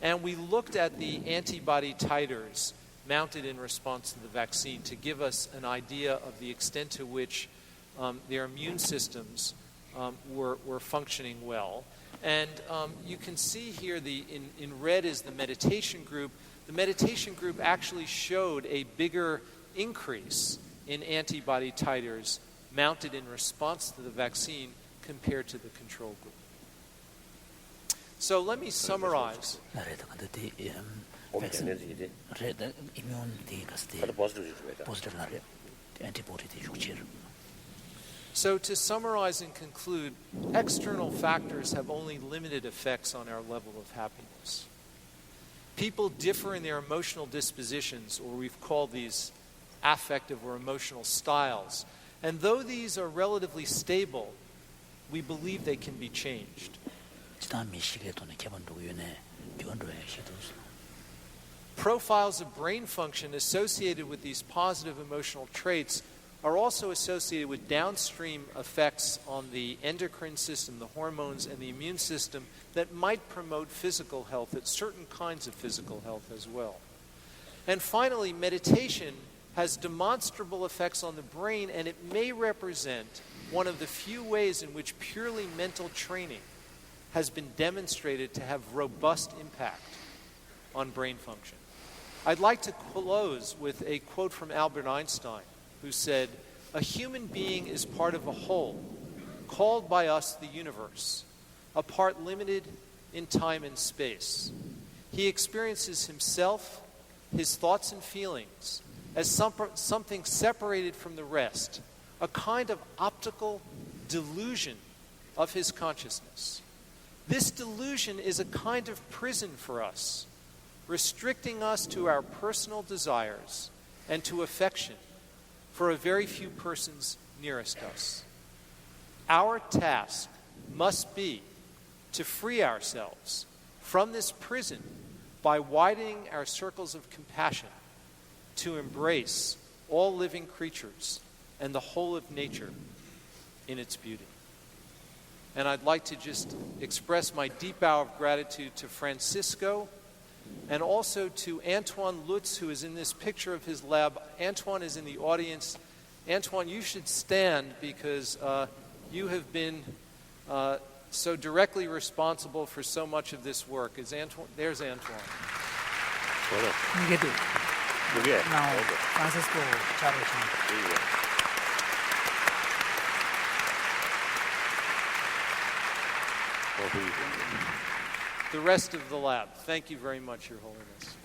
And we looked at the antibody titers mounted in response to the vaccine to give us an idea of the extent to which their immune systems were functioning well. And you can see here in red is the meditation group. The meditation group actually showed a bigger increase in antibody titers mounted in response to the vaccine compared to the control group. So let me summarize. So to summarize and conclude, external factors have only limited effects on our level of happiness. People differ in their emotional dispositions, or we've called these affective or emotional styles. And though these are relatively stable, we believe they can be changed. Profiles of brain function associated with these positive emotional traits are also associated with downstream effects on the endocrine system, the hormones, and the immune system that might promote physical health, at certain kinds of physical health as well. And finally, meditation has demonstrable effects on the brain, and it may represent one of the few ways in which purely mental training has been demonstrated to have robust impact on brain function. I'd like to close with a quote from Albert Einstein, who said, "A human being is part of a whole, called by us the universe, a part limited in time and space. He experiences himself, his thoughts and feelings, as something separated from the rest, a kind of optical delusion of his consciousness. This delusion is a kind of prison for us, restricting us to our personal desires and to affection for a very few persons nearest us. Our task must be to free ourselves from this prison by widening our circles of compassion, to embrace all living creatures and the whole of nature in its beauty." And I'd like to just express my deep bow of gratitude to Francisco and also to Antoine Lutz, who is in this picture of his lab. Antoine is in the audience. Antoine, you should stand because you have been so directly responsible for so much of this work. There's Antoine. Now, Francisco Charles. The rest of the lab. Thank you very much, Your Holiness.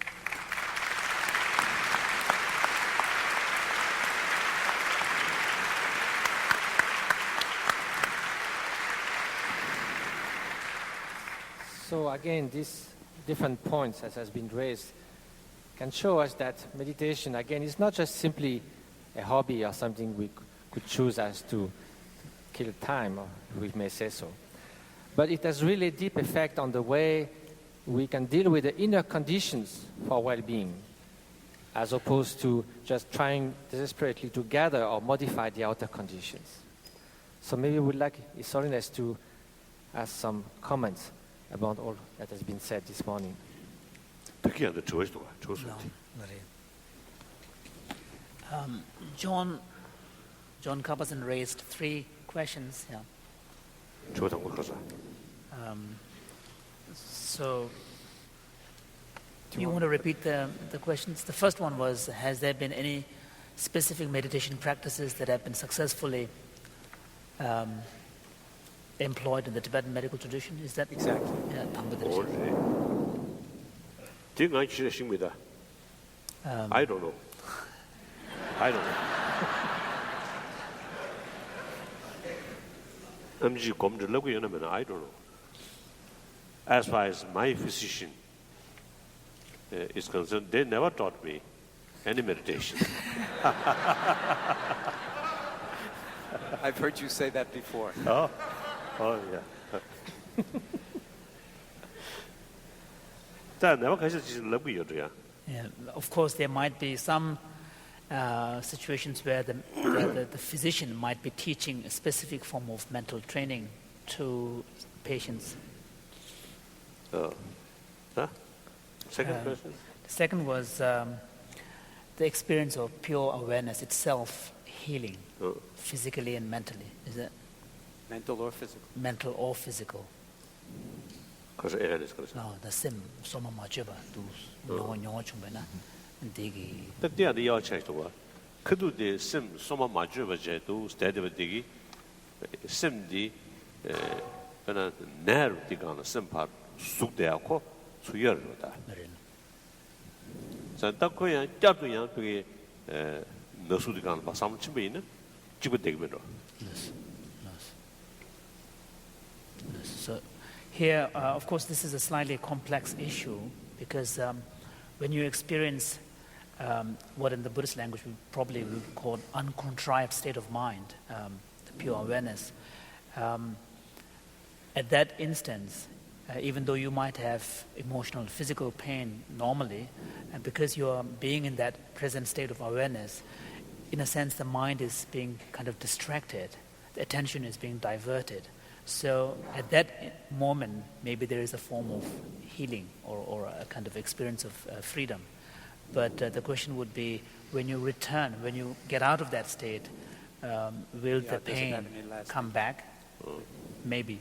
So again, these different points, as has been raised, can show us that meditation, again, is not just simply a hobby or something we could choose as to kill time, or we may say so. But it has really a deep effect on the way we can deal with the inner conditions for well-being, as opposed to just trying desperately to gather or modify the outer conditions. So maybe we'd like His Holiness to ask some comments about all that has been said this morning. Jon Kabat-Zinn raised 3 questions. Yeah. So, you want to repeat the questions? The first one was, has there been any specific meditation practices that have been successfully employed in the Tibetan medical tradition? Is that exactly? Yeah, I don't know. I don't know. As far as my physician is concerned, they never taught me any meditation. I've heard you say that before. Oh yeah. Yeah, of course, there might be some situations where the physician might be teaching a specific form of mental training to patients. Second question? The second was the experience of pure awareness itself healing, physically and mentally. Is that mental or physical? Mental or physical. No, the same. Soma majuba do nyongo chumbena. Digi. The other year checked over. Could do the sim soma majuba jetu steady with digi. Sim di ner digana sim part suit the alco to your roda. Santa Koya Jatuyan to no sudigan, but some chimney, Jibut. So here, of course, this is a slightly complex issue because when you experience what in the Buddhist language we probably would call uncontrived state of mind, the pure awareness, at that instance, even though you might have emotional, physical pain normally, and because you are being in that present state of awareness, in a sense the mind is being kind of distracted, the attention is being diverted. So at that moment, maybe there is a form of healing or a kind of experience of freedom. But the question would be, when you return, when you get out of that state, will the pain come back? Maybe.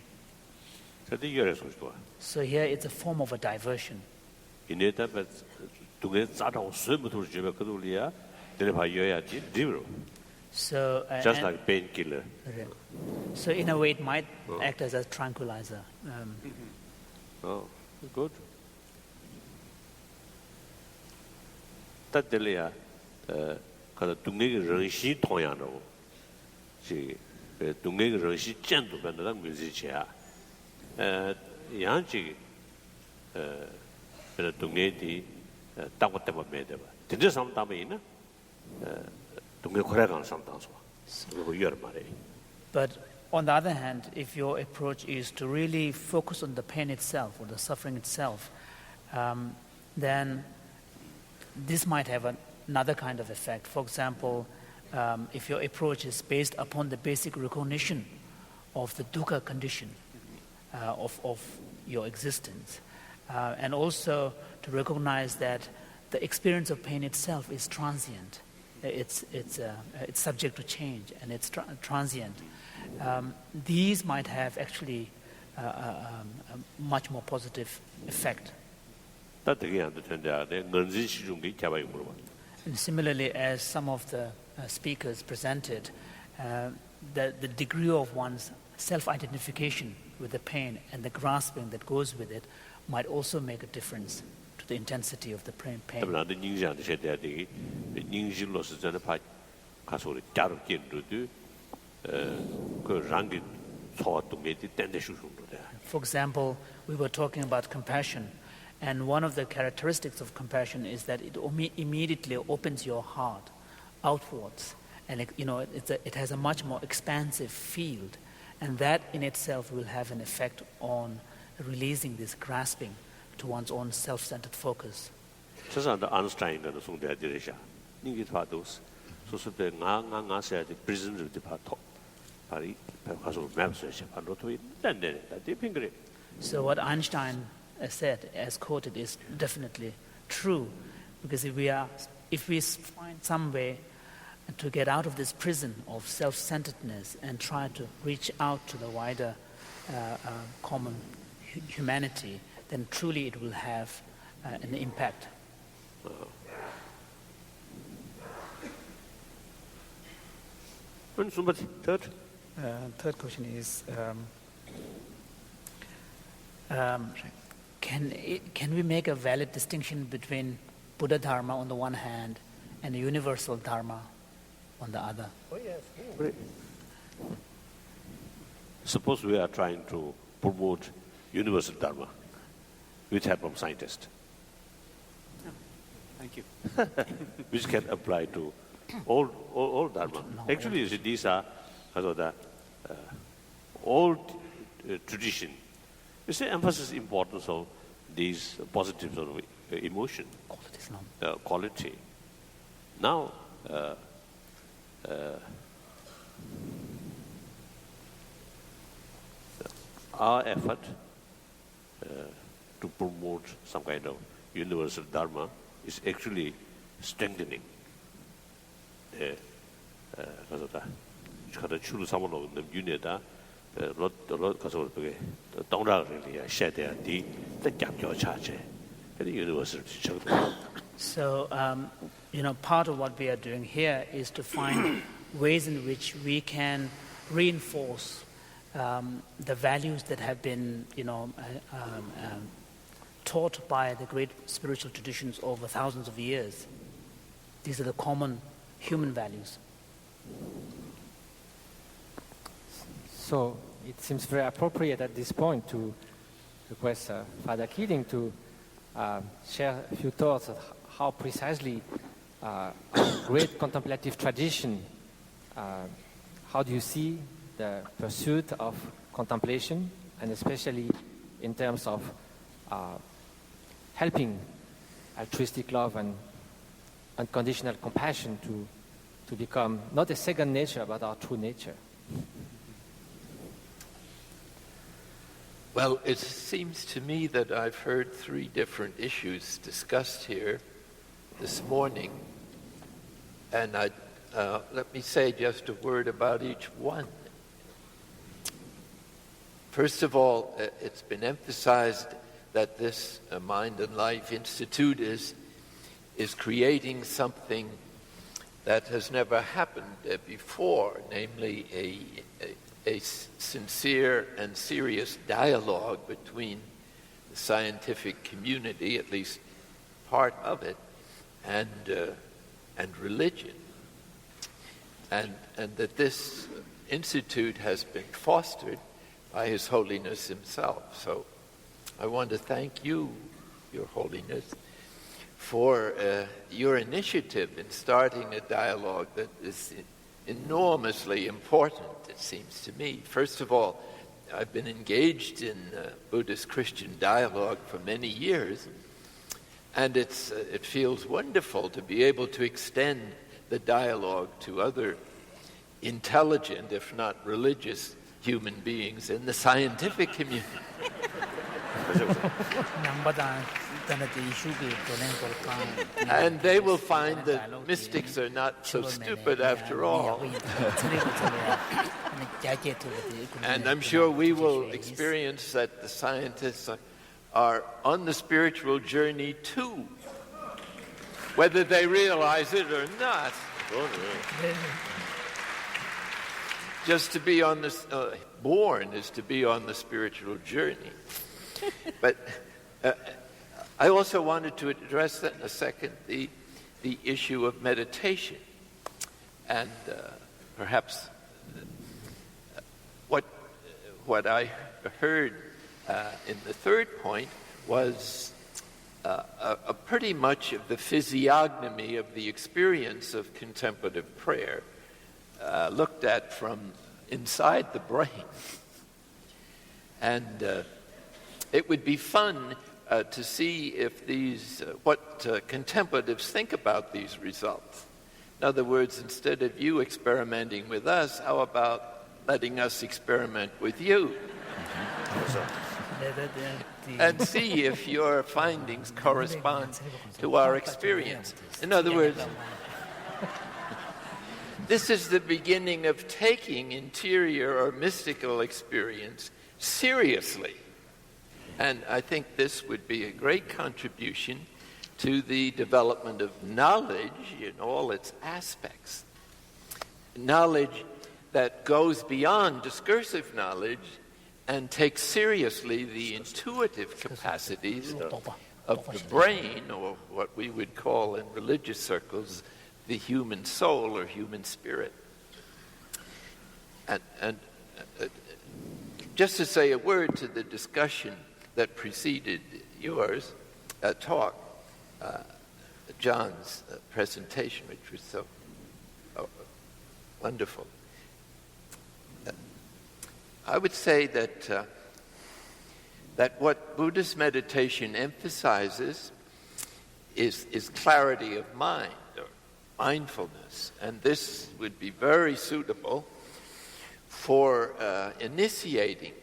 So here it's a form of a diversion. So, just like painkiller. Okay. So in a way it might act as a tranquilizer. Oh, good. Taddelia, kada dungegi rengxi tongyano, ji dungegi rengxi jiandu benda da music chia. Yang ji benda dungegi di dawa dawa mede ba. Tinje sam dama ina, dungegi koregang sam danswa. But on the other hand, if your approach is to really focus on the pain itself or the suffering itself, then this might have another kind of effect. For example, if your approach is based upon the basic recognition of the dukkha condition of your existence, and also to recognize that the experience of pain itself is transient. It's subject to change and it's transient. These might have actually a much more positive effect. And similarly, as some of the speakers presented, the degree of one's self-identification with the pain and the grasping that goes with it might also make a difference to the intensity of the pain. For example, we were talking about compassion, and one of the characteristics of compassion is that it immediately opens your heart outwards, and it has a much more expansive field, and that in itself will have an effect on releasing this grasping to one's own self-centered focus. So what Einstein said, as quoted, is definitely true, because if we find some way to get out of this prison of self-centeredness and try to reach out to the wider common humanity, then truly it will have an impact. Third question is, can we make a valid distinction between Buddha Dharma on the one hand and universal Dharma on the other? Oh, yes. Suppose we are trying to promote universal Dharma. Which type of scientist? Thank you. Which can apply to all Dharma. Actually, you see, these are the old tradition. You see, emphasis importance of these positive sort of emotion, quality. Now, our effort to promote some kind of universal Dharma is actually strengthening So, part of what we are doing here is to find ways in which we can reinforce the values that have been, taught by the great spiritual traditions over thousands of years. These are the common human values. So it seems very appropriate at this point to request Father Keating to share a few thoughts of how precisely a great contemplative tradition, how do you see the pursuit of contemplation, and especially in terms of helping altruistic love and unconditional compassion to become not a second nature but our true nature? Well, it seems to me that I've heard three different issues discussed here, this morning, and let me say just a word about each one. First of all, it's been emphasized that this Mind and Life Institute is creating something that has never happened before, namely a sincere and serious dialogue between the scientific community, at least part of it, and religion. And that this institute has been fostered by His Holiness himself. So I want to thank you, Your Holiness, for your initiative in starting a dialogue that is enormously important, it seems to me. First of all, I've been engaged in Buddhist-Christian dialogue for many years, and it feels wonderful to be able to extend the dialogue to other intelligent, if not religious, human beings in the scientific community. And they will find that mystics are not so stupid after all. And I'm sure we will experience that the scientists are on the spiritual journey too, whether they realize it or not. Just to be on this, born is to be on the spiritual journey. But I also wanted to address that in a second, the issue of meditation. And perhaps what I heard in the third point was pretty much of the physiognomy of the experience of contemplative prayer, looked at from inside the brain. And it would be fun to see if what contemplatives think about these results. In other words, instead of you experimenting with us, how about letting us experiment with you? And see if your findings correspond to our experience. In other words, this is the beginning of taking interior or mystical experience seriously. And I think this would be a great contribution to the development of knowledge in all its aspects. Knowledge that goes beyond discursive knowledge and takes seriously the intuitive capacities of the brain, or what we would call in religious circles the human soul or human spirit. And just to say a word to the discussion that preceded yours talk, John's presentation, which was so wonderful. I would say that what Buddhist meditation emphasizes is clarity of mind, or mindfulness, and this would be very suitable for initiating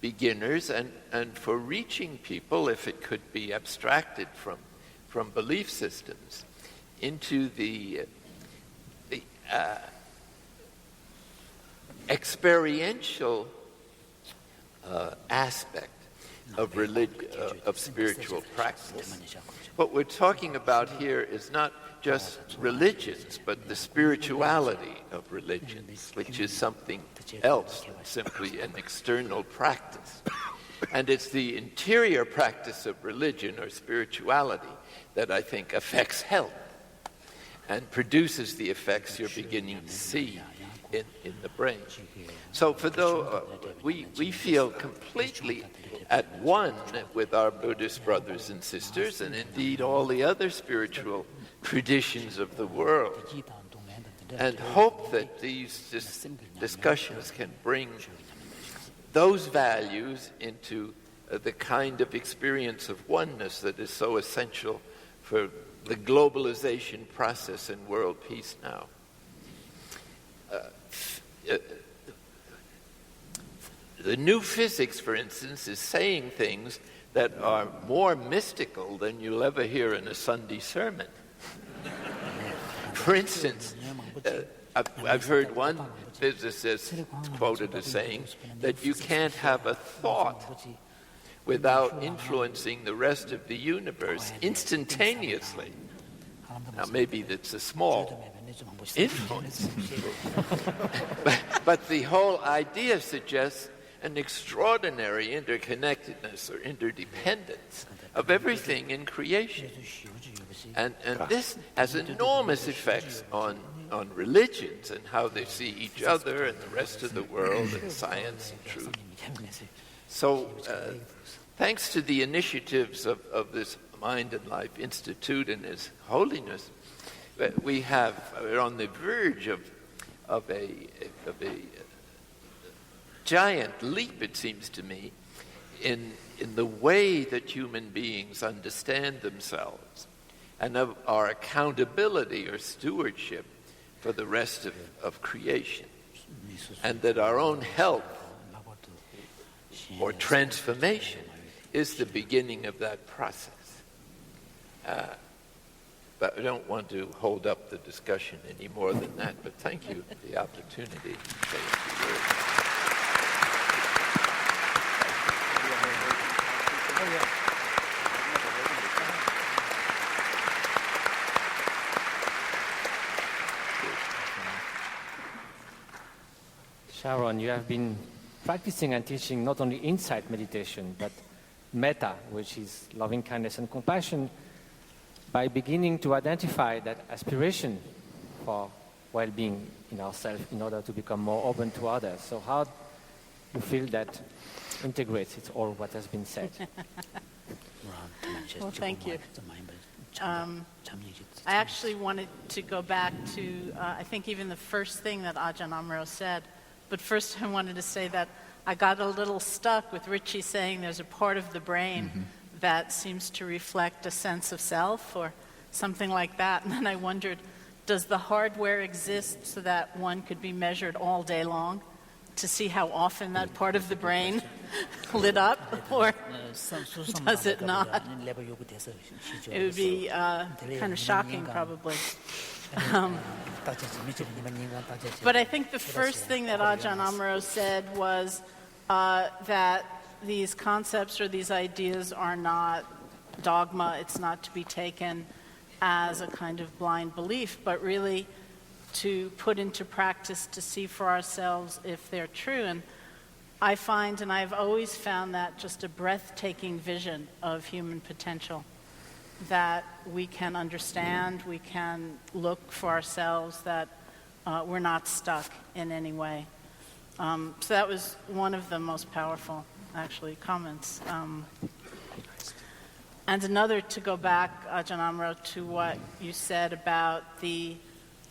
beginners and for reaching people, if it could be abstracted from belief systems, into the experiential aspect of religion, of spiritual practice. What we're talking about here is not just religions, but the spirituality of religions, which is something else than simply an external practice. And it's the interior practice of religion or spirituality that I think affects health and produces the effects you're beginning to see in the brain. So for those, we feel completely at one with our Buddhist brothers and sisters, and indeed all the other spiritual traditions of the world, and hope that these discussions can bring those values into the kind of experience of oneness that is so essential for the globalization process and world peace now. The new physics, for instance, is saying things that are more mystical than you'll ever hear in a Sunday sermon. For instance, I've heard one physicist quoted as saying that you can't have a thought without influencing the rest of the universe instantaneously. Now, maybe that's a small influence, but the whole idea suggests an extraordinary interconnectedness or interdependence of everything in creation. And this has enormous effects on religions and how they see each other and the rest of the world and science and truth. So thanks to the initiatives of this Mind and Life Institute and His Holiness, we're on the verge of a giant leap, it seems to me, in the way that human beings understand themselves and of our accountability or stewardship for the rest of creation, and that our own health or transformation is the beginning of that process. But I don't want to hold up the discussion any more than that, but thank you for the opportunity to say a few words. Sharon, you have been practicing and teaching not only insight meditation, but metta, which is loving kindness and compassion, by beginning to identify that aspiration for well-being in ourselves in order to become more open to others. So how do you feel that integrates it all what has been said? Well, thank you. I actually wanted to go back to, I think even the first thing that Ajahn Amaro said, but first I wanted to say that I got a little stuck with Richie saying there's a part of the brain that seems to reflect a sense of self or something like that. And then I wondered, does the hardware exist so that one could be measured all day long to see how often that part of the brain lit up, or does it not? It would be kind of shocking, probably. But I think the first thing that Ajahn Amaro said was that these concepts or these ideas are not dogma. It's not to be taken as a kind of blind belief, but really to put into practice to see for ourselves if they're true. And I find, and I've always found that just a breathtaking vision of human potential, that we can understand, we can look for ourselves, that we're not stuck in any way. So that was one of the most powerful, actually, comments. And another, to go back, Ajahn Amaro, to what you said about the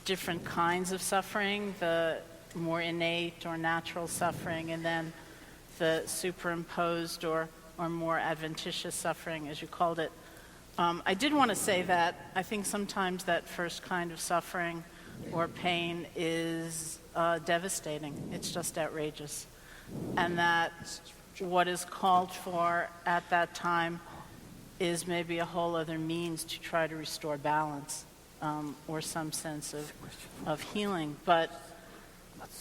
different kinds of suffering, the more innate or natural suffering, and then the superimposed or more adventitious suffering, as you called it. I did want to say that I think sometimes that first kind of suffering or pain is devastating. It's just outrageous. And that what is called for at that time is maybe a whole other means to try to restore balance or some sense of healing. But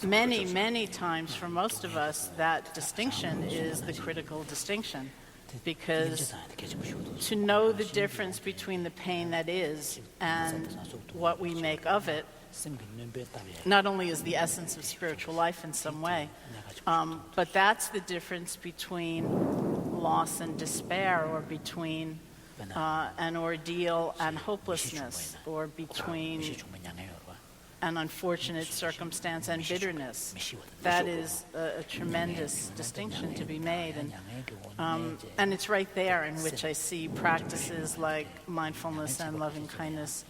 many, many times for most of us, that distinction is the critical distinction. Because to know the difference between the pain that is and what we make of it not only is the essence of spiritual life in some way, but that's the difference between loss and despair, or between an ordeal and hopelessness, or between an unfortunate circumstance and bitterness. That is a tremendous distinction to be made. And it's right there in which I see practices like mindfulness and loving kindness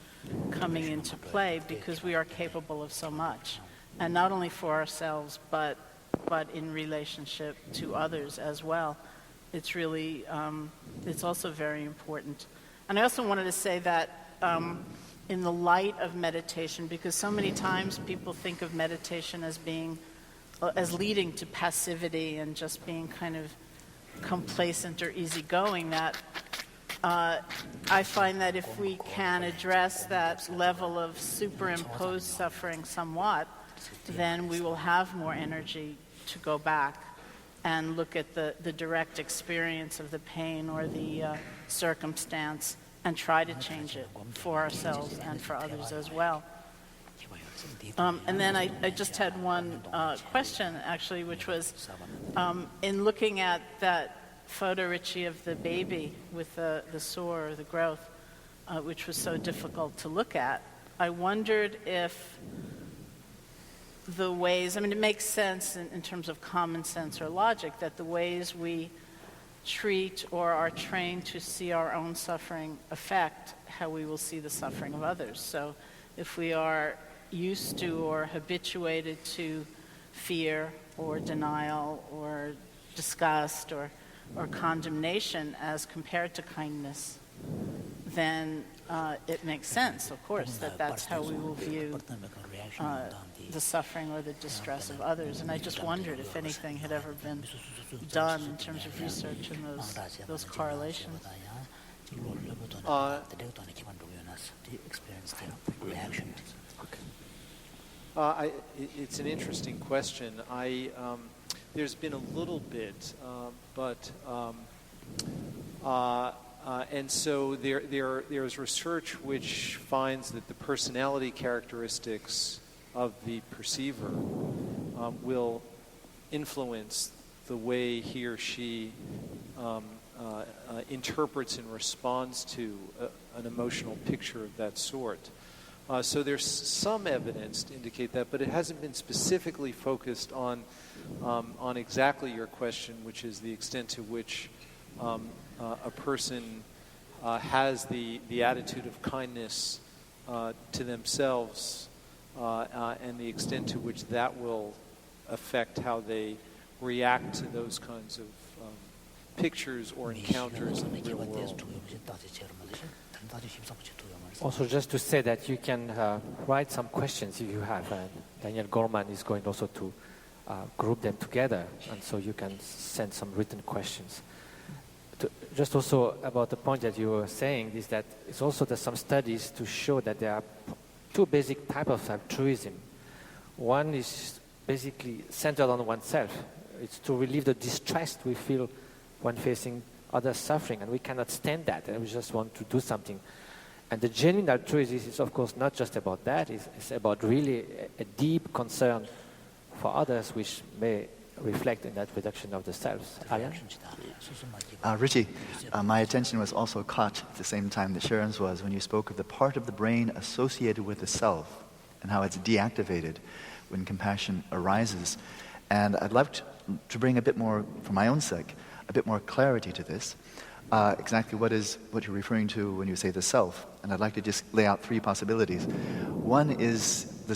coming into play, because we are capable of so much. And not only for ourselves, but in relationship to others as well. It's really, it's also very important. And I also wanted to say that in the light of meditation, because so many times people think of meditation as leading to passivity and just being kind of complacent or easygoing, that I find that if we can address that level of superimposed suffering somewhat, then we will have more energy to go back and look at the direct experience of the pain or the circumstance and try to change it for ourselves and for others as well. And then I just had one question, actually, which was, in looking at that photo, Richie, of the baby with the sore or the growth, which was so difficult to look at, I wondered if the ways, it makes sense in terms of common sense or logic, that the ways we treat or are trained to see our own suffering affect how we will see the suffering of others. So if we are used to or habituated to fear or denial or disgust or condemnation as compared to kindness, then it makes sense, of course, that's how we will view the suffering or the distress of others. And I just wondered if anything had ever been done in terms of research in those correlations. It's an interesting question. There's been a little bit, and so there's research which finds that the personality characteristics of the perceiver will influence the way he or she interprets and responds to an emotional picture of that sort. So there's some evidence to indicate that, but it hasn't been specifically focused on exactly your question, which is the extent to which a person has the attitude of kindness to themselves, and the extent to which that will affect how they react to those kinds of pictures or encounters in the real world. Also, just to say that you can write some questions if you have. Daniel Gorman is going also to group them together, and so you can send some written questions. Just also about the point that you were saying is that it's also there's some studies to show that there are two basic types of altruism. One is basically centered on oneself. It's to relieve the distress we feel when facing other suffering, and we cannot stand that, and we just want to do something. And the genuine altruism is, of course, not just about that. It's about really a deep concern for others, which may reflect in that reduction of the selves. Ajahn? Richie, my attention was also caught at the same time that Sharon's was when you spoke of the part of the brain associated with the self and how it's deactivated when compassion arises. And I'd love to bring a bit more, for my own sake, a bit more clarity to this. Exactly what you're referring to when you say the self. And I'd like to just lay out three possibilities. One is the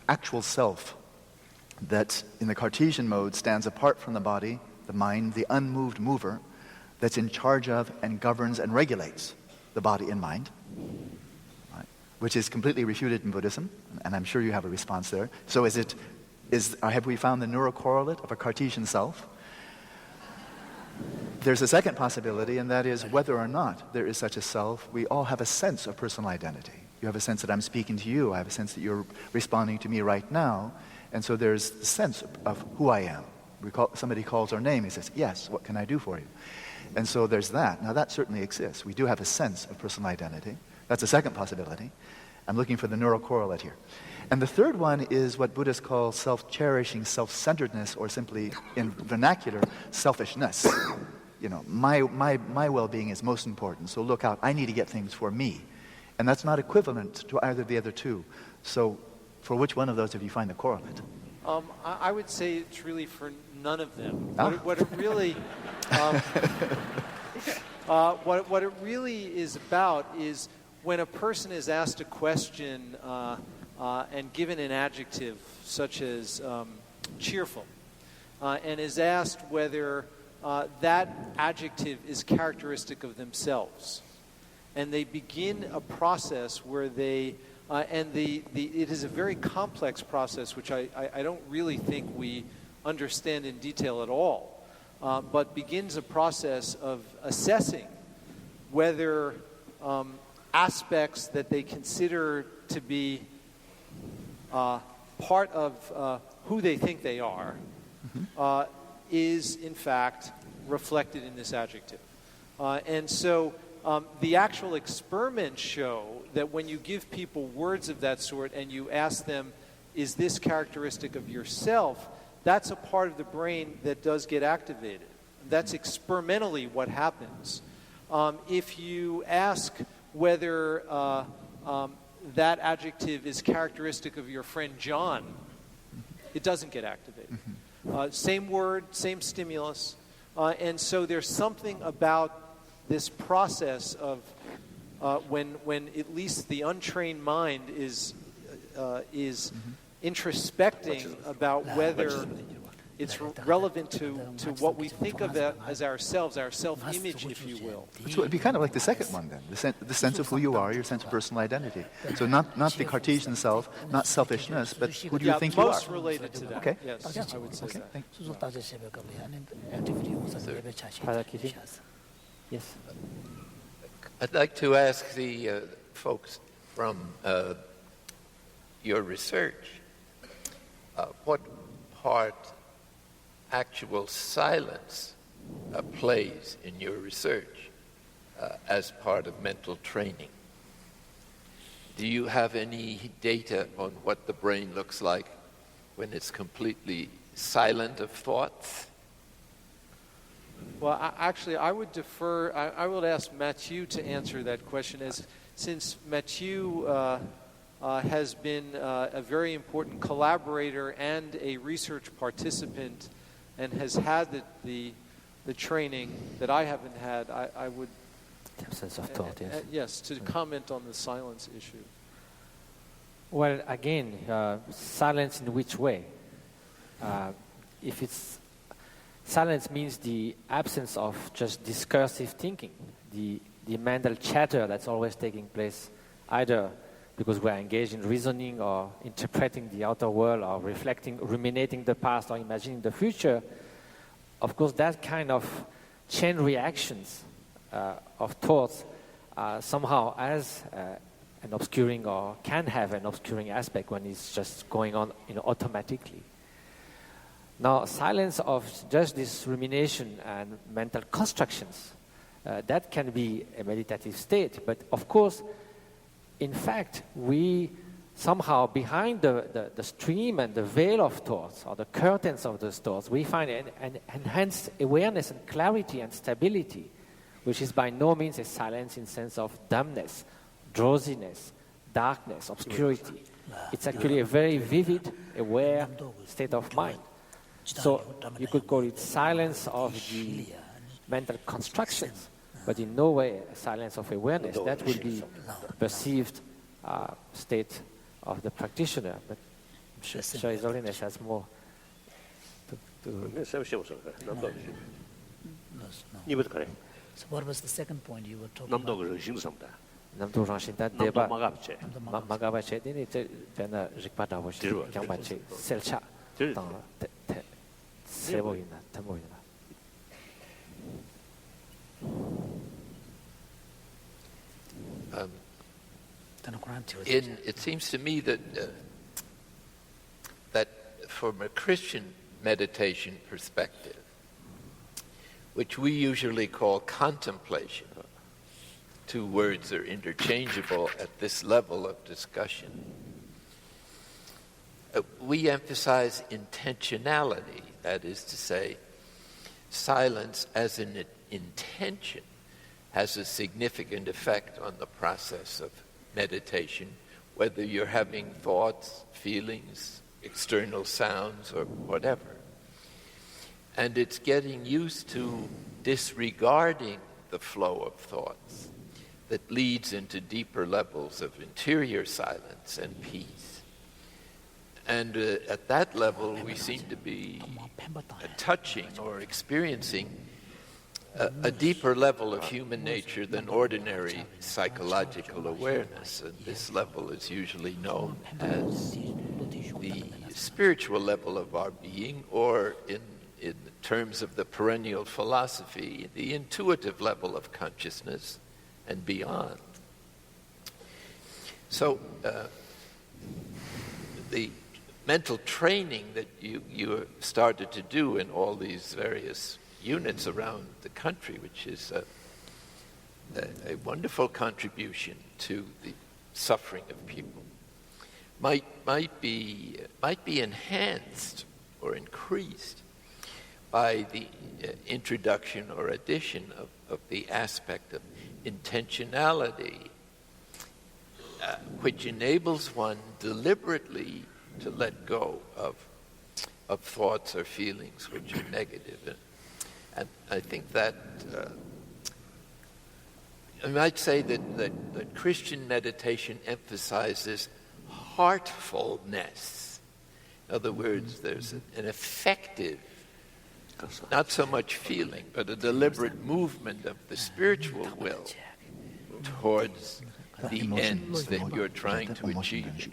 actual self that in the Cartesian mode stands apart from the body, the mind, the unmoved mover that's in charge of and governs and regulates the body and mind, right, which is completely refuted in Buddhism, and I'm sure you have a response there. So have we found the neurocorrelate of a Cartesian self? There's a second possibility, and that is whether or not there is such a self, we all have a sense of personal identity. You have a sense that I'm speaking to you. I have a sense that you're responding to me right now. And so there's the sense of who I am. Somebody calls our name. He says, yes, what can I do for you? And so there's that. Now, that certainly exists. We do have a sense of personal identity. That's a second possibility. I'm looking for the neurocorrelate here. And the third one is what Buddhists call self-cherishing, self-centeredness, or simply in vernacular, selfishness. You know, my well-being is most important, so look out, I need to get things for me. And that's not equivalent to either of the other two. So for which one of those have you find the correlate? I would say it's really for none of them. What it really what it really is about is when a person is asked a question and given an adjective such as cheerful, and is asked whether that adjective is characteristic of themselves. And they begin a process where they, it is a very complex process, which I don't really think we understand in detail at all, but begins a process of assessing whether aspects that they consider to be part of who they think they are is, in fact, reflected in this adjective. And so the actual experiments show that when you give people words of that sort and you ask them, is this characteristic of yourself, that's a part of the brain that does get activated. That's experimentally what happens. If you ask whether that adjective is characteristic of your friend John, it doesn't get activated. Same word, same stimulus. And so there's something about this process of when at least the untrained mind is introspecting about whether it's relevant to what we think of as ourselves, our self-image, if you will. So it'd be kind of like the second one then, the sense of who you are, your sense of personal identity. So not the Cartesian self, not selfishness, but who do you think you are? Most related to that. Okay. Yes, I would say that. Father Keating? Yes. I'd like to ask the folks from your research what part actual silence plays in your research as part of mental training. Do you have any data on what the brain looks like when it's completely silent of thoughts? Well, I would defer, I would ask Matthieu to answer that question, since Matthieu has been a very important collaborator and a research participant and has had the training that I haven't had. I would... Absence of thought, yes. Yes, to comment on the silence issue. Well, again, silence in which way? If it's silence means the absence of just discursive thinking, the mental chatter that's always taking place, either because we're engaged in reasoning or interpreting the outer world or reflecting, ruminating the past or imagining the future. Of course, that kind of chain reactions of thoughts somehow has an obscuring or can have an obscuring aspect when it's just going on automatically. Now, silence of just this rumination and mental constructions, that can be a meditative state. But of course, in fact, we somehow behind the stream and the veil of thoughts or the curtains of those thoughts, we find an enhanced awareness and clarity and stability, which is by no means a silence in sense of dumbness, drowsiness, darkness, obscurity. It's actually a very vivid, aware state of mind. So you could call it silence of the mental constructions, but in no way a silence of awareness. That will be perceived state of the practitioner. But I'm sure His Holiness has more to So what was the second point you were talking about? Namdo Ranshinta Deba Magabache, then it's a Ricard was Gambache, Selcha, Seboina, Tamoina. It seems to me that that from a Christian meditation perspective, which we usually call contemplation, two words are interchangeable at this level of discussion, we emphasize intentionality, that is to say, silence as an intention has a significant effect on the process of meditation, whether you're having thoughts, feelings, external sounds, or whatever. And it's getting used to disregarding the flow of thoughts that leads into deeper levels of interior silence and peace. And at that level, we seem to be touching or experiencing a deeper level of human nature than ordinary psychological awareness. And this level is usually known as the spiritual level of our being, or in terms of the perennial philosophy, the intuitive level of consciousness, and beyond. So the mental training that you started to do in all these various units around the country, which is a wonderful contribution to the suffering of people, might be enhanced or increased by the introduction or addition of the aspect of intentionality, which enables one deliberately to let go of thoughts or feelings which are negative. And I think that I might say that Christian meditation emphasizes heartfulness. In other words, there's an effective, not so much feeling, but a deliberate movement of the spiritual will towards the ends that you're trying to achieve.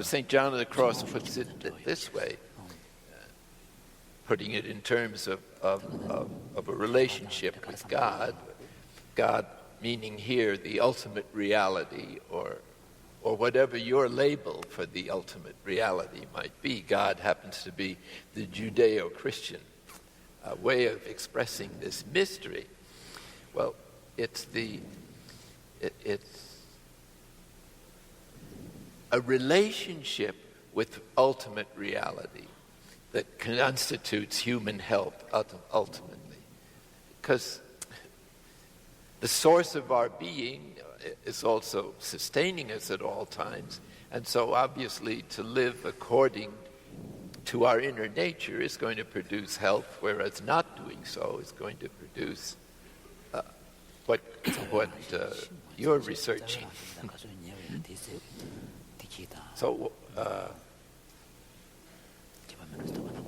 St. John of the Cross puts it this way, putting it in terms of a relationship with God, God meaning here the ultimate reality, or whatever your label for the ultimate reality might be. God happens to be the Judeo-Christian way of expressing this mystery. Well, it's a relationship with ultimate reality that constitutes human health ultimately. Because the source of our being is also sustaining us at all times, and so obviously to live according to our inner nature is going to produce health, whereas not doing so is going to produce what you're researching. So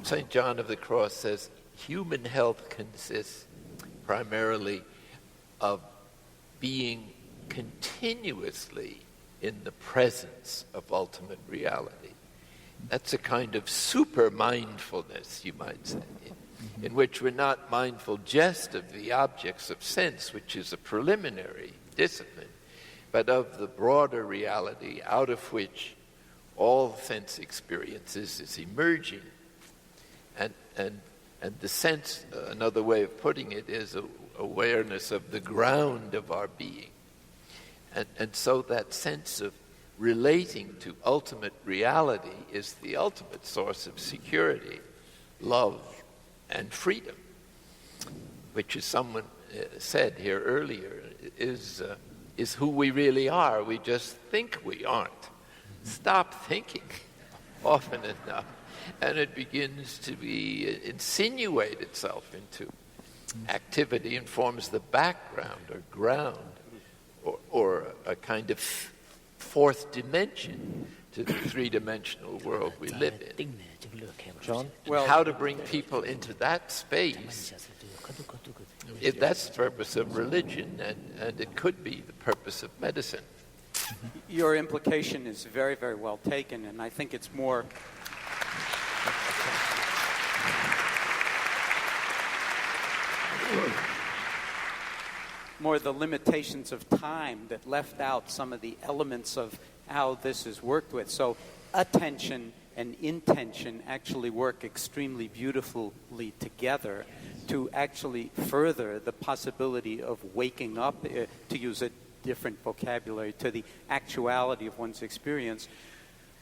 St. John of the Cross says human health consists primarily of being continuously in the presence of ultimate reality. That's a kind of super mindfulness, you might say, in which we're not mindful just of the objects of sense, which is a preliminary discipline, but of the broader reality out of which all sense experiences is emerging. And the sense, another way of putting it, is awareness of the ground of our being. And so that sense of relating to ultimate reality is the ultimate source of security, love, and freedom, which, as someone said here earlier, is who we really are. We just think we aren't. Stop thinking often enough, and it begins to insinuate itself into activity and forms the background or ground or a kind of fourth dimension to the three-dimensional world we live in. John? Well, how to bring people into that space, that's the purpose of religion, and it could be the purpose of medicine. Your implication is very, very well taken, and I think it's more the limitations of time that left out some of the elements of how this is worked with. So attention and intention actually work extremely beautifully together to actually further the possibility of waking up, to use a different vocabulary, to the actuality of one's experience,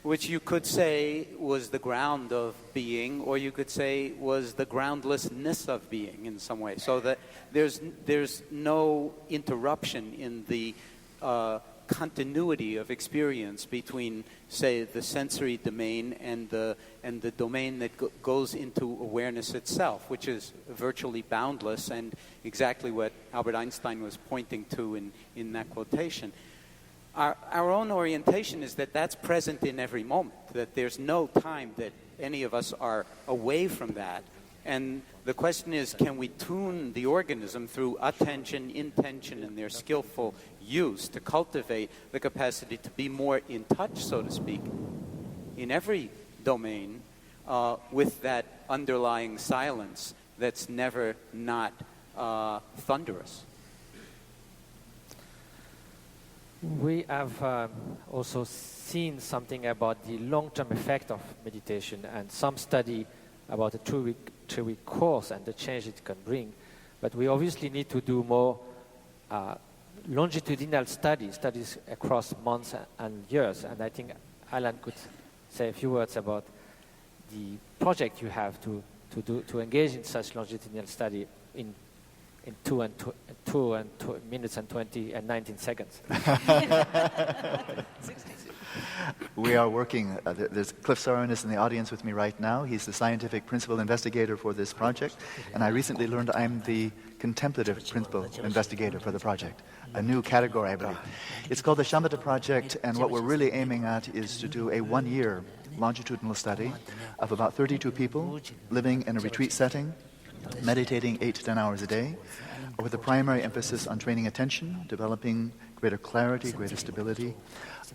which you could say was the ground of being, or you could say was the groundlessness of being in some way. So that there's no interruption in the continuity of experience between, say, the sensory domain and the domain that goes into awareness itself, which is virtually boundless, and exactly what Albert Einstein was pointing to in that quotation. Our own orientation is that that's present in every moment, that there's no time that any of us are away from that. And the question is, can we tune the organism through attention, intention, and their skillful use to cultivate the capacity to be more in touch, so to speak, in every domain with that underlying silence that's never not thunderous. We have also seen something about the long-term effect of meditation and some study about a two-week course and the change it can bring. But we obviously need to do more longitudinal studies across months and years. And I think Alan could say a few words about the project you have to engage in such longitudinal study in 2 minutes and 20 and 19 seconds. We are working, there's Cliff Saron is in the audience with me right now. He's the scientific principal investigator for this project, and I recently learned I'm the contemplative principal investigator for the project, a new category, I believe. It's called the Shamatha Project, and what we're really aiming at is to do a 1-year longitudinal study of about 32 people living in a retreat setting, meditating 8 to 10 hours a day, with a primary emphasis on training attention, developing greater clarity, greater stability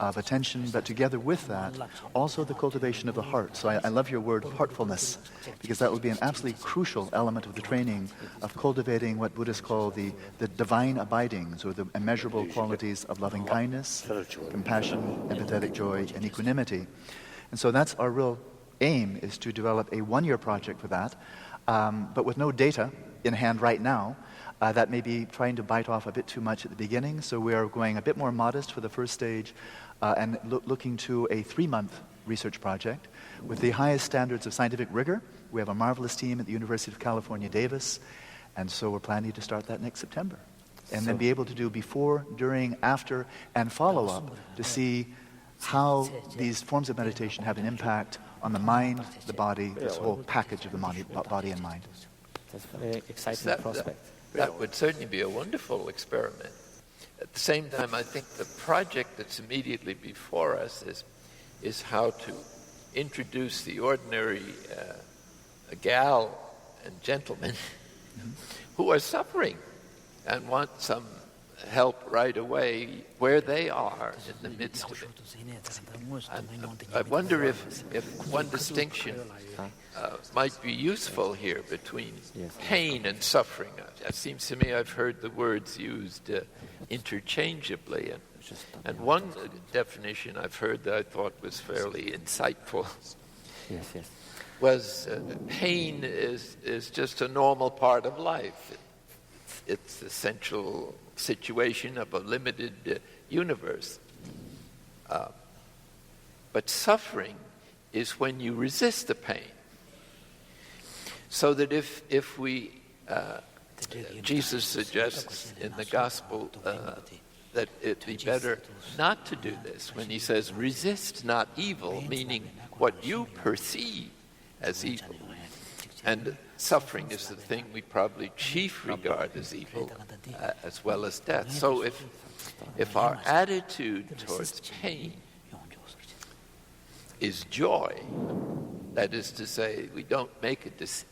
of attention, but together with that, also the cultivation of the heart. So I love your word, heartfulness, because that would be an absolutely crucial element of the training of cultivating what Buddhists call the divine abidings, or the immeasurable qualities of loving kindness, compassion, empathetic joy, and equanimity. And so that's our real aim, is to develop a 1-year project for that, but with no data in hand right now. That may be trying to bite off a bit too much at the beginning, so we are going a bit more modest for the first stage and looking to a 3-month research project with the highest standards of scientific rigor. We have a marvelous team at the University of California, Davis, and so we're planning to start that next September. And then be able to do before, during, after, and follow-up to see how these forms of meditation have an impact on the mind, the body, this whole package of the body and mind. That's a very exciting prospect. That would certainly be a wonderful experiment. At the same time, I think the project that's immediately before us is how to introduce the ordinary gal and gentleman who are suffering and want some help right away where they are in the midst of it. I wonder if one distinction might be useful here between pain and suffering. It seems to me I've heard the words used interchangeably, and one definition I've heard that I thought was fairly insightful was pain is just a normal part of life. It's the essential situation of a limited universe. But suffering is when you resist the pain. So that if we, Jesus suggests in the gospel that it'd be better not to do this when he says, resist not evil, meaning what you perceive as evil. And suffering is the thing we probably chief regard as evil, as well as death. So if our attitude towards pain is joy, that is to say, we don't make it,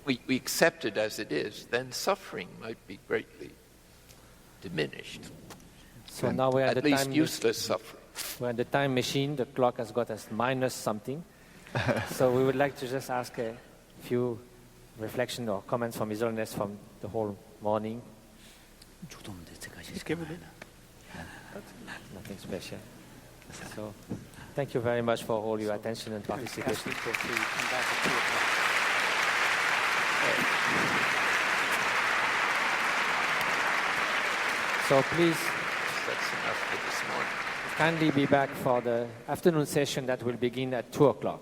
we accept it as it is, then suffering might be greatly diminished. So now we're at least useless suffering. We're in the time machine. The clock has got us minus something. So we would like to just ask a few reflections or comments from His Holiness from the whole morning. Nothing special. So thank you very much for all your attention and participation. So please, that's enough for this morning. Kindly be back for the afternoon session that will begin at 2:00.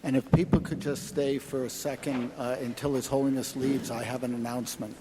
And if people could just stay for a second until His Holiness leaves, I have an announcement.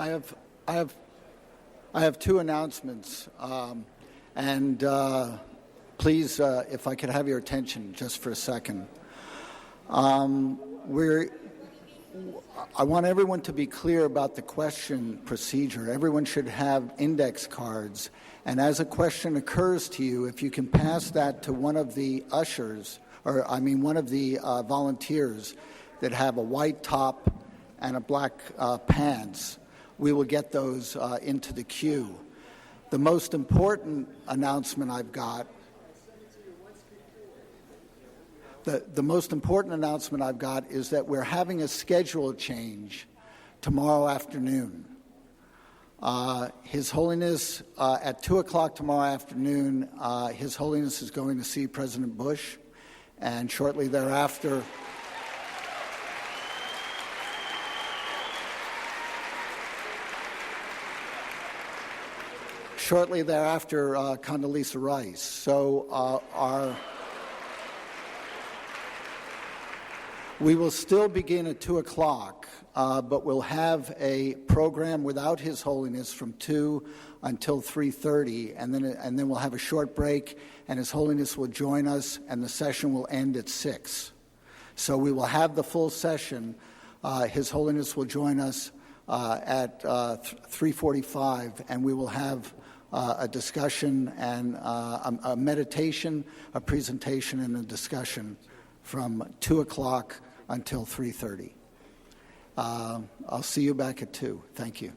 I have two announcements, and please, if I could have your attention just for a second. I want everyone to be clear about the question procedure. Everyone should have index cards, and as a question occurs to you, if you can pass that to one of the ushers, one of the volunteers that have a white top and a black pants, we will get those into the queue. The most important announcement I've got The most important announcement I've got is that we're having a schedule change tomorrow afternoon. His Holiness, at 2 o'clock tomorrow afternoon, His Holiness is going to see President Bush, and shortly thereafter, Condoleezza Rice. So we will still begin at 2 o'clock, but we'll have a program without His Holiness from 2 until 3:30, and then we'll have a short break, and His Holiness will join us, and the session will end at 6. So we will have the full session. His Holiness will join us at 3:45, and we will have a discussion and a meditation, a presentation, and a discussion from 2 o'clock until 3:30. I'll see you back at 2. Thank you.